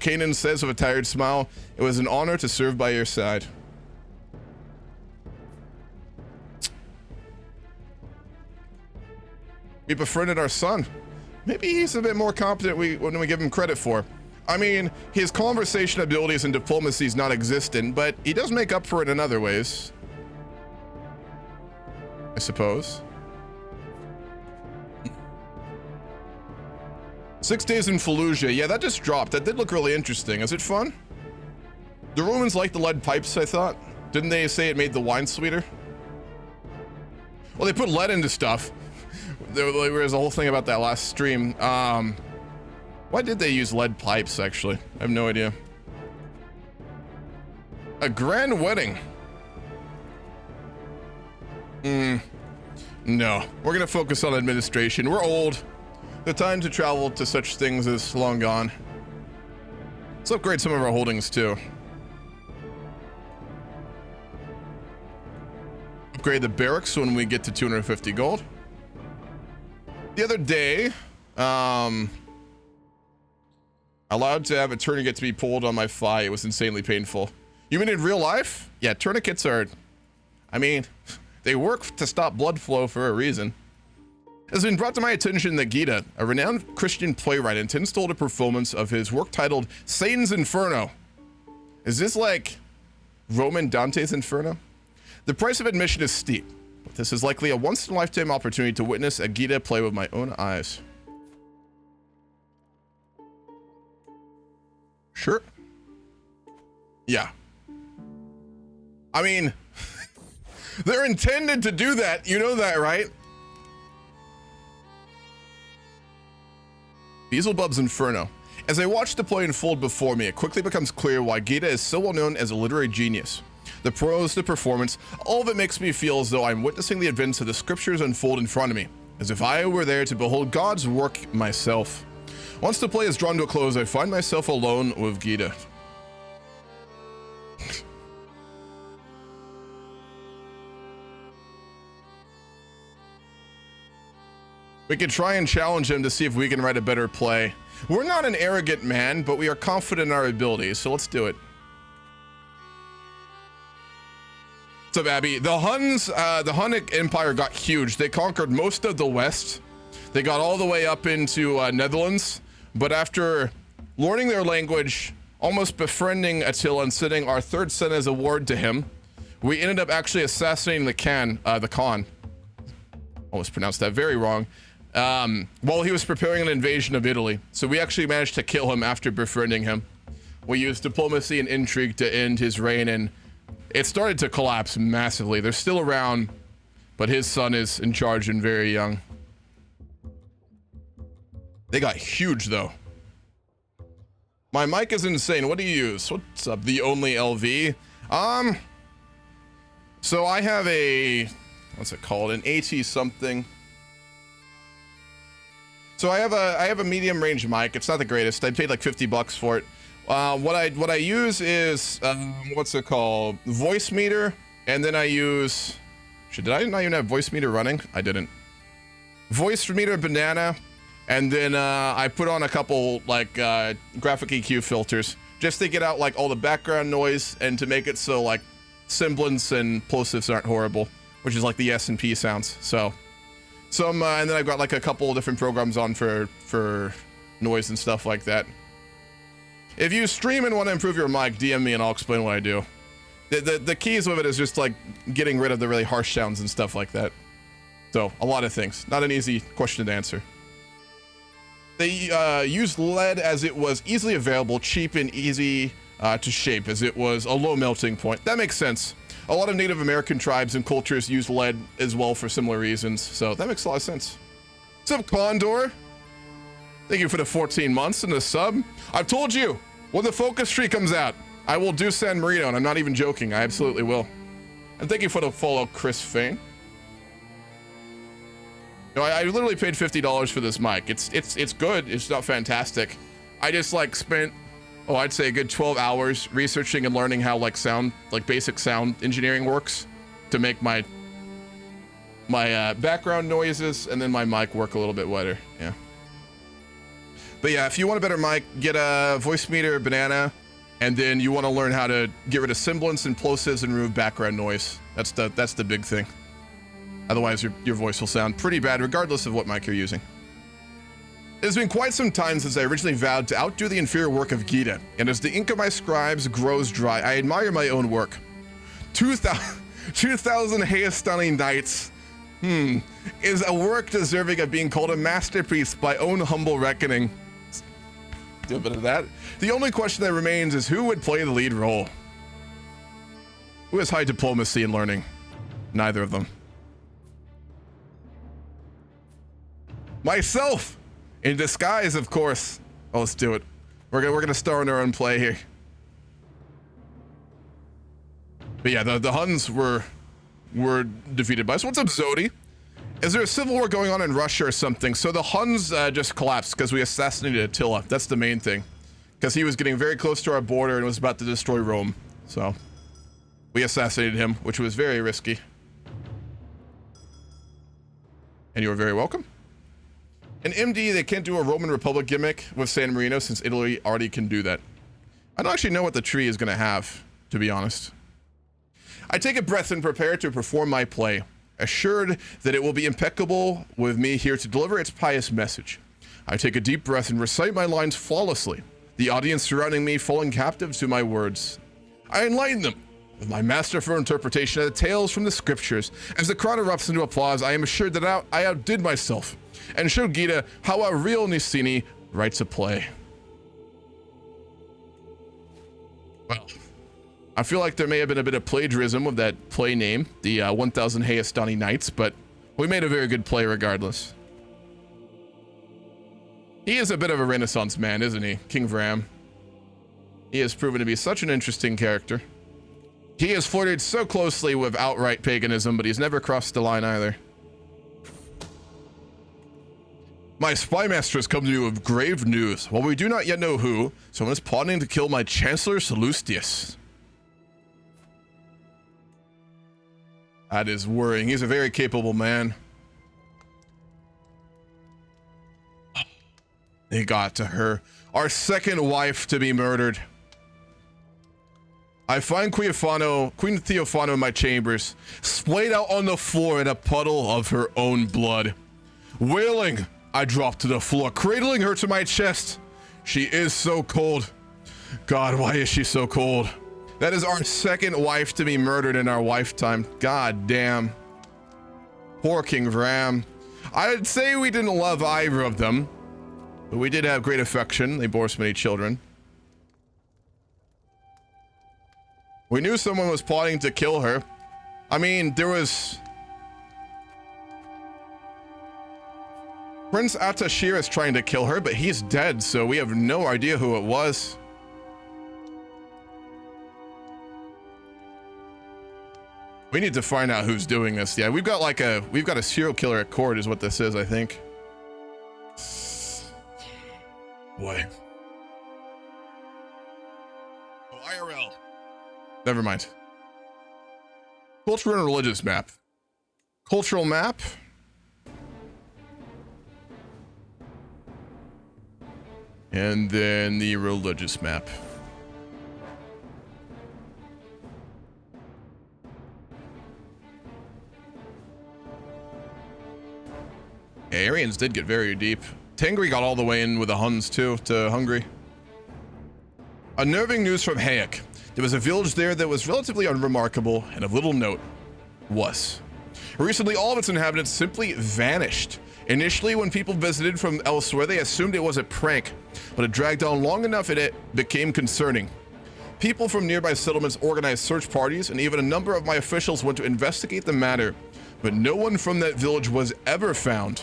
Canaan says with a tired smile. It was an honor to serve by your side. We befriended our son. Maybe he's a bit more competent when we give him credit for. I mean, his conversation abilities and diplomacy is not existent, but he does make up for it in other ways. I suppose. 6 days in Fallujah. Yeah, that just dropped. That did look really interesting. Is it fun? The Romans liked the lead pipes, I thought. Didn't they say it made the wine sweeter? Well, they put lead into stuff. There was a whole thing about that last stream. Why did they use lead pipes, actually? I have no idea. A grand wedding. No. We're gonna focus on administration. We're old. The time to travel to such things is long gone. Let's upgrade some of our holdings too. Upgrade the barracks when we get to 250 gold. The other day, allowed to have a tourniquet to be pulled on my thigh. It was insanely painful. You mean in real life? Yeah, tourniquets are, I mean, they work to stop blood flow for a reason. It has been brought to my attention that Gita, a renowned Christian playwright, intends to hold a performance of his work titled Satan's Inferno. Is this like Roman Dante's Inferno? The price of admission is steep, but this is likely a once-in-a-lifetime opportunity to witness a Gita play with my own eyes. Sure. Yeah. I mean, they're intended to do that. You know that, right? Beelzebub's Inferno. As I watch the play unfold before me, it quickly becomes clear why Gita is so well known as a literary genius. The prose, the performance, all of it makes me feel as though I'm witnessing the events of the scriptures unfold in front of me, as if I were there to behold God's work myself. Once the play is drawn to a close, I find myself alone with Gita. We could try and challenge him to see if we can write a better play. We're not an arrogant man, but we are confident in our abilities, so let's do it. What's up, Abby? The Huns, the Hunnic Empire got huge. They conquered most of the West. They got all the way up into Netherlands, but after learning their language, almost befriending Attila and sending our third son as a ward to him, we ended up actually assassinating the Khan. Almost pronounced that very wrong. While he was preparing an invasion of Italy. So we actually managed to kill him after befriending him. We used diplomacy and intrigue to end his reign, and it started to collapse massively. They're still around, but his son is in charge and very young. They got huge though. My mic is insane. What do you use? What's up? The only LV? So I have a, what's it called? An AT something. So I have a medium range mic. It's not the greatest. I paid like 50 bucks for it. What I use is what's it called? Voice meter, and then I use. Did I not even have voice meter running? I didn't. Voice meter banana, and then I put on a couple like graphic EQ filters just to get out like all the background noise and to make it so like semblance and plosives aren't horrible, which is like the S and P sounds. So. And then I've got like a couple of different programs on for noise and stuff like that. If you stream and want to improve your mic, DM me and I'll explain what I do. The keys with it is just like getting rid of the really harsh sounds and stuff like that. So a lot of things. Not an easy question to answer. They used lead as it was easily available, cheap and easy to shape, as it was a low melting point. That makes sense. A lot of Native American tribes and cultures use lead as well for similar reasons, so that makes a lot of sense. What's up, Condor? Thank you for the 14 months and the sub. I've told you, when the focus tree comes out, I will do San Marino, and I'm not even joking. I absolutely will. And thank you for the follow, Chris Fain. No, I literally paid $50 for this mic. It's good. It's not fantastic. I just like spent, I'd say a good 12 hours researching and learning how like basic sound engineering works to make my background noises and then my mic work a little bit better. Yeah. But yeah, if you want a better mic, get a voice meter banana, and then you want to learn how to get rid of semblance and plosives and remove background noise. That's the big thing. Otherwise, your voice will sound pretty bad regardless of what mic you're using. It has been quite some time since I originally vowed to outdo the inferior work of Gita, and as the ink of my scribes grows dry, I admire my own work. 2,000 hair-stunning nights, is a work deserving of being called a masterpiece by own humble reckoning. Do a bit of that. The only question that remains is who would play the lead role? Who has high diplomacy and learning? Neither of them. Myself! In disguise, of course. Oh, let's do it. We're gonna star in our own play here. But yeah, the Huns were defeated by us. What's up, Zodi? Is there a civil war going on in Russia or something? So the Huns just collapsed because we assassinated Attila. That's the main thing. because he was getting very close to our border and was about to destroy Rome. So we assassinated him, which was very risky. And you are very welcome. In MD, they can't do a Roman Republic gimmick with San Marino since Italy already can do that. I don't actually know what the tree is going to have, to be honest. I take a breath and prepare to perform my play, assured that it will be impeccable with me here to deliver its pious message. I take a deep breath and recite my lines flawlessly, the audience surrounding me falling captive to my words. I enlighten them with my masterful interpretation of the tales from the scriptures. As the crowd erupts into applause, I am assured that I outdid myself and showed Gita how a real Nicini writes a play. Well, I feel like there may have been a bit of plagiarism with that play name, the 1000 Hayastani Knights, but we made a very good play regardless. He is a bit of a Renaissance man, isn't he, King Vram? He has proven to be such an interesting character. He has flirted so closely with outright paganism, but he's never crossed the line either. My spy master has come to you with grave news. While we do not yet know who, someone is plotting to kill my Chancellor Sallustius. That is worrying. He's a very capable man. They got to her. Our second wife to be murdered. I find Queen Theophano in my chambers, splayed out on the floor in a puddle of her own blood. Wailing, I drop to the floor, cradling her to my chest. She is so cold. God, why is she so cold? That is our second wife to be murdered in our lifetime. God damn. Poor King Vram. I'd say we didn't love either of them, but we did have great affection. They bore us many children. We knew someone was plotting to kill her. I mean, there was... Prince Attashir is trying to kill her, but he's dead, so we have no idea who it was. We need to find out who's doing this. Yeah, we've got a serial killer at court is what this is, I think. Boy. Oh, IRL. Never mind. Cultural and religious map. Cultural map. And then the religious map. Yeah, Aryans did get very deep. Tengri got all the way in with the Huns too, to Hungary. Unnerving news from Hayek. There was a village there that was relatively unremarkable and of little note. Recently, all of its inhabitants simply vanished. Initially, when people visited from elsewhere, they assumed it was a prank, but it dragged on long enough and it became concerning. People from nearby settlements organized search parties, and even a number of my officials went to investigate the matter, but no one from that village was ever found.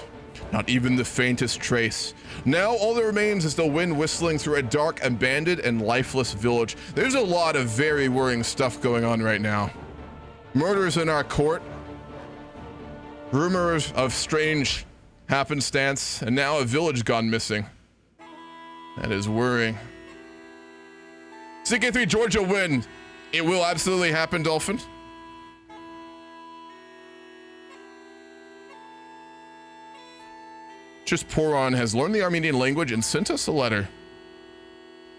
Not even the faintest trace. Now all that remains is the wind whistling through a dark, abandoned, and lifeless village. There's a lot of very worrying stuff going on right now. Murders in our court. Rumors of strange happenstance, and now a village gone missing. That is worrying. CK3 Georgia win. It will absolutely happen, Dolphin. Poron has learned the Armenian language and sent us a letter.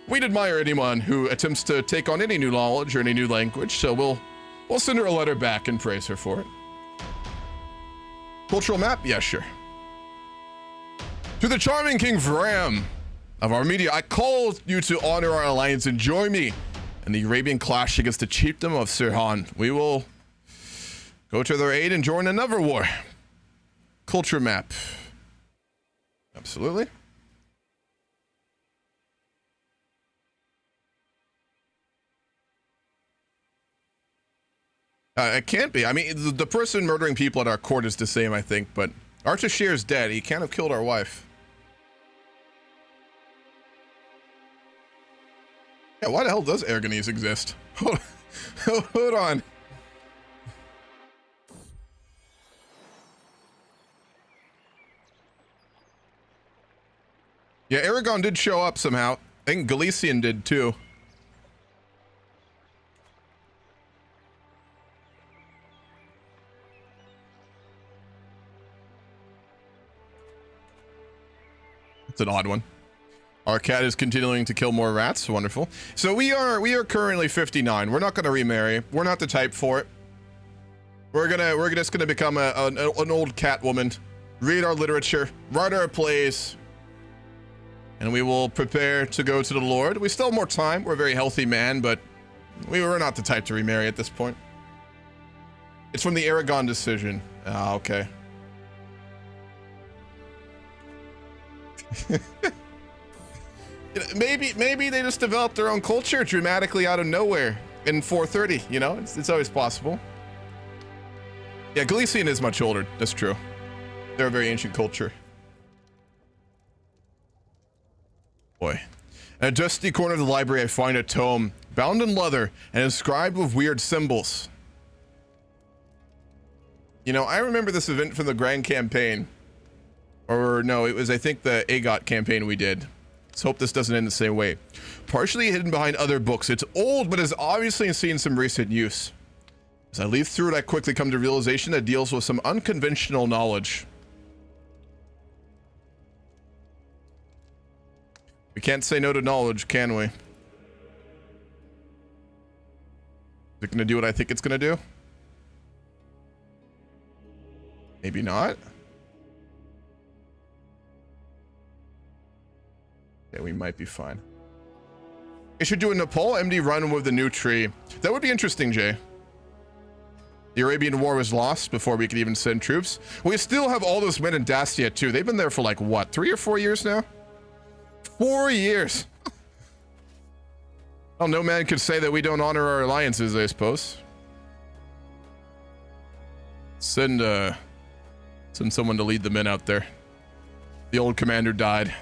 We'd admire anyone who attempts to take on any new knowledge or any new language, so we'll send her a letter back and praise her for it. Cultural map? Yeah, sure. To the charming King Vram of Armenia, I call you to honor our alliance and join me in the Arabian clash against the chiefdom of Sirhan. We will go to their aid and join another war. Culture map. Absolutely. It can't be. I mean, the person murdering people at our court is the same, I think, but Artashir is dead. He can't have killed our wife. Yeah, why the hell does Aragonese exist? Hold on. Yeah, Aragon did show up somehow. I think Galician did too. It's an odd one. Our cat is continuing to kill more rats. Wonderful. So we are currently 59. We're not going to remarry. We're not the type for it. We're just gonna become an old cat woman, read our literature, write our plays, and we will prepare to go to the Lord. We still have more time. We're a very healthy man, but we were not the type to remarry at this point. It's from the Aragon decision. Ah, okay. Maybe they just developed their own culture dramatically out of nowhere in 430. You know, it's always possible. Yeah, Galician is much older. That's true. They're a very ancient culture. Boy. In a dusty corner of the library, I find a tome, bound in leather and inscribed with weird symbols. You know, I remember this event from the Grand Campaign. Or no, it was, I think, the AGOT campaign we did. Let's hope this doesn't end the same way. Partially hidden behind other books. It's old, but has obviously seen some recent use. As I leaf through it, I quickly come to realization that it deals with some unconventional knowledge. We can't say no to knowledge, can we? Is it gonna do what I think it's gonna do? Maybe not. Yeah, we might be fine. I should do a Nepal MD run with the new tree. That would be interesting, Jay. The Arabian War was lost before we could even send troops. We still have all those men in Dacia too. They've been there for like, what, 3 or 4 years now? 4 years. Well, no man could say that we don't honor our alliances, I suppose. Send someone to lead the men out there. The old commander died.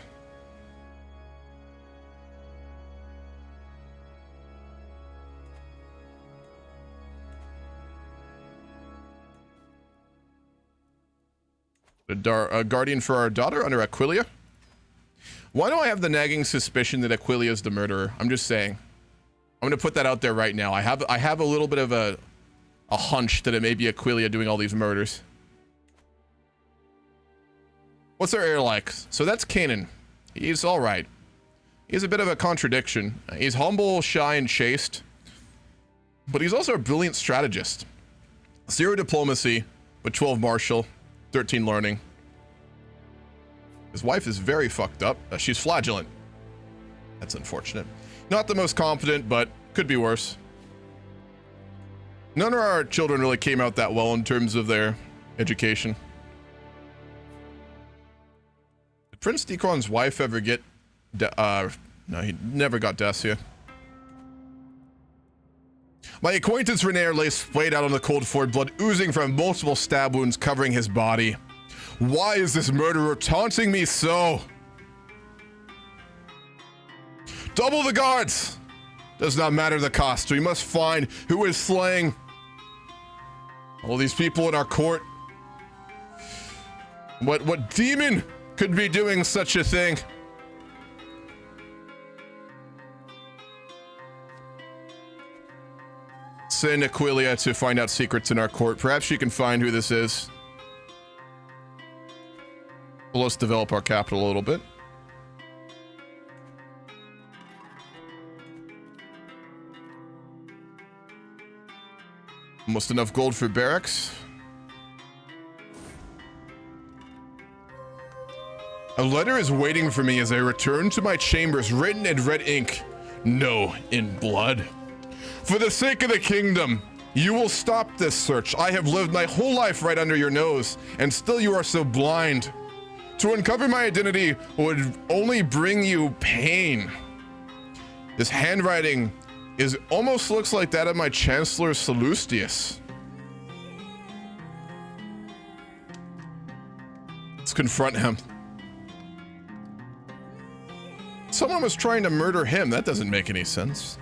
A guardian for our daughter under Aquilia. Why do I have the nagging suspicion that Aquilia is the murderer? I'm just saying. I'm gonna put that out there right now. I have a little bit of a hunch that it may be Aquilia doing all these murders. What's our heir like? So that's Canaan. He's all right. He's a bit of a contradiction. He's humble, shy, and chaste, but he's also a brilliant strategist. 0 diplomacy, but 12 martial. 13 learning. His wife is very fucked up. She's flagellant. That's unfortunate. Not the most competent, but could be worse. None of our children really came out that well in terms of their education. Did Prince Deacron's wife ever get... no, he never got Dacia. My acquaintance Renaer lay splayed out on the cold floor, blood oozing from multiple stab wounds covering his body. Why is this murderer taunting me so? Double the guards! Does not matter the cost. We must find who is slaying all these people in our court. What demon could be doing such a thing? Send Aquilia to find out secrets in our court. Perhaps she can find who this is. Well, let's develop our capital a little bit. Almost enough gold for barracks. A letter is waiting for me as I return to my chambers, written in red ink. No, in blood. For the sake of the kingdom, you will stop this search. I have lived my whole life right under your nose, and still you are so blind. To uncover my identity would only bring you pain. This handwriting almost looks like that of my Chancellor Sallustius. Let's confront him. Someone was trying to murder him. That doesn't make any sense.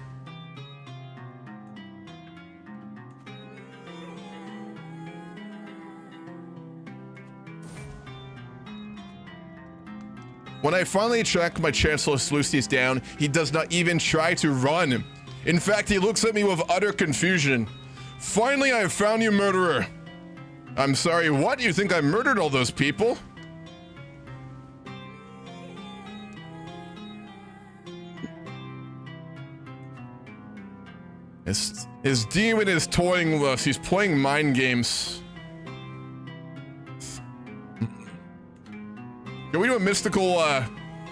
When I finally track my Chancellor Seleucus down, he does not even try to run. In fact, he looks at me with utter confusion. Finally, I have found you, murderer. I'm sorry, what? You think I murdered all those people? His demon is toying with us. He's playing mind games. Can we do a mystical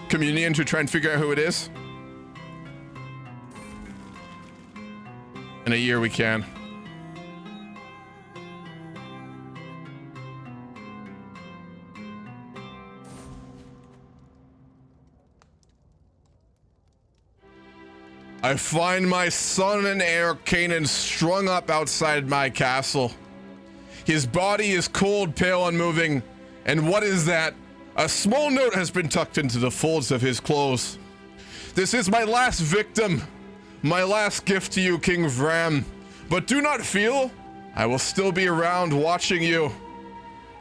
communion to try and figure out who it is? In a year we can. I find my son and heir Canaan strung up outside my castle. His body is cold, pale, unmoving. And what is that? A small note has been tucked into the folds of his clothes. This is my last victim. My last gift to you, King Vram. But do not feel, I will still be around watching you.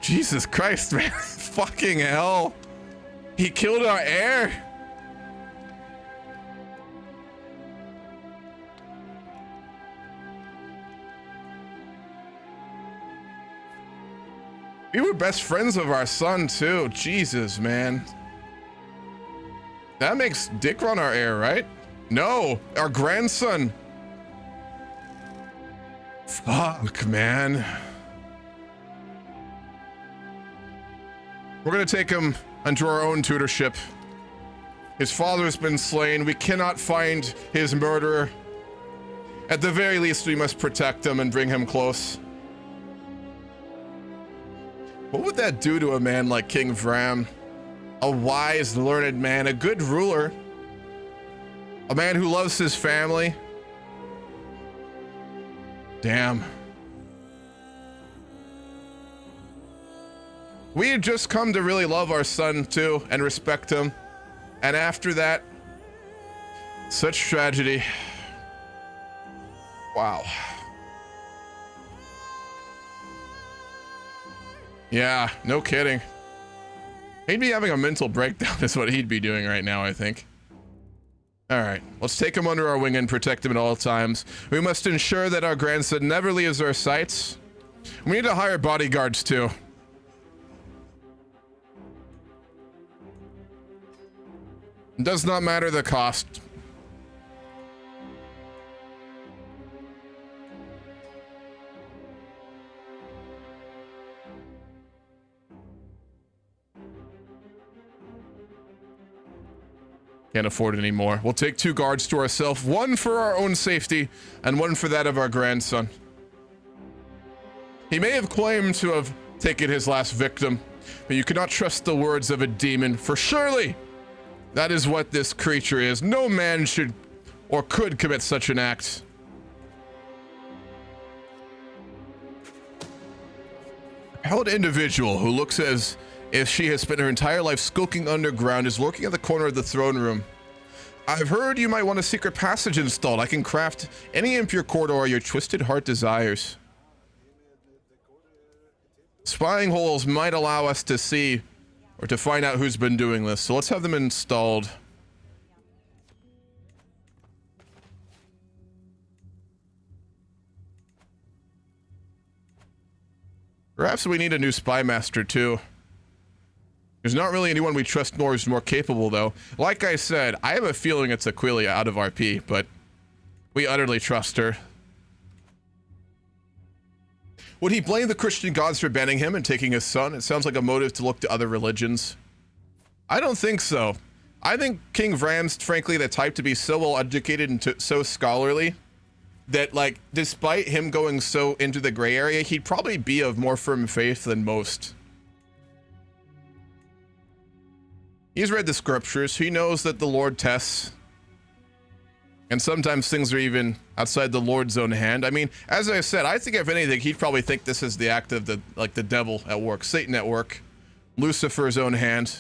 Jesus Christ, man. Fucking hell. He killed our heir. We were best friends with our son, too. Jesus, man. That makes Dickron our heir, right? No, our grandson. Fuck, man. We're gonna take him under our own tutorship. His father has been slain. We cannot find his murderer. At the very least, we must protect him and bring him close. What would that do to a man like King Vram? A wise, learned man, a good ruler. A man who loves his family. Damn. We had just come to really love our son too and respect him. And after that, such tragedy. Wow. Yeah, no kidding. He'd be having a mental breakdown is what he'd be doing right now, I think. All right, let's take him under our wing and protect him at all times. We must ensure that our grandson never leaves our sights. We need to hire bodyguards too. It does not matter the cost. Can't afford it anymore. We'll take 2 guards to ourselves, one for our own safety and one for that of our grandson. He may have claimed to have taken his last victim, but you cannot trust the words of a demon, for surely that is what this creature is. No man should or could commit such an act. A held individual who looks as if she has spent her entire life skulking underground is lurking at the corner of the throne room. I've heard you might want a secret passage installed. I can craft any impure corridor your twisted heart desires. Spying holes might allow us to see or to find out who's been doing this, so let's have them installed. Perhaps we need a new spy master too. There's not really anyone we trust nor is more capable, though. Like I said, I have a feeling it's Aquilia out of RP, but we utterly trust her. Would he blame the Christian gods for banning him and taking his son? It sounds like a motive to look to other religions. I don't think so. I think King Vram's, frankly, the type to be so well educated and so scholarly that, like, despite him going so into the gray area, he'd probably be of more firm faith than most. He's read the scriptures. He knows that the Lord tests. And sometimes things are even outside the Lord's own hand. I mean, as I said, I think if anything, he'd probably think this is the act of the devil at work, Satan at work, Lucifer's own hand.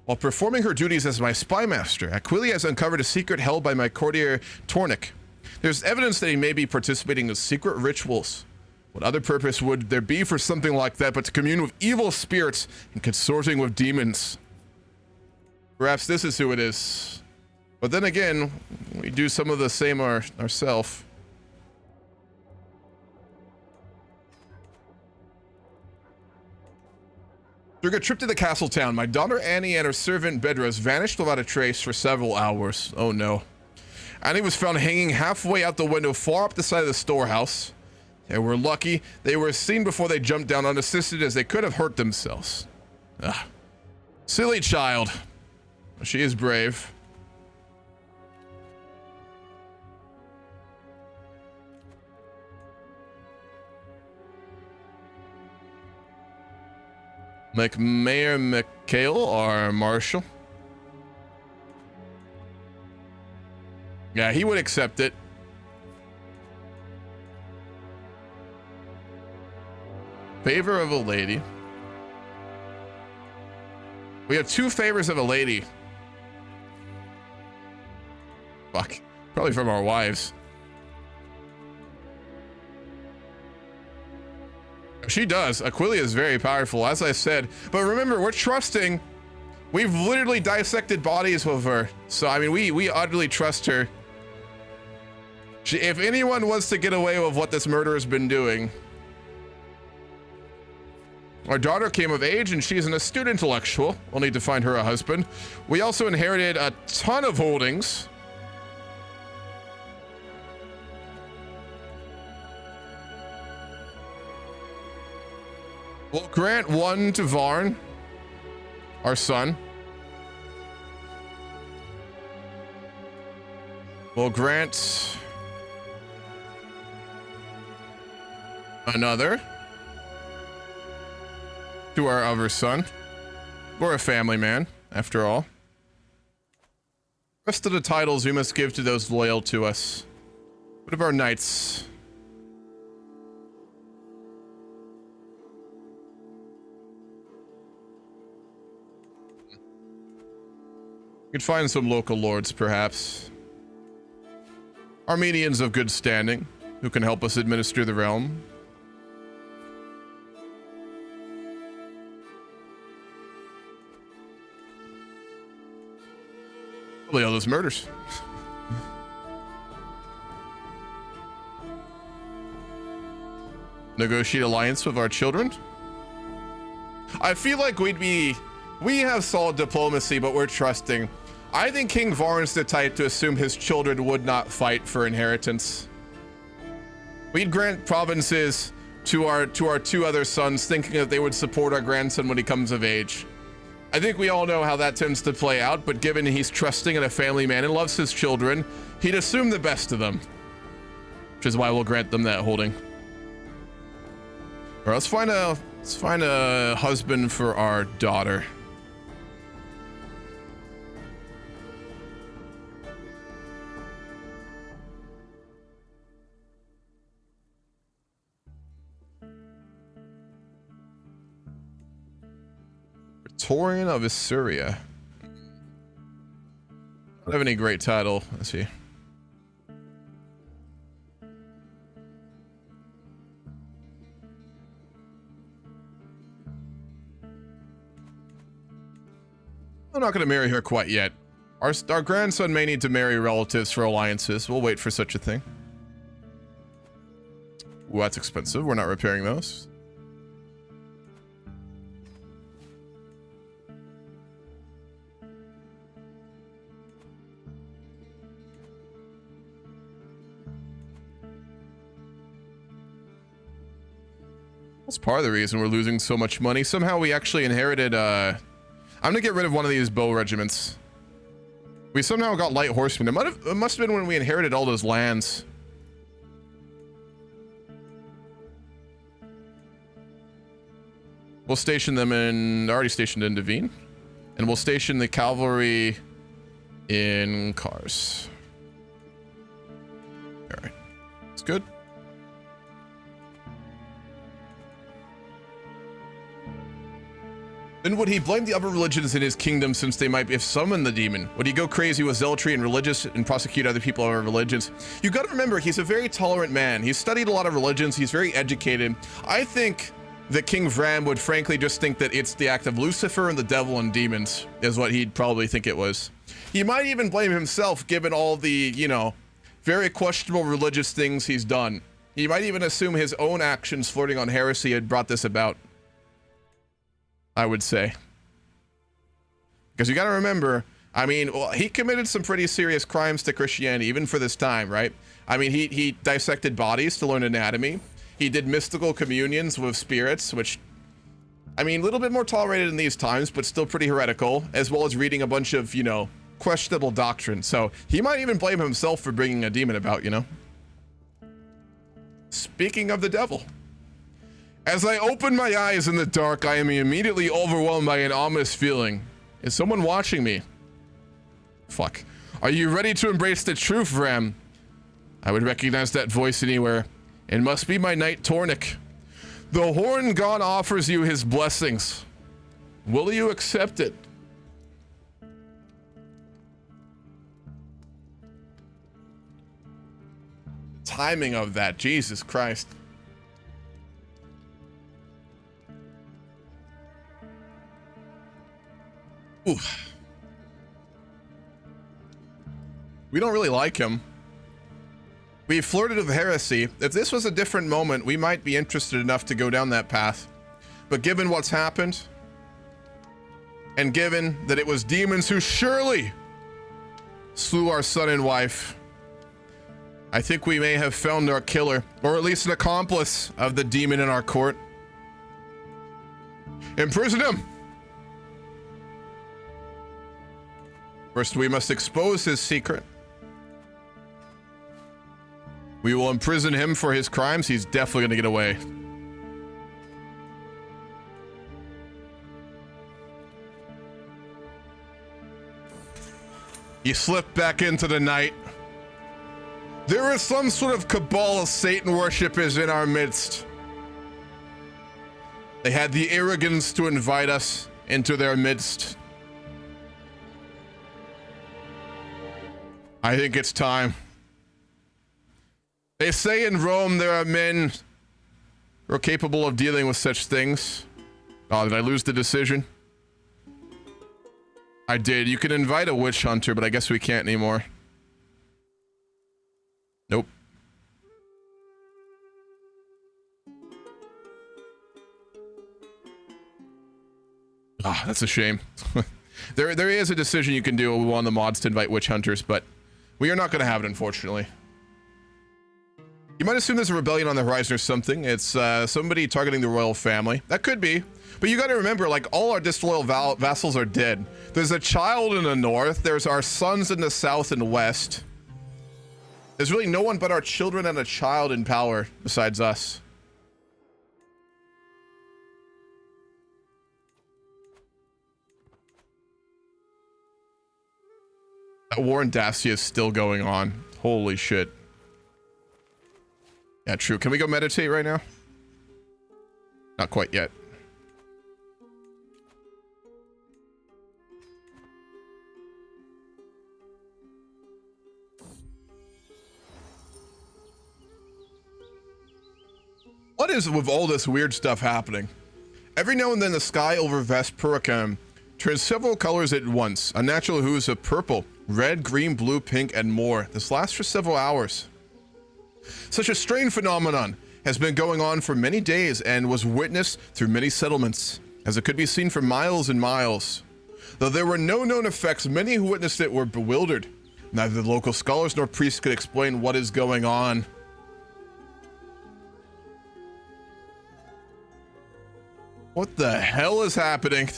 While performing her duties as my spy master, Aquilia has uncovered a secret held by my courtier Tornik. There's evidence that he may be participating in secret rituals What other purpose would there be for something like that but to commune with evil spirits and consorting with demons? Perhaps this is who it is. But then again, we do some of the same ourselves. During a trip to the castle town, my daughter Annie and her servant Bedros vanished without a trace for several hours. Oh no. Annie was found hanging halfway out the window far up the side of the storehouse. They were lucky they were seen before they jumped down unassisted, as they could have hurt themselves. Ah. Silly child. She is brave. Mayor Mikhail or Marshal? Yeah, he would accept it. Favor of a lady. We have 2 favors of a lady. Fuck. Probably from our wives. She does. Aquilia is very powerful, as I said. But remember, we're trusting. We've literally dissected bodies with her. So, I mean, we utterly trust her. If anyone wants to get away with what this murderer's been doing. Our daughter came of age and she's an astute intellectual. We'll need to find her a husband. We also inherited a ton of holdings. We'll grant 1 to Vram, our son. We'll grant another to our other son. We're a family man, after all. Rest of the titles we must give to those loyal to us. What of our knights? We could find some local lords, perhaps. Armenians of good standing, who can help us administer the realm. Probably all those murders. Negotiate alliance with our children. I feel like we have solid diplomacy, but we're trusting. I think King Vram's the type to assume his children would not fight for inheritance. We'd grant provinces to our 2 other sons, thinking that they would support our grandson when he comes of age. I think we all know how that tends to play out, but given he's trusting and a family man and loves his children, he'd assume the best of them. Which is why we'll grant them that holding. All right, let's find a husband for our daughter. Praetorian of Assyria. Don't have any great title. Let's see. I'm not going to marry her quite yet. Our grandson may need to marry relatives for alliances. We'll wait for such a thing. Ooh, that's expensive. We're not repairing those. That's part of the reason we're losing so much money. Somehow we actually inherited, I'm gonna get rid of one of these bow regiments. We somehow got light horsemen. It must have been when we inherited all those lands. We'll station them already stationed in Devine. And we'll station the cavalry in Kars. All right, it's good. Then would he blame the other religions in his kingdom since they might have summoned the demon? Would he go crazy with zealotry and religious and prosecute other people of other religions? You got to remember, he's a very tolerant man. He's studied a lot of religions. He's very educated. I think that King Vram would frankly just think that it's the act of Lucifer and the devil and demons is what he'd probably think it was. He might even blame himself given all the, you know, very questionable religious things he's done. He might even assume his own actions flirting on heresy had brought this about, I would say. Because you got to remember, I mean, well, he committed some pretty serious crimes to Christianity, even for this time, right? I mean, he dissected bodies to learn anatomy. He did mystical communions with spirits, which, I mean, a little bit more tolerated in these times, but still pretty heretical, as well as reading a bunch of, you know, questionable doctrine. So he might even blame himself for bringing a demon about, you know? Speaking of the devil. As I open my eyes in the dark, I am immediately overwhelmed by an ominous feeling. Is someone watching me? Fuck. Are you ready to embrace the truth, Vram? I would recognize that voice anywhere. It must be my knight Tornik. The Horn God offers you his blessings. Will you accept it? Timing of that, Jesus Christ. Oof. We don't really like him. We flirted with heresy. If this was a different moment, we might be interested enough to go down that path. But given what's happened, and given that it was demons who surely slew our son and wife, I think we may have found our killer, or at least an accomplice of the demon in our court. Imprison him! First, we must expose his secret. We will imprison him for his crimes. He's definitely gonna get away. He slipped back into the night. There is some sort of cabal of Satan worshippers in our midst. They had the arrogance to invite us into their midst. I think it's time. They say in Rome there are men who are capable of dealing with such things. Oh, did I lose the decision? I did. You can invite a witch hunter, but I guess we can't anymore. Nope. Ah, that's a shame. There is a decision you can do. We want the mods to invite witch hunters, but we are not going to have it, unfortunately. You might assume there's a rebellion on the horizon or something. It's somebody targeting the royal family. That could be. But you got to remember, like, all our disloyal vassals are dead. There's a child in the north. There's our sons in the south and west. There's really no one but our children and a child in power besides us. That war in Dacia is still going on. Holy shit. Yeah, true. Can we go meditate right now? Not quite yet. What is with all this weird stuff happening? Every now and then the sky over Vespericum turns several colors at once. Unnatural hues of purple, red, green, blue, pink, and more. This lasts for several hours. Such a strange phenomenon has been going on for many days and was witnessed through many settlements, as it could be seen for miles and miles. Though there were no known effects, many who witnessed it were bewildered. Neither the local scholars nor priests could explain what is going on. What the hell is happening?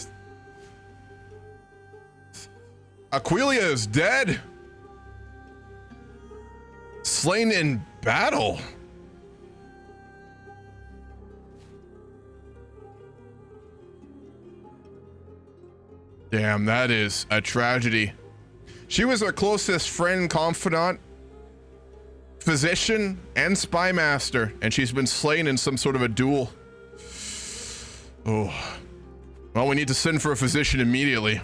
Aquilia is dead. Slain in battle. Damn, that is a tragedy. She was our closest friend, confidant, physician, and spy master, and she's been slain in some sort of a duel. Oh. Well, we need to send for a physician immediately.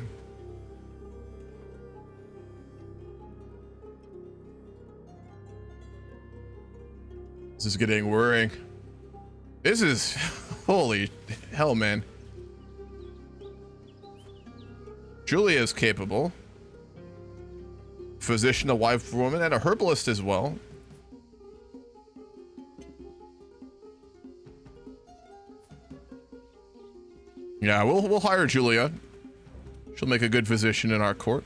This is getting worrying. This is... holy hell, man. Julia is capable. Physician, a wife, woman, and a herbalist as well. Yeah, we'll hire Julia. She'll make a good physician in our court.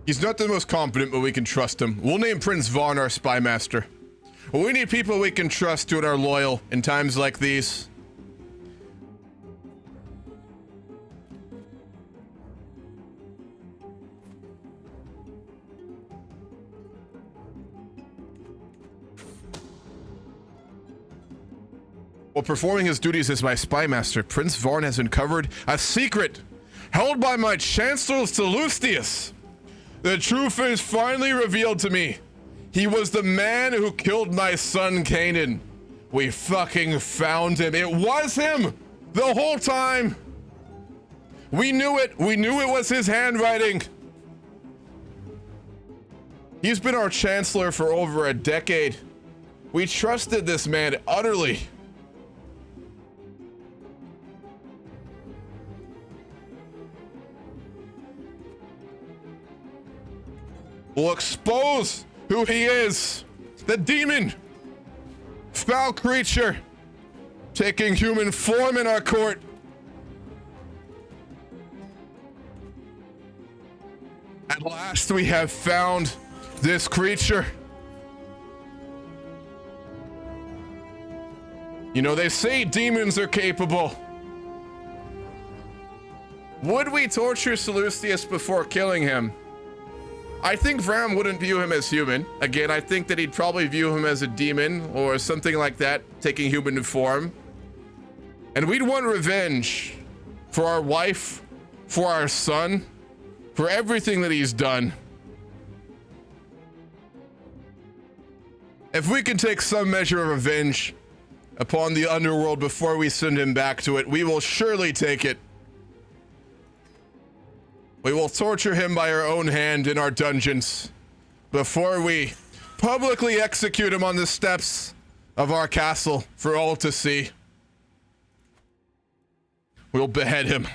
He's not the most competent, but we can trust him. We'll name Prince Vaughn our spy master. We need people we can trust to and are loyal in times like these. While performing his duties as my spy master, Prince Vaughn has uncovered a secret held by my Chancellor Sallustius. The truth is finally revealed to me. He was the man who killed my son Kanan. We fucking found him. It was him the whole time. We knew it. We knew it was his handwriting. He's been our chancellor for over a decade. We trusted this man utterly. We'll expose who he is. The demon. Foul creature. Taking human form in our court. At last we have found this creature. You know, they say demons are capable. Would we torture Sallustius before killing him? I think Vram wouldn't view him as human. Again, I think that he'd probably view him as a demon or something like that, taking human form. And we'd want revenge for our wife, for our son, for everything that he's done. If we can take some measure of revenge upon the underworld before we send him back to it, we will surely take it. We will torture him by our own hand in our dungeons before we publicly execute him on the steps of our castle for all to see. We'll behead him.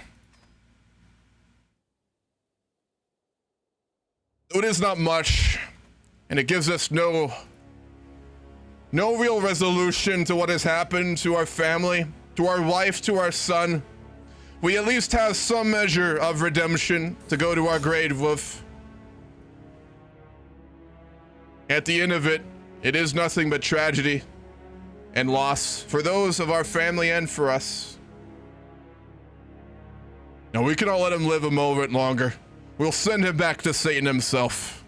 It is not much, and it gives us no real resolution to what has happened to our family, to our wife, to our son. We at least have some measure of redemption to go to our grave with. At the end of it, it is nothing but tragedy and loss for those of our family and for us. Now we cannot let him live a moment longer. We'll send him back to Satan himself.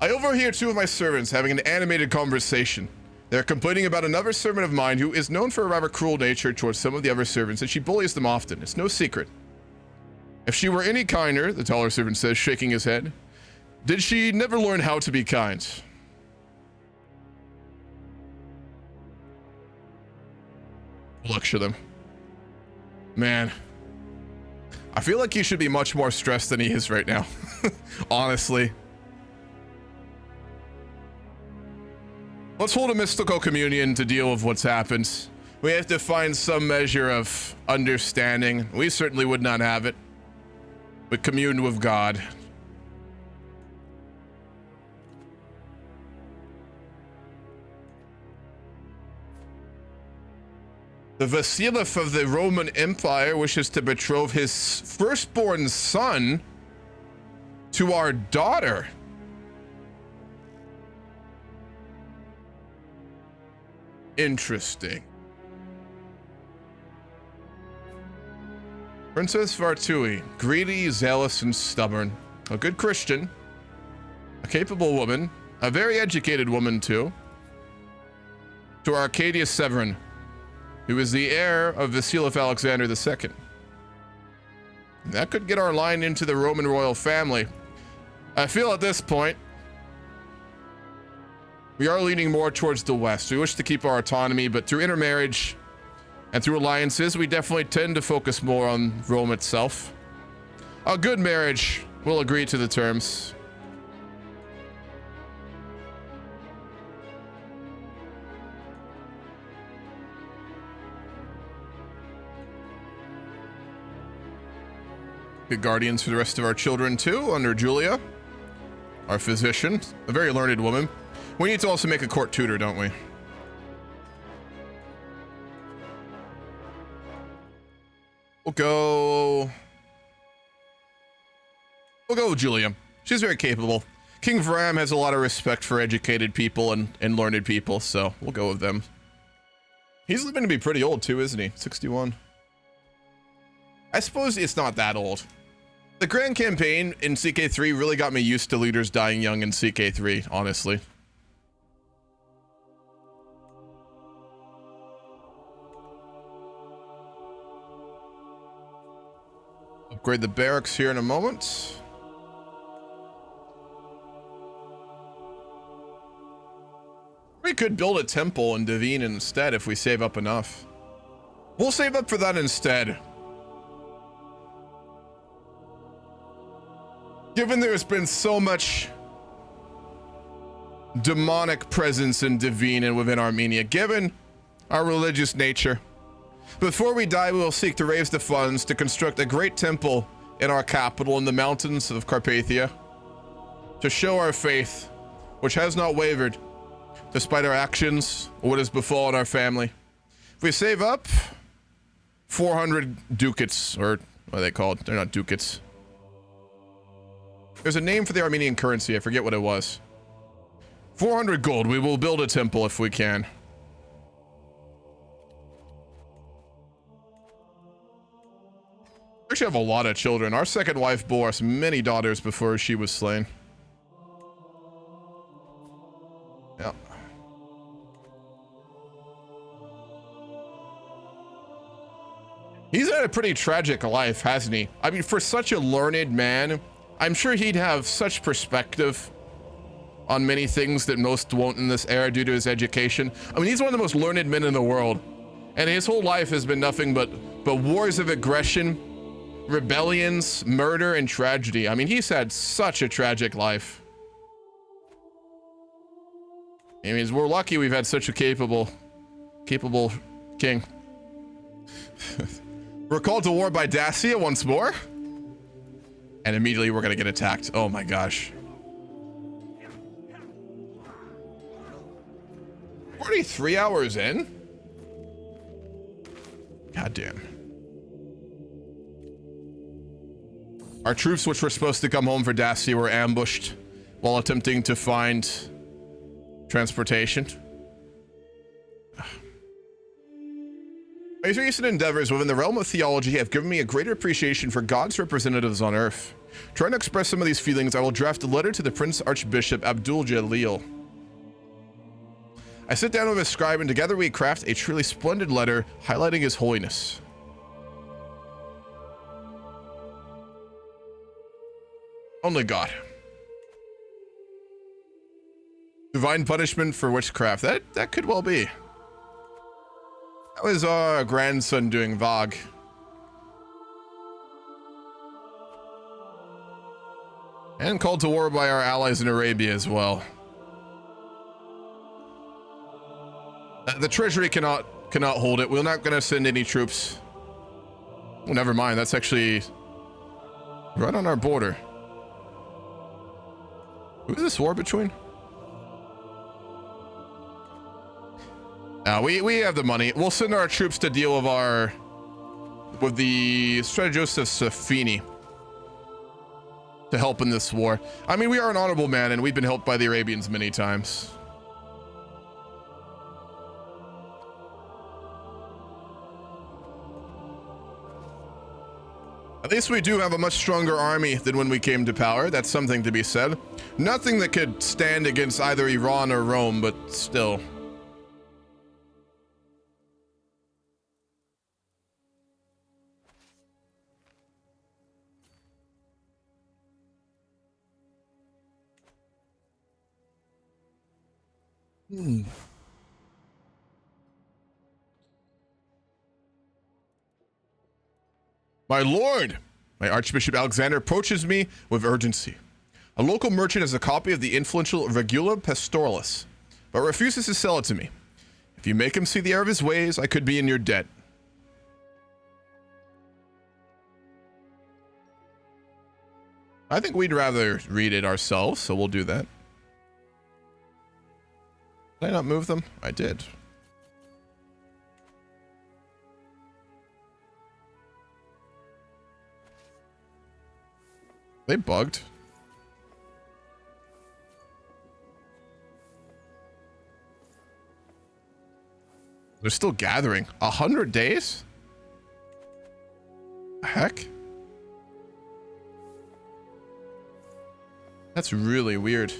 I overhear two of my servants having an animated conversation. They're complaining about another servant of mine who is known for a rather cruel nature towards some of the other servants, and she bullies them often. It's no secret. If she were any kinder, the taller servant says, shaking his head, did she never learn how to be kind? Lecture them. Man, I feel like he should be much more stressed than he is right now. Honestly. Let's hold a mystical communion to deal with what's happened. We have to find some measure of understanding. We certainly would not have it. We commune with God. The Vasilif of the Roman Empire wishes to betroth his firstborn son to our daughter. Interesting. Princess Vartui, greedy, zealous, and stubborn. A good Christian. A capable woman. A very educated woman, too. To Arcadius Severin, who is the heir of Vasilif Alexander II. That could get our line into the Roman royal family. I feel at this point, we are leaning more towards the west. We wish to keep our autonomy, but through intermarriage and through alliances, we definitely tend to focus more on Rome itself. A good marriage will agree to the terms. Good guardians for the rest of our children too, under Julia, our physician, a very learned woman. We need to also make a court tutor, don't we? We'll go Julia. She's very capable. King Vram has a lot of respect for educated people and learned people, so we'll go with them. He's living to be pretty old too, isn't he? 61. I suppose it's not that old. The Grand Campaign in CK3 really got me used to leaders dying young in CK3, honestly. Upgrade the barracks here in a moment. We could build a temple in Devine instead if we save up enough. We'll save up for that instead. Given there's been so much demonic presence in Devine and within Armenia, given our religious nature, before we die, we will seek to raise the funds to construct a great temple in our capital in the mountains of Carpathia to show our faith, which has not wavered despite our actions or what has befallen our family. If we save up 400 ducats, or what are they called? They're not ducats. There's a name for the Armenian currency. I forget what it was. 400 gold. We will build a temple if we can. We actually have a lot of children. Our second wife bore us many daughters before she was slain. Yeah. He's had a pretty tragic life, hasn't he? I mean, for such a learned man, I'm sure he'd have such perspective on many things that most won't in this era due to his education. I mean, he's one of the most learned men in the world, and his whole life has been nothing but wars of aggression, rebellions, murder, and tragedy. I mean, he's had such a tragic life. I mean, we're lucky we've had such a capable king. We're called to war by Dacia once more. And immediately we're gonna get attacked. Oh my gosh. 43 hours in? God damn. Our troops, which were supposed to come home for Dacia, were ambushed while attempting to find transportation. My recent endeavors within the realm of theology have given me a greater appreciation for God's representatives on earth. Trying to express some of these feelings, I will draft a letter to the Prince Archbishop Abdul Jalil. I sit down with his scribe, and together we craft a truly splendid letter highlighting his holiness. Only God. Divine punishment for witchcraft. That could well be. How is our grandson doing, Vog? And called to war by our allies in Arabia as well. The treasury cannot hold it. We're not going to send any troops. Oh, never mind. That's actually right on our border. Who is this war between? We have the money. We'll send our troops to deal with the Strategos Safini to help in this war. I mean, we are an honorable man, and we've been helped by the Arabians many times. At least we do have a much stronger army than when we came to power. That's something to be said. Nothing that could stand against either Iran or Rome, but still. My lord, my Archbishop Alexander approaches me with urgency. A local merchant has a copy of the influential Regula Pastoralis, but refuses to sell it to me. If you make him see the error of his ways, I could be in your debt. I think we'd rather read it ourselves, so we'll do that. Did I not move them? I did. They bugged. They're still gathering. 100 days? Heck? That's really weird.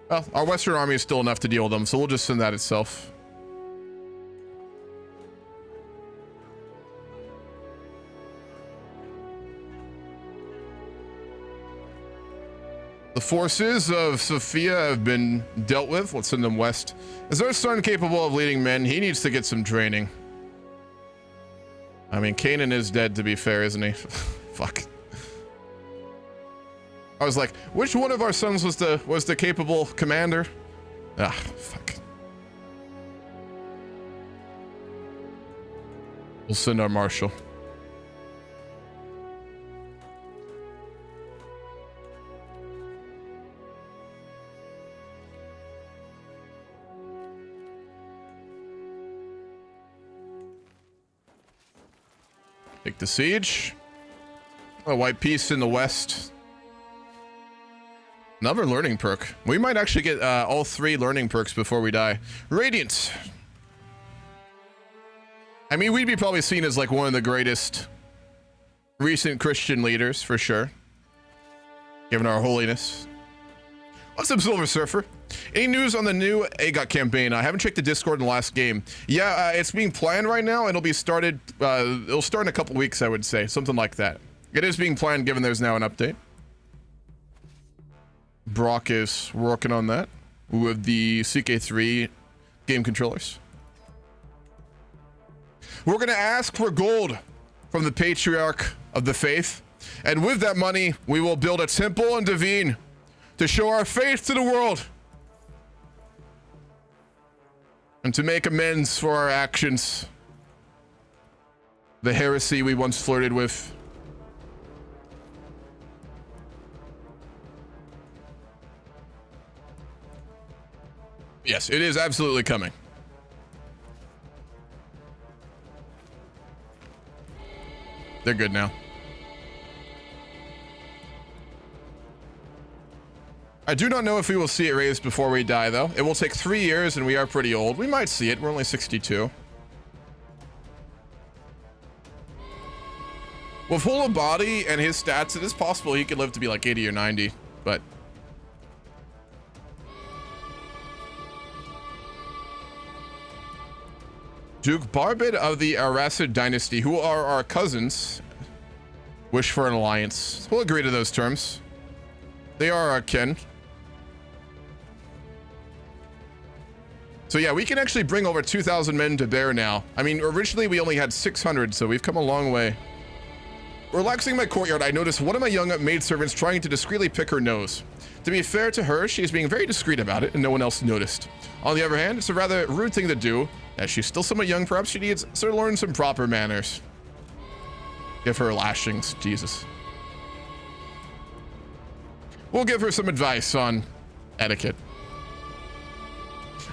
Well, our Western army is still enough to deal with them, so we'll just send that itself. The forces of Sophia have been dealt with. Let's send them west. Is our son capable of leading men? He needs to get some training. I mean, Canaan is dead, to be fair, isn't he? Fuck. I was like, which one of our sons was the capable commander? Ah, fuck. We'll send our marshal. Take the siege. A white peace in the west. Another learning perk. We might actually get all 3 learning perks before we die. Radiant. I mean, we'd be probably seen as like one of the greatest recent Christian leaders, for sure. Given our holiness. What's up, Silver Surfer? Any news on the new AGOT campaign? I haven't checked the Discord in the last game. Yeah, it's being planned right now. It'll be started, it'll start in a couple weeks, I would say. Something like that. It is being planned, given there's now an update. Brock is working on that with the CK3 game controllers. We're going to ask for gold from the patriarch of the faith. And with that money, we will build a temple in Devine to show our faith to the world. And to make amends for our actions. The heresy we once flirted with. Yes, it is absolutely coming. They're good now. I do not know if we will see it raised before we die, though. It will take 3 years, and we are pretty old. We might see it. We're only 62. With full of body and his stats, it is possible he could live to be like 80 or 90, but... Duke Barbid of the Aracid dynasty, who are our cousins, wish for an alliance. We'll agree to those terms. They are our kin. So yeah, we can actually bring over 2,000 men to bear now. I mean, originally we only had 600, so we've come a long way. Relaxing my courtyard, I noticed one of my young maidservants trying to discreetly pick her nose. To be fair to her, she is being very discreet about it, and no one else noticed. On the other hand, it's a rather rude thing to do, as she's still somewhat young. Perhaps she needs to learn some proper manners. Give her lashings, Jesus. We'll give her some advice on etiquette.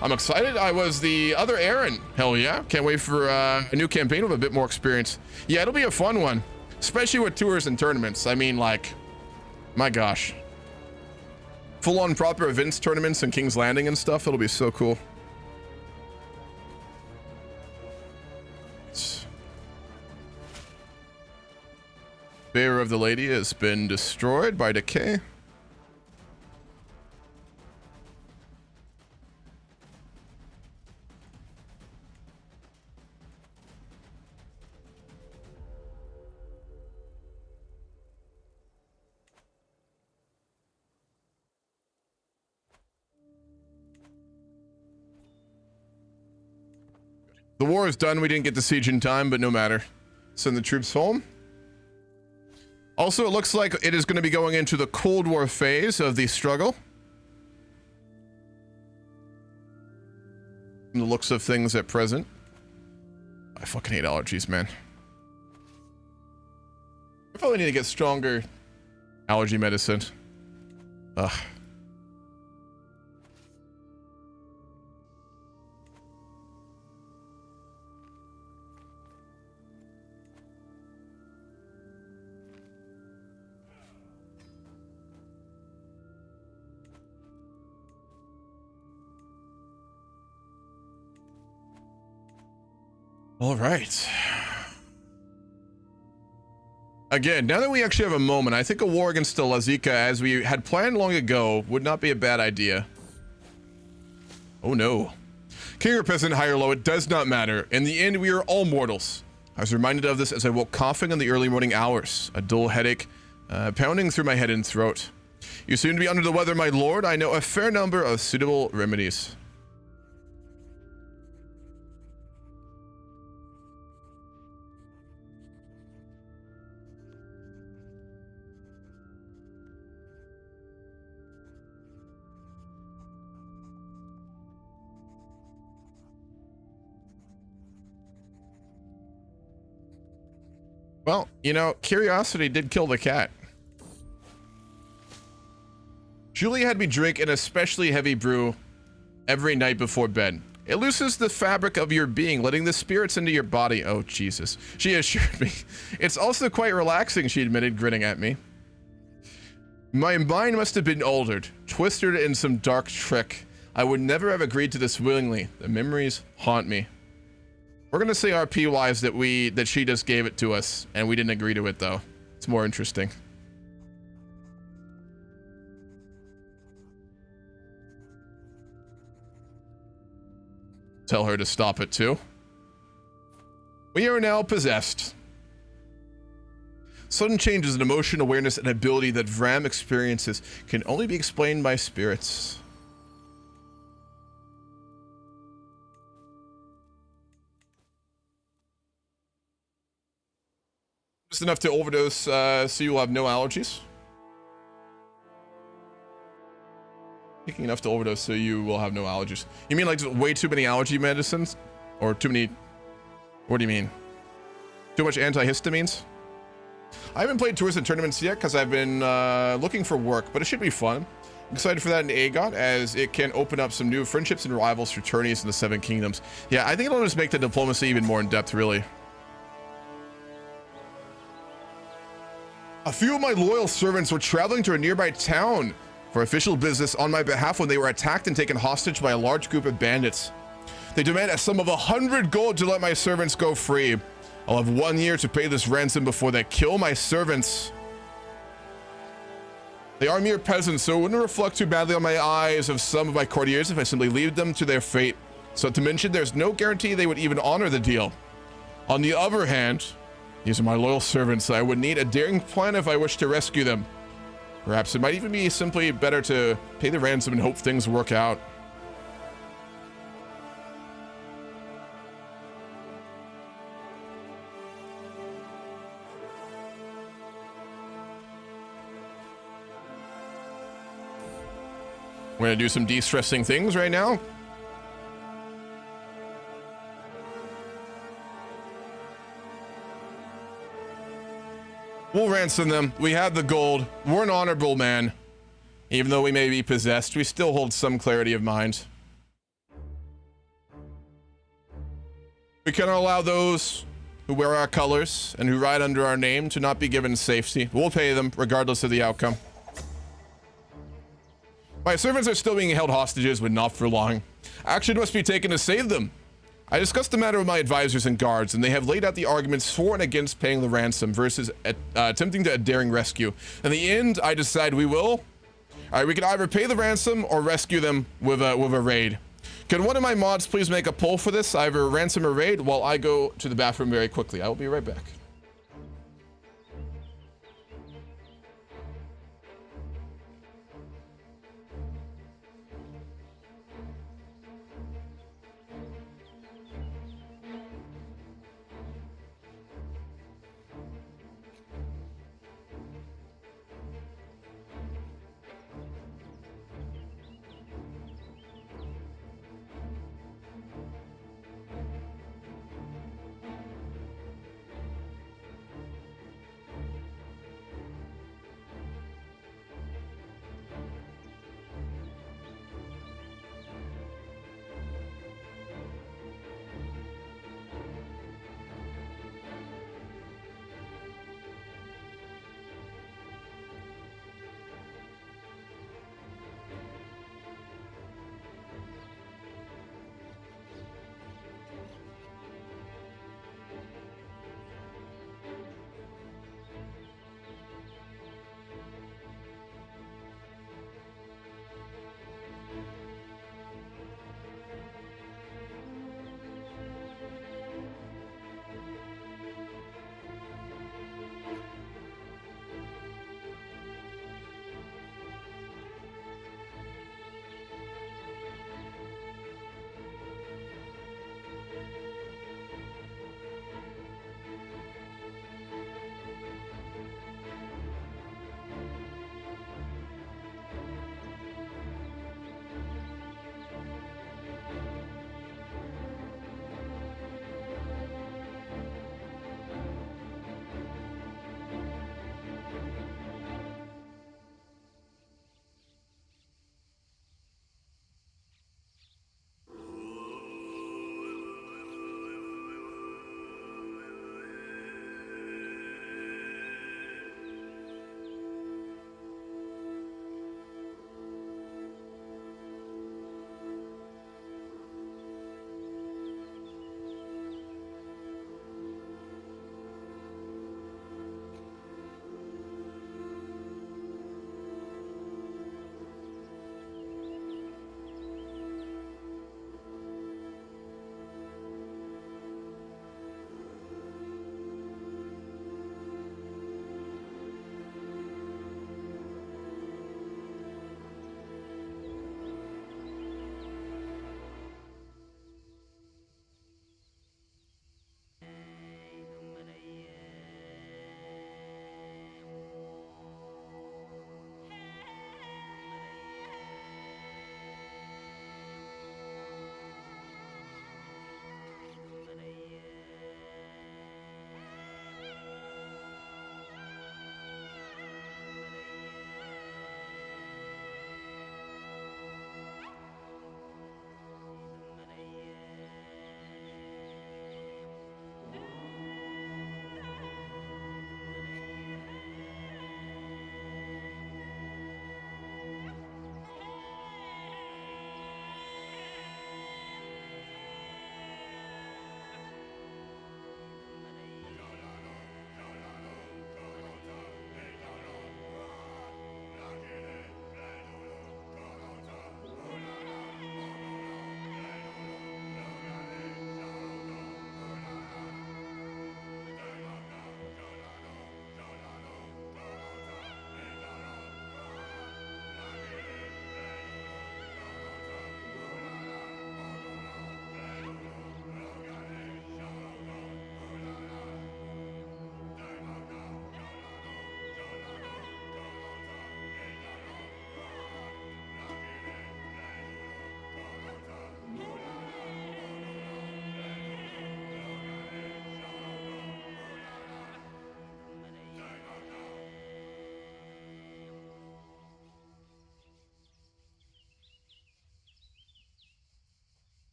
I'm excited. I was the other Aaron. Hell yeah. Can't wait for a new campaign with a bit more experience. Yeah, it'll be a fun one. Especially with tours and tournaments. I mean, like, my gosh. Full-on proper events, tournaments, and King's Landing and stuff. It'll be so cool. Bearer of the Lady has been destroyed by decay. The war is done. We didn't get the siege in time, but no matter. Send the troops home. Also, it looks like it is going to be going into the Cold War phase of the struggle. From the looks of things at present. I fucking hate allergies, man. I probably need to get stronger allergy medicine. Ugh. All right. Again, now that we actually have a moment, I think a war against the Lazika, as we had planned long ago, would not be a bad idea. Oh no. King or peasant, high or low, it does not matter. In the end, we are all mortals. I was reminded of this as I woke coughing in the early morning hours, a dull headache pounding through my head and throat. You seem to be under the weather, my lord. I know a fair number of suitable remedies. Well, you know, curiosity did kill the cat. Julie had me drink an especially heavy brew every night before bed. It loosens the fabric of your being, letting the spirits into your body. Oh, Jesus. She assured me. It's also quite relaxing, she admitted, grinning at me. My mind must have been altered, twisted in some dark trick. I would never have agreed to this willingly. The memories haunt me. We're gonna say RP-wise that she just gave it to us, and we didn't agree to it, though. It's more interesting. Tell her to stop it, too. We are now possessed. Sudden changes in emotion, awareness, and ability that Vram experiences can only be explained by spirits. Just enough to overdose, so you will have no allergies. Taking enough to overdose so you will have no allergies. You mean like way too many allergy medicines? Or too many... What do you mean? Too much antihistamines? I haven't played tours and tournaments yet because I've been looking for work, but it should be fun. I'm excited for that in AGOT as it can open up some new friendships and rivals for tourneys in the Seven Kingdoms. Yeah, I think it'll just make the diplomacy even more in depth, really. A few of my loyal servants were traveling to a nearby town for official business on my behalf when they were attacked and taken hostage by a large group of bandits. They demand a sum of 100 gold to let my servants go free. I'll have 1 year to pay this ransom before they kill my servants. They are mere peasants, so it wouldn't reflect too badly on my eyes of some of my courtiers if I simply leave them to their fate. So to mention, there's no guarantee they would even honor the deal. On the other hand, these are my loyal servants. I would need a daring plan if I wish to rescue them. Perhaps it might even be simply better to pay the ransom and hope things work out. We're gonna do some de-stressing things right now. We'll ransom them. We have the gold. We're an honorable man. Even though we may be possessed, we still hold some clarity of mind. We cannot allow those who wear our colors and who ride under our name to not be given safety. We'll pay them regardless of the outcome. My servants are still being held hostages, but not for long. Action must be taken to save them. I discussed the matter with my advisors and guards, and they have laid out the arguments for and against paying the ransom versus attempting a daring rescue. In the end, I decide we will. All right, we can either pay the ransom or rescue them with a raid. Can one of my mods please make a poll for this, either ransom or raid, while I go to the bathroom very quickly. I will be right back.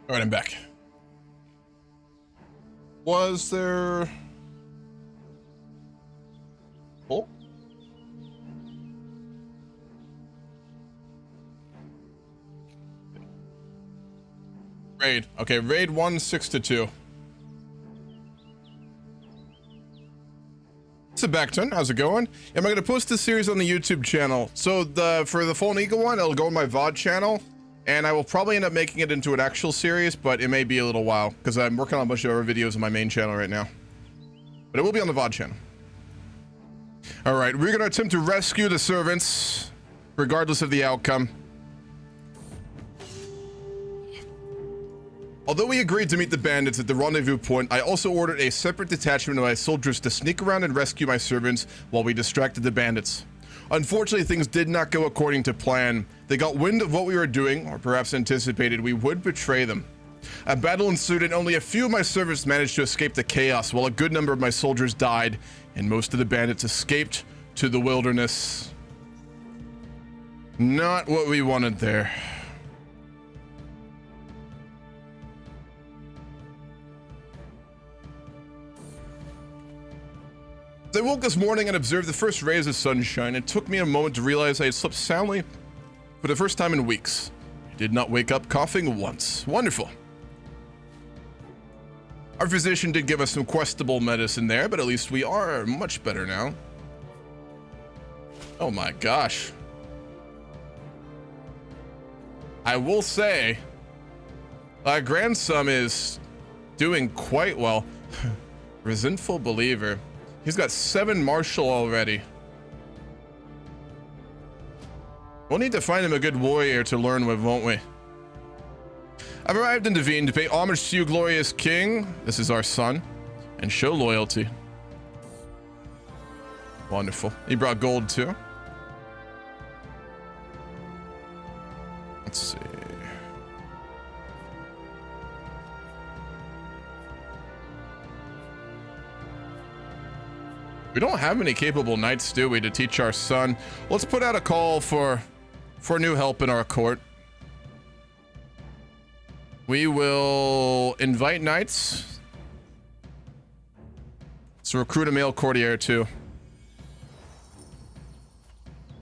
All right, I'm back. Was there... Oh? Raid. Okay, raid 1-6-2. It's a back turn. How's it going? Am I going to post this series on the YouTube channel? So for the Fallen Eagle one, it'll go on my VOD channel, and I will probably end up making it into an actual series, but it may be a little while because I'm working on a bunch of other videos on my main channel right now. But it will be on the VOD channel. All right, we're going to attempt to rescue the servants, regardless of the outcome. Although we agreed to meet the bandits at the rendezvous point, I also ordered a separate detachment of my soldiers to sneak around and rescue my servants while we distracted the bandits. Unfortunately, things did not go according to plan. They got wind of what we were doing, or perhaps anticipated we would betray them. A battle ensued and only a few of my servants managed to escape the chaos, while a good number of my soldiers died, and most of the bandits escaped to the wilderness. Not what we wanted there. I woke this morning and observed the first rays of sunshine. It took me a moment to realize I had slept soundly for the first time in weeks. I did not wake up coughing once. Wonderful. Our physician did give us some questionable medicine there, but at least we are much better now. Oh my gosh. I will say, our grandson is doing quite well. Resentful believer. He's got 7 martial already. We'll need to find him a good warrior to learn with, won't we? I've arrived in Devine to pay homage to you, glorious king. This is our son. And show loyalty. Wonderful. He brought gold too. Let's see. We don't have any capable knights, do we, to teach our son? Let's put out a call for new help in our court. We will invite knights. Let's recruit a male courtier too.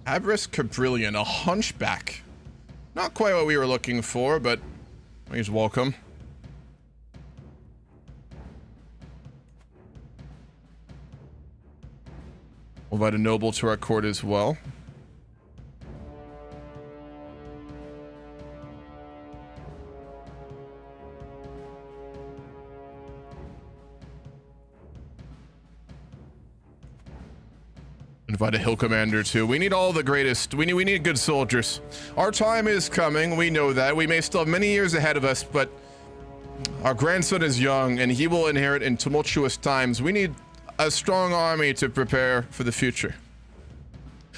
Abris Cabrillion, a hunchback. Not quite what we were looking for, but he's welcome. We'll invite a noble to our court as well. Invite a hill commander too. We need all the greatest. We need good soldiers. Our time is coming. We know that. We may still have many years ahead of us, but our grandson is young and he will inherit in tumultuous times. We need a strong army to prepare for the future.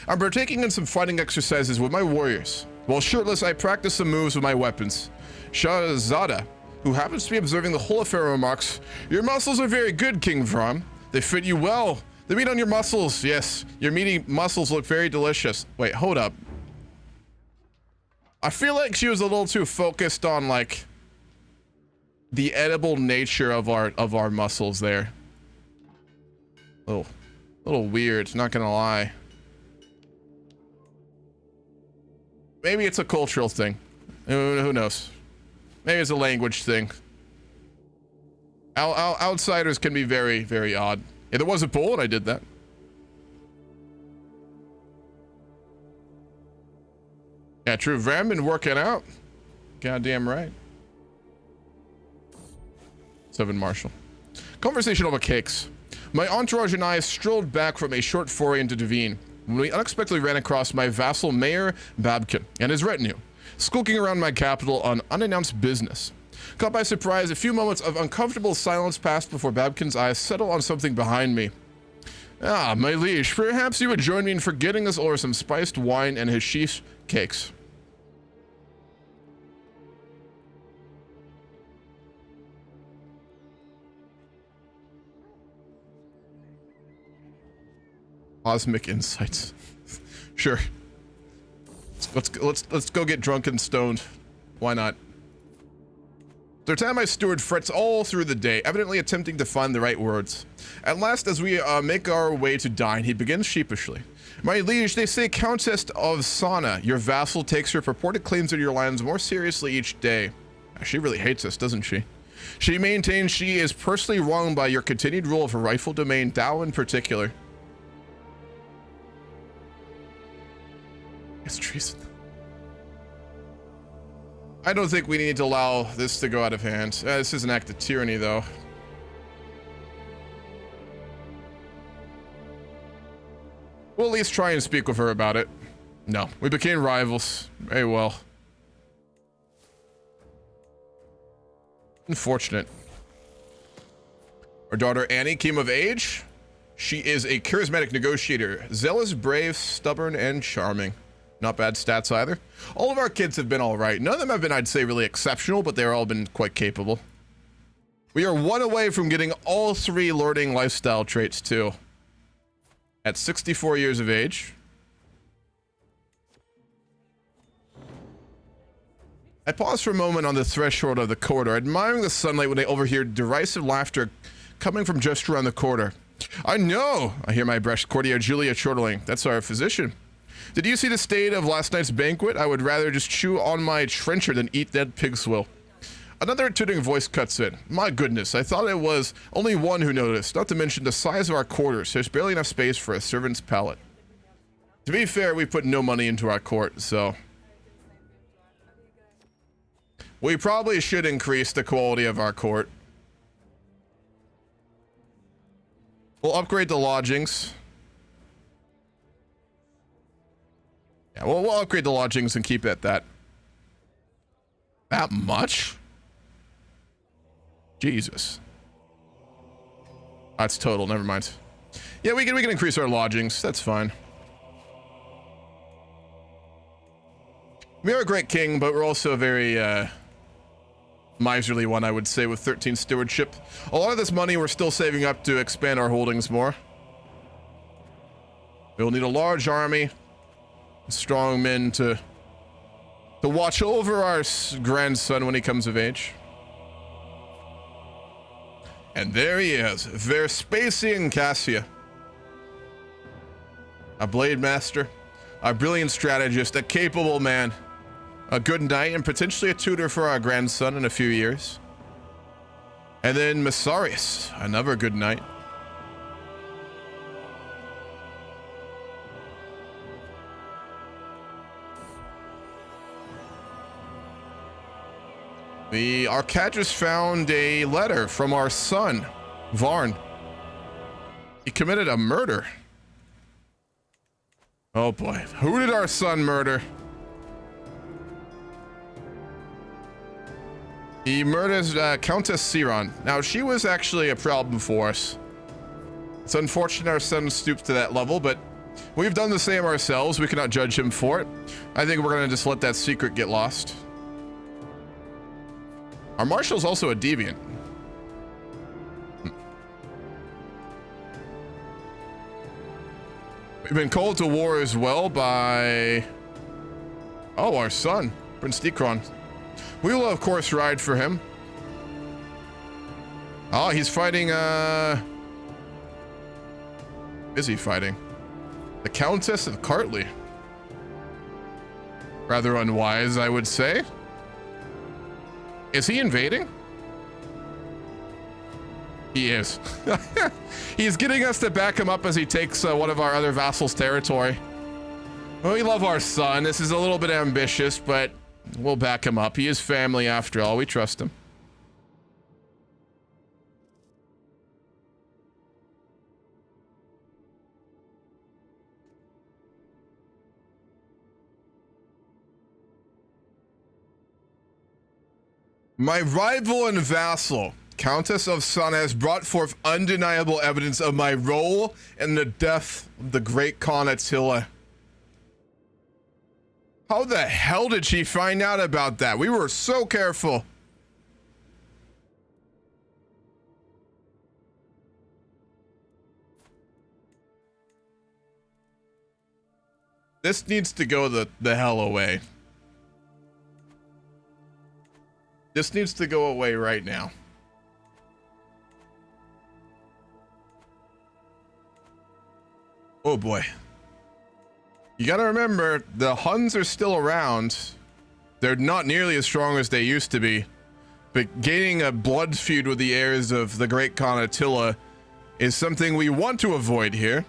I'm partaking in some fighting exercises with my warriors. While shirtless, I practice some moves with my weapons. Shahzada, who happens to be observing the whole affair, remarks, "Your muscles are very good, King Vram. They fit you well. The meat on your muscles, yes, your meaty muscles look very delicious." Wait, hold up. I feel like she was a little too focused on like the edible nature of our muscles there. Oh, a little weird, not gonna lie. Maybe it's a cultural thing. Who knows? Maybe it's a language thing. Outsiders can be very, very odd. Yeah, there was a poll and I did that. Yeah, true. Vram been working out. Goddamn right. 7 Marshall. Conversation over cakes. My entourage and I strolled back from a short foray into Devine when we unexpectedly ran across my vassal Mayor Babkin and his retinue, skulking around my capital on unannounced business. Caught by surprise, a few moments of uncomfortable silence passed before Babkin's eyes settled on something behind me. "Ah, my liege, perhaps you would join me in forgetting us over some spiced wine and hashish cakes." Cosmic insights. Sure. Let's go get drunk and stoned. Why not? Their time as steward frets all through the day, evidently attempting to find the right words. At last, as we make our way to dine, he begins sheepishly. My liege, they say Countess of Sana, your vassal, takes her purported claims on your lands more seriously each day. She really hates us, doesn't she? She maintains she is personally wronged by your continued rule of her rightful domain, Tao in particular. It's treason. I don't think we need to allow this to go out of hand. This is an act of tyranny, though. We'll at least try and speak with her about it. No, we became rivals. Very well. Unfortunate. Our daughter Annie came of age. She is a charismatic negotiator, zealous, brave, stubborn, and charming. Not bad stats either. All of our kids have been all right. None of them have been, I'd say, really exceptional, but they've all been quite capable. We are one away from getting all 3 lording lifestyle traits, too. At 64 years of age. I pause for a moment on the threshold of the corridor, admiring the sunlight when I overhear derisive laughter coming from just around the corner. I know, I hear my breast courtier Julia chortling. That's our physician. Did you see the state of last night's banquet? I would rather just chew on my trencher than eat dead pig's will. Another tooting voice cuts in. My goodness, I thought it was only one who noticed, not to mention the size of our quarters. There's barely enough space for a servant's pallet. To be fair, we put no money into our court, so... we probably should increase the quality of our court. We'll upgrade the lodgings. Yeah, well, we'll upgrade the lodgings and keep it at that. That much? Jesus. That's total, never mind. Yeah, we can increase our lodgings, that's fine. We are a great king, but we're also a very, miserly one, I would say, with 13 stewardship. A lot of this money we're still saving up to expand our holdings more. We'll need a large army, strong men to watch over our grandson when he comes of age. And there he is, Vespasian Cassia. A blade master, a brilliant strategist, a capable man, a good knight, and potentially a tutor for our grandson in a few years. And then Messarius, another good knight. The Arcadrus found a letter from our son, Vram. He committed a murder. Oh boy, who did our son murder? He murders Countess Siron. Now, she was actually a problem for us. It's unfortunate our son stooped to that level, but we've done the same ourselves. We cannot judge him for it. I think we're gonna just let that secret get lost. Our marshal's also a deviant. We've been called to war as well by... oh, our son, Prince Decron. We will, of course, ride for him. Oh, he's fighting, is he fighting? The Countess of Cartley. Rather unwise, I would say. Is he invading? He is. He's getting us to back him up as he takes one of our other vassals' territory. Well, we love our son. This is a little bit ambitious, but we'll back him up. He is family after all. We trust him. My rival and vassal, Countess of Sana, has brought forth undeniable evidence of my role in the death of the great Khan Attila. How the hell did she find out about that? We were so careful. This needs to go the hell away. This needs to go away right now. Oh boy. You gotta remember, the Huns are still around. They're not nearly as strong as they used to be. But gaining a blood feud with the heirs of the great Khan Attila is something we want to avoid here.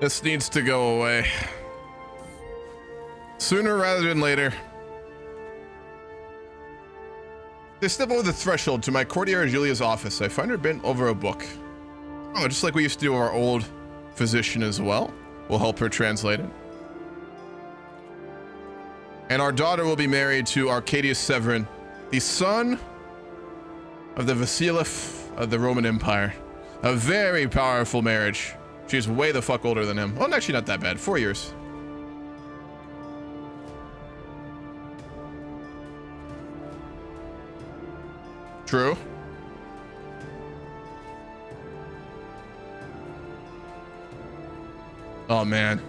This needs to go away. Sooner rather than later. They step over the threshold to my courtier Julia's office. I find her bent over a book. Oh, just like we used to do our old physician as well. We'll help her translate it. And our daughter will be married to Arcadius Severin, the son of the Vasilif of the Roman Empire. A very powerful marriage. She's way the fuck older than him. Well, actually not that bad. 4 years. True. Oh, man.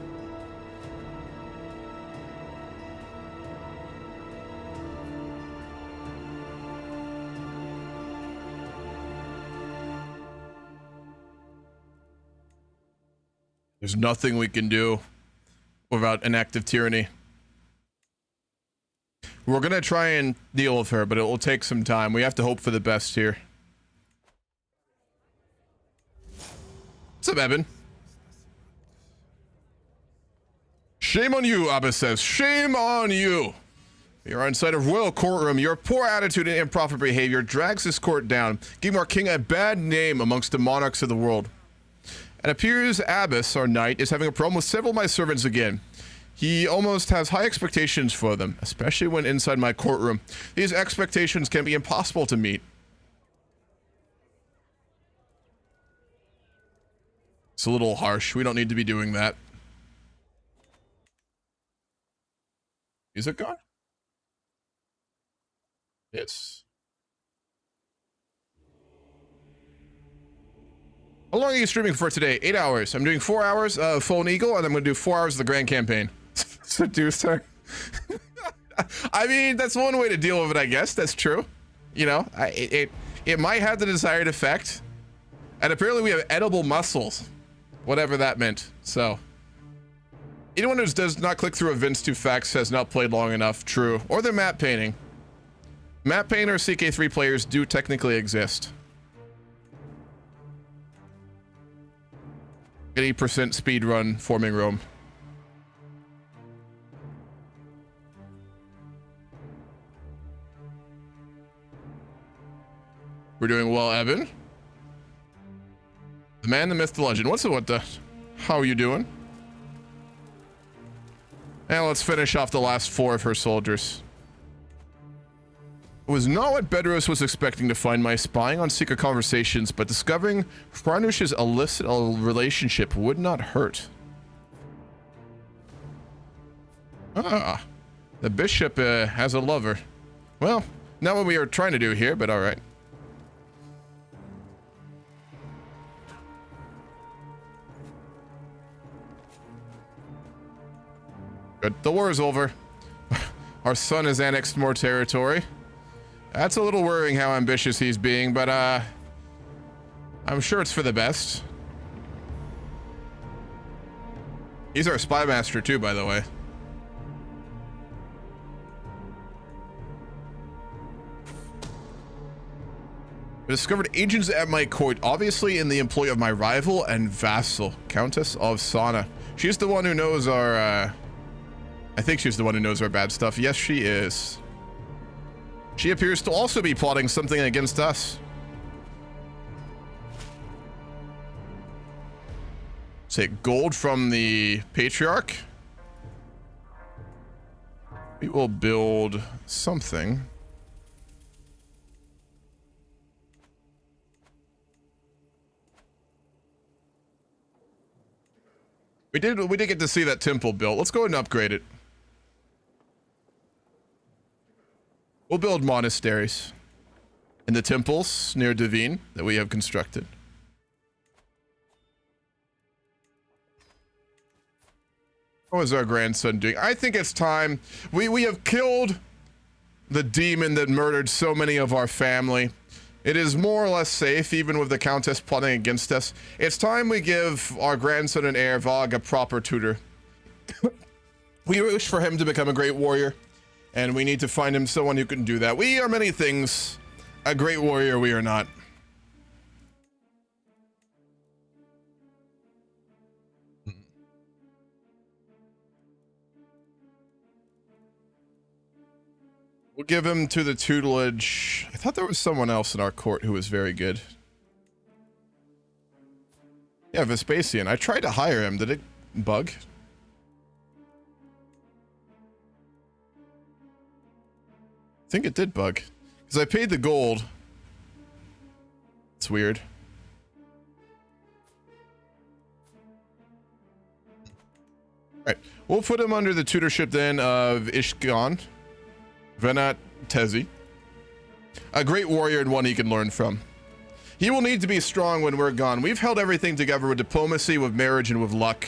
There's nothing we can do without an act of tyranny. We're gonna try and deal with her, but it will take some time. We have to hope for the best here. What's up, Evan? Shame on you, Abba says. Shame on you. You're inside a royal courtroom. Your poor attitude and improper behavior drags this court down, giving our king a bad name amongst the monarchs of the world. It appears Abbas, our knight, is having a problem with several of my servants again. He almost has high expectations for them, especially when inside my courtroom. These expectations can be impossible to meet. It's a little harsh. We don't need to be doing that. Is it gone? Yes. How long are you streaming for today? 8 hours. I'm doing 4 hours of Phone Eagle, and I'm going to do 4 hours of the Grand Campaign. Seduce her. I mean, that's one way to deal with it, I guess. That's true. You know, it might have the desired effect. And apparently we have edible muscles. Whatever that meant. So, anyone who does not click through events to facts has not played long enough. True. Or they're map painting. Map painter CK3 players do technically exist. 80% speed run forming Rome. We're doing well, Evan. The man, the myth, the legend. What the? How are you doing? And let's finish off the last 4 of her soldiers. It was not what Bedros was expecting to find by spying on secret conversations, but discovering Franush's illicit relationship would not hurt. Ah, the bishop has a lover. Well, not what we are trying to do here, but all right. Good. The war is over. Our son has annexed more territory. That's a little worrying how ambitious he's being, but I'm sure it's for the best. He's our spy master too, by the way. I discovered agents at my court, obviously in the employ of my rival and vassal, Countess of Sana. She's the one who knows our, I think she's the one who knows our bad stuff. Yes, she is. She appears to also be plotting something against us. Take gold from the patriarch. We will build something. We did get to see that temple built. Let's go ahead and upgrade it. We'll build monasteries in the temples near Divine that we have constructed. What is our grandson doing? I think it's time. We have killed the demon that murdered so many of our family. It is more or less safe, even with the Countess plotting against us. It's time we give our grandson and heir, Vog, a proper tutor. We wish for him to become a great warrior, and we need to find him someone who can do that. We are many things. A great warrior we are not. We'll give him to the tutelage. I thought there was someone else in our court who was very good. Yeah, Vespasian. I tried to hire him. Did it bug? I think it did bug. Because I paid the gold. It's weird. Alright. We'll put him under the tutorship then of Ishgan. Venat Tezi, a great warrior and one he can learn from. He will need to be strong when we're gone. We've held everything together with diplomacy, with marriage, and with luck.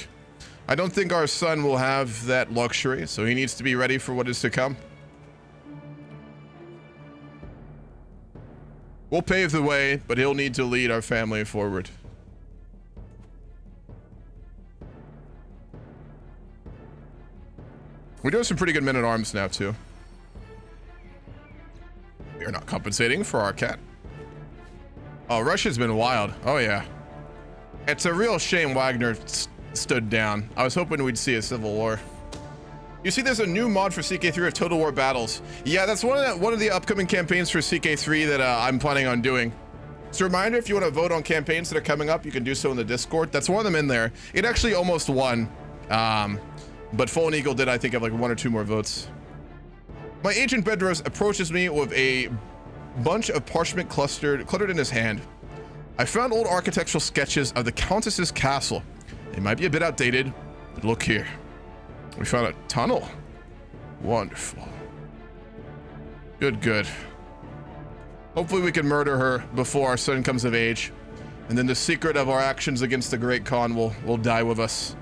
I don't think our son will have that luxury, so he needs to be ready for what is to come. We'll pave the way, but he'll need to lead our family forward. We're doing some pretty good men-at-arms now, too. We are not compensating for our cat. Oh, Russia's been wild. Oh, yeah. It's a real shame Wagner stood down. I was hoping we'd see a civil war. You see, there's a new mod for CK3 of Total War Battles. Yeah, that's one of the upcoming campaigns for CK3 that I'm planning on doing. So a reminder, if you want to vote on campaigns that are coming up, you can do so in the Discord. That's one of them in there. It actually almost won. But Fallen Eagle did, I think, have like 1 or 2 more votes. My agent Bedros approaches me with a bunch of parchment cluttered in his hand. I found old architectural sketches of the Countess's castle. They might be a bit outdated, but look here. We found a tunnel. Wonderful. Good. Hopefully we can murder her before our son comes of age, and then the secret of our actions against the Great Khan will die with us.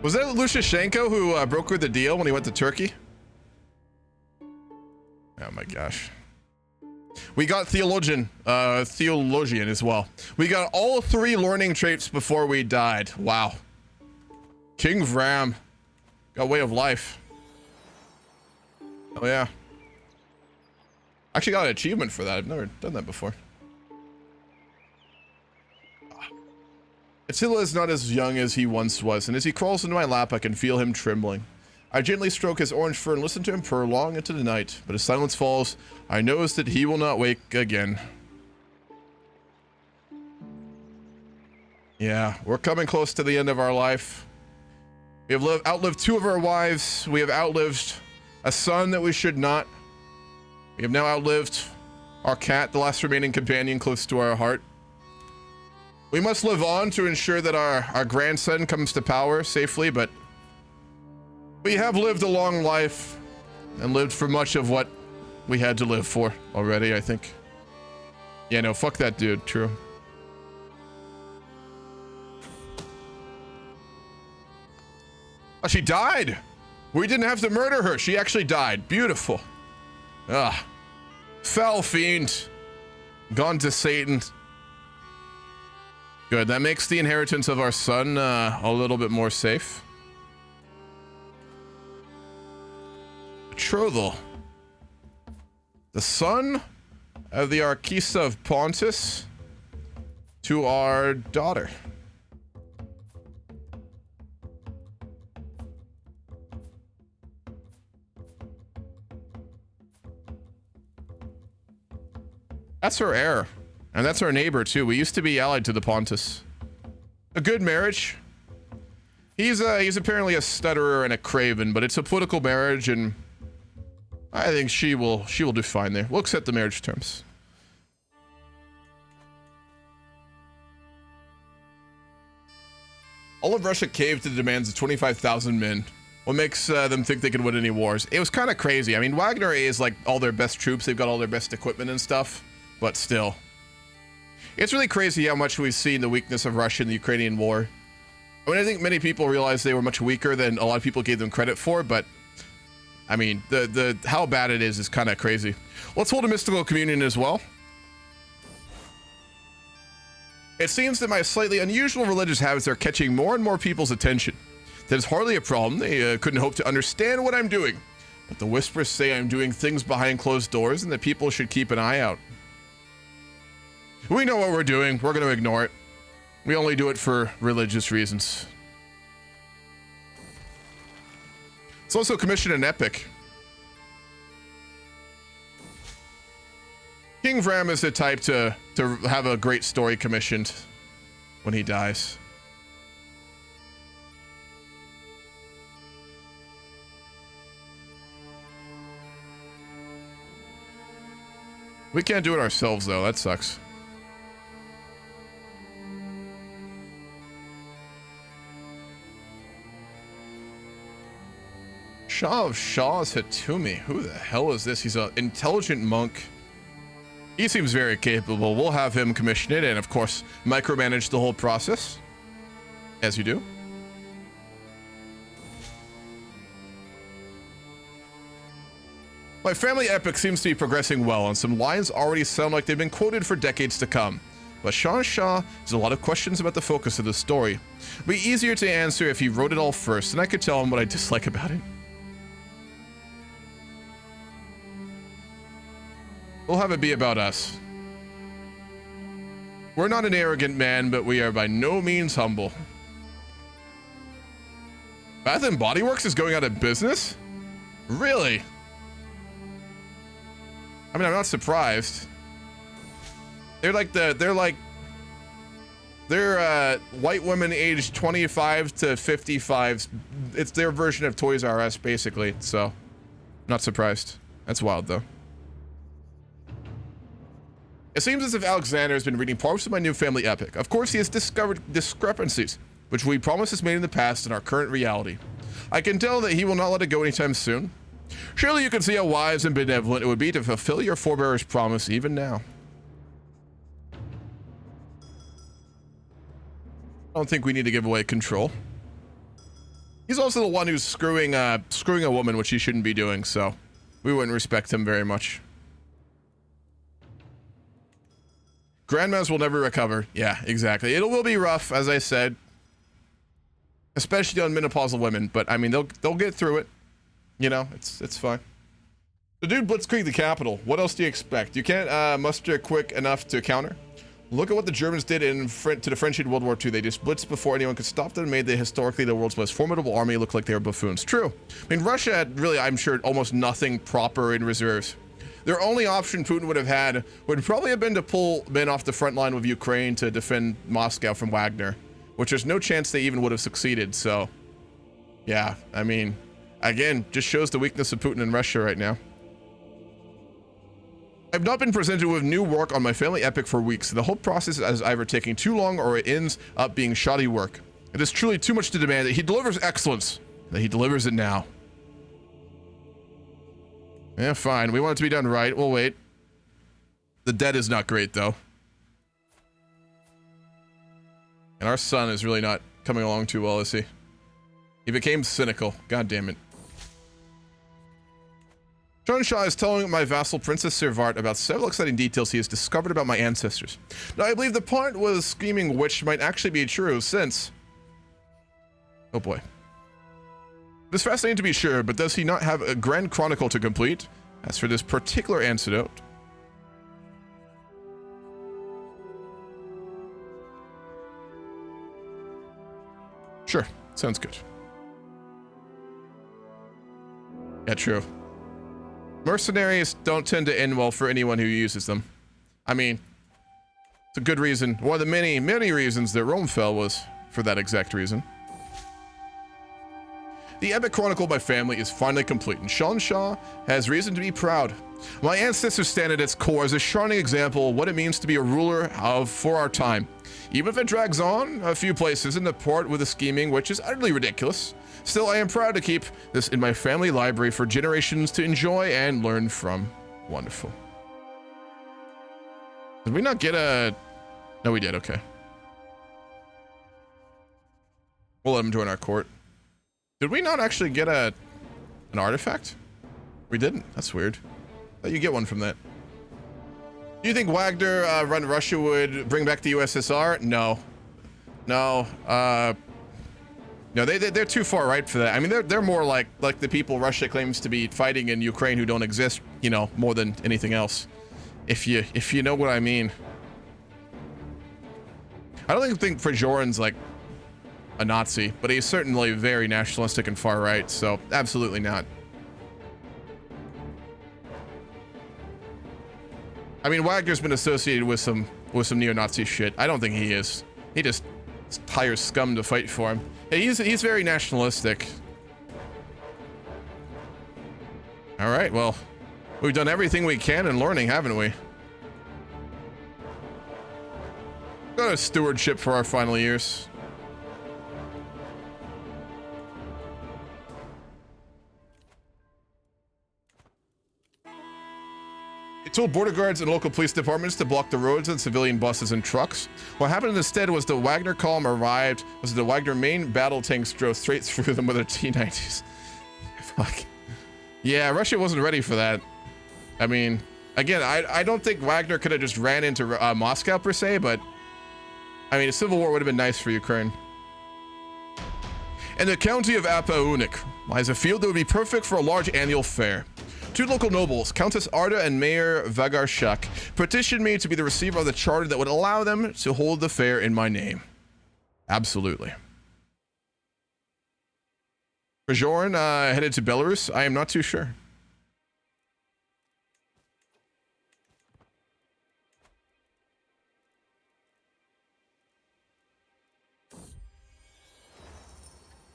Was that Lushashenko who brokered the deal when he went to Turkey? Oh my gosh. We got theologian as well. We got all 3 learning traits before we died. Wow. King Vram. Got way of life. Oh yeah. Actually got an achievement for that. I've never done that before. Attila is not as young as he once was, and as he crawls into my lap, I can feel him trembling. I gently stroke his orange fur and listen to him purr long into the night, but as silence falls, I notice that he will not wake again. Yeah, we're coming close to the end of our life. We have outlived 2 of our wives. We have outlived a son that we should not. We have now outlived our cat, the last remaining companion close to our heart. We must live on to ensure that our grandson comes to power safely, but we have lived a long life and lived for much of what we had to live for already, I think. Yeah, no, fuck that dude, true. Oh, she died! We didn't have to murder her, she actually died. Beautiful. Ah. Foul fiend. Gone to Satan. Good, that makes the inheritance of our son a little bit more safe. Betrothal. The son of the Archisa of Pontus to our daughter. That's her heir. And that's our neighbor too. We used to be allied to the Pontus. A good marriage. He's apparently a stutterer and a craven, but it's a political marriage, and I think she will do fine there. We'll accept the marriage terms. All of Russia caved to the demands of 25,000 men. What makes them think they can win any wars? It was kind of crazy. I mean, Wagner is like all their best troops. They've got all their best equipment and stuff, but still. It's really crazy how much we've seen the weakness of Russia in the Ukrainian war. I mean, I think many people realized they were much weaker than a lot of people gave them credit for, but I mean, the how bad it is kind of crazy. Let's hold a mystical communion as well. It seems that my slightly unusual religious habits are catching more and more people's attention. That is hardly a problem. They couldn't hope to understand what I'm doing. But the whispers say I'm doing things behind closed doors and that people should keep an eye out. We know what we're doing. We're going to ignore it. We only do it for religious reasons. Let's also commission an epic. King Vram is the type to have a great story commissioned when he dies. We can't do it ourselves, though. That sucks. Shah of Shahs Hatumi. Who the hell is this? He's an intelligent monk. He seems very capable. We'll have him commission it and, of course, micromanage the whole process. As you do. My family epic seems to be progressing well, and some lines already sound like they've been quoted for decades to come. But Shah has a lot of questions about the focus of the story. It'd be easier to answer if he wrote it all first, and I could tell him what I dislike about it. We'll have it be about us. We're not an arrogant man, but we are by no means humble. Bath & Body Works is going out of business? Really? I mean, I'm not surprised. They're white women aged 25 to 55. It's their version of Toys R Us, basically. So, not surprised. That's wild, though. It seems as if Alexander has been reading parts of my new family epic. Of course, he has discovered discrepancies, which we promises made in the past and our current reality. I can tell that he will not let it go anytime soon. Surely you can see how wise and benevolent it would be to fulfill your forebear's promise even now. I don't think we need to give away control. He's also the one who's screwing a woman, which he shouldn't be doing, so we wouldn't respect him very much. Grandmas will never recover. Yeah, exactly. It will be rough, as I said. Especially on menopausal women, but I mean, they'll get through it. You know, it's fine. The dude blitzkrieg the capital. What else do you expect? You can't muster quick enough to counter. Look at what the Germans did to the French in World War II. They just blitzed before anyone could stop them and made historically the world's most formidable army look like they were buffoons. True. I mean, Russia had really, I'm sure, almost nothing proper in reserves. Their only option Putin would have had would probably have been to pull men off the front line with Ukraine to defend Moscow from Wagner, which there's no chance they even would have succeeded. So, yeah, I mean, again, just shows the weakness of Putin in Russia right now. I've not been presented with new work on my family epic for weeks. The whole process is either taking too long or it ends up being shoddy work. It is truly too much to demand that he delivers excellence, that he delivers it now. Yeah, fine. We want it to be done right. We'll wait. The debt is not great, though. And our son is really not coming along too well, is he? He became cynical. God damn it. Shah is telling my vassal Princess Servart about several exciting details he has discovered about my ancestors. Now, I believe the part with the screaming witch might actually be true, since... Oh boy. It's fascinating to be sure, but does he not have a grand chronicle to complete? As for this particular antidote... Sure, sounds good. Yeah, true. Mercenaries don't tend to end well for anyone who uses them. I mean, it's a good reason. One of the many, many reasons that Rome fell was for that exact reason. The epic chronicle of my family is finally complete, and Sean Shaw has reason to be proud. My ancestors stand at its core as a shining example of what it means to be a ruler for our time. Even if it drags on a few places in the port with the scheming, which is utterly ridiculous, still I am proud to keep this in my family library for generations to enjoy and learn from. Wonderful. Did we not get a... No, we did, okay. We'll let him join our court. Did we not actually get an artifact? We didn't. That's weird. Thought you get one from that. Do you think Wagner run Russia would bring back the USSR? No. No. No, they're too far right for that. I mean, they're more like the people Russia claims to be fighting in Ukraine who don't exist, you know, more than anything else. If you know what I mean. I don't even think Prajorin's like a Nazi, but he's certainly very nationalistic and far right, so absolutely not. I mean, Wagner's been associated with some neo-Nazi shit. I don't think he is. He just hires scum to fight for him. Yeah, he's very nationalistic. All right, well, we've done everything we can in learning, haven't we? Got a stewardship for our final years. It told border guards and local police departments to block the roads and civilian buses and trucks. What happened instead was the Wagner column arrived, the Wagner main battle tanks drove straight through them with their T-90s. Fuck. Yeah, Russia wasn't ready for that. I mean, again, I don't think Wagner could have just ran into Moscow per se, but I mean, a civil war would have been nice for Ukraine. In the county of Apaunik lies a field that would be perfect for a large annual fair. Two local nobles, Countess Arda and Mayor Vagarshuk, petitioned me to be the receiver of the charter that would allow them to hold the fair in my name. Absolutely. Prajorin headed to Belarus? I am not too sure.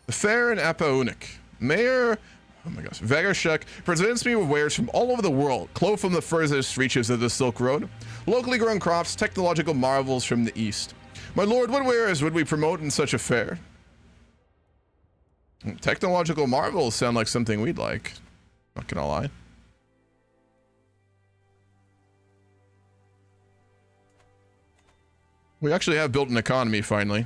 The fair in Apaunik. Mayor... Oh my gosh. Vagarshuk presents me with wares from all over the world, clothes from the furthest reaches of the Silk Road, locally grown crops, technological marvels from the east. My lord, what wares would we promote in such a fair? Technological marvels sound like something we'd like. Not gonna lie. We actually have built an economy finally.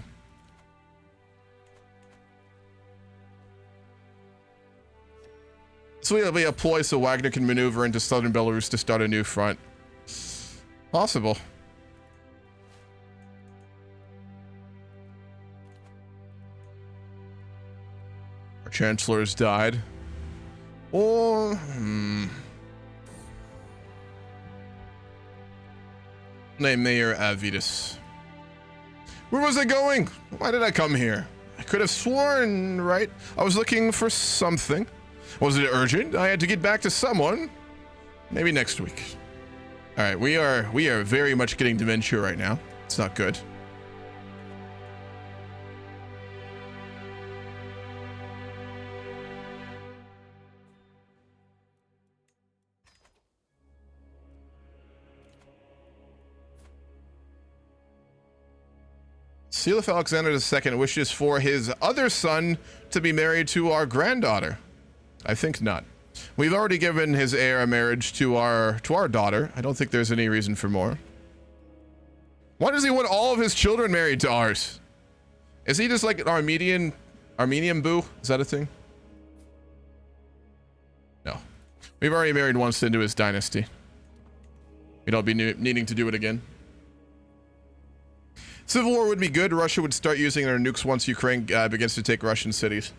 So we have a ploy so Wagner can maneuver into southern Belarus to start a new front. Possible. Our chancellor has died. Or... Name Mayor Avitus. Where was I going? Why did I come here? I could have sworn, right? I was looking for something. Was it urgent? I had to get back to someone. Maybe next week. All right, we are very much getting dementia right now. It's not good. Sealif Alexander II wishes for his other son to be married to our granddaughter. I think not. We've already given his heir a marriage to our daughter. I don't think there's any reason for more. Why does he want all of his children married to ours? Is he just like an Armenian boo? Is that a thing? No. We've already married once into his dynasty. We don't be needing to do it again. Civil war would be good. Russia would start using their nukes once Ukraine begins to take Russian cities.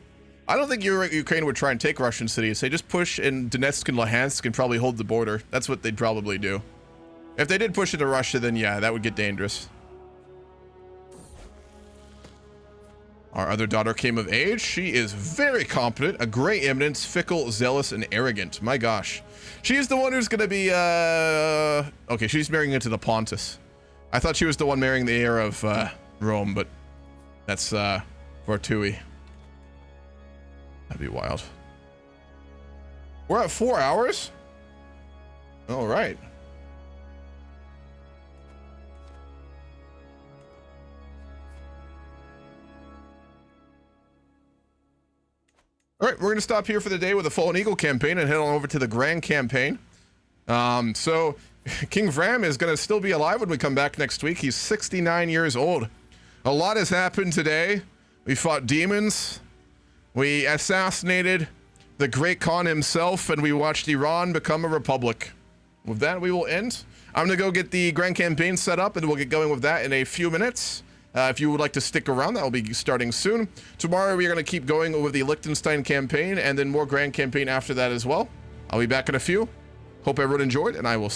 I don't think Ukraine would try and take Russian cities. They just push in Donetsk and Luhansk and probably hold the border. That's what they'd probably do. If they did push into Russia, then yeah, that would get dangerous. Our other daughter came of age. She is very competent, a great eminence, fickle, zealous, and arrogant. My gosh. She's the one who's going to be, okay, she's marrying into the Pontus. I thought she was the one marrying the heir of Rome, but that's Vortui. That'd be wild. We're at 4 hours? All right. All right, we're going to stop here for the day with the Fallen Eagle campaign and head on over to the Grand campaign. So King Vram is going to still be alive when we come back next week. He's 69 years old. A lot has happened today. We fought demons. We assassinated the Great Khan himself, and we watched Iran become a republic. With that, we will end. I'm going to go get the Grand campaign set up, and we'll get going with that in a few minutes. If you would like to stick around, that will be starting soon. Tomorrow, we are going to keep going with the Liechtenstein campaign, and then more Grand campaign after that as well. I'll be back in a few. Hope everyone enjoyed, and I will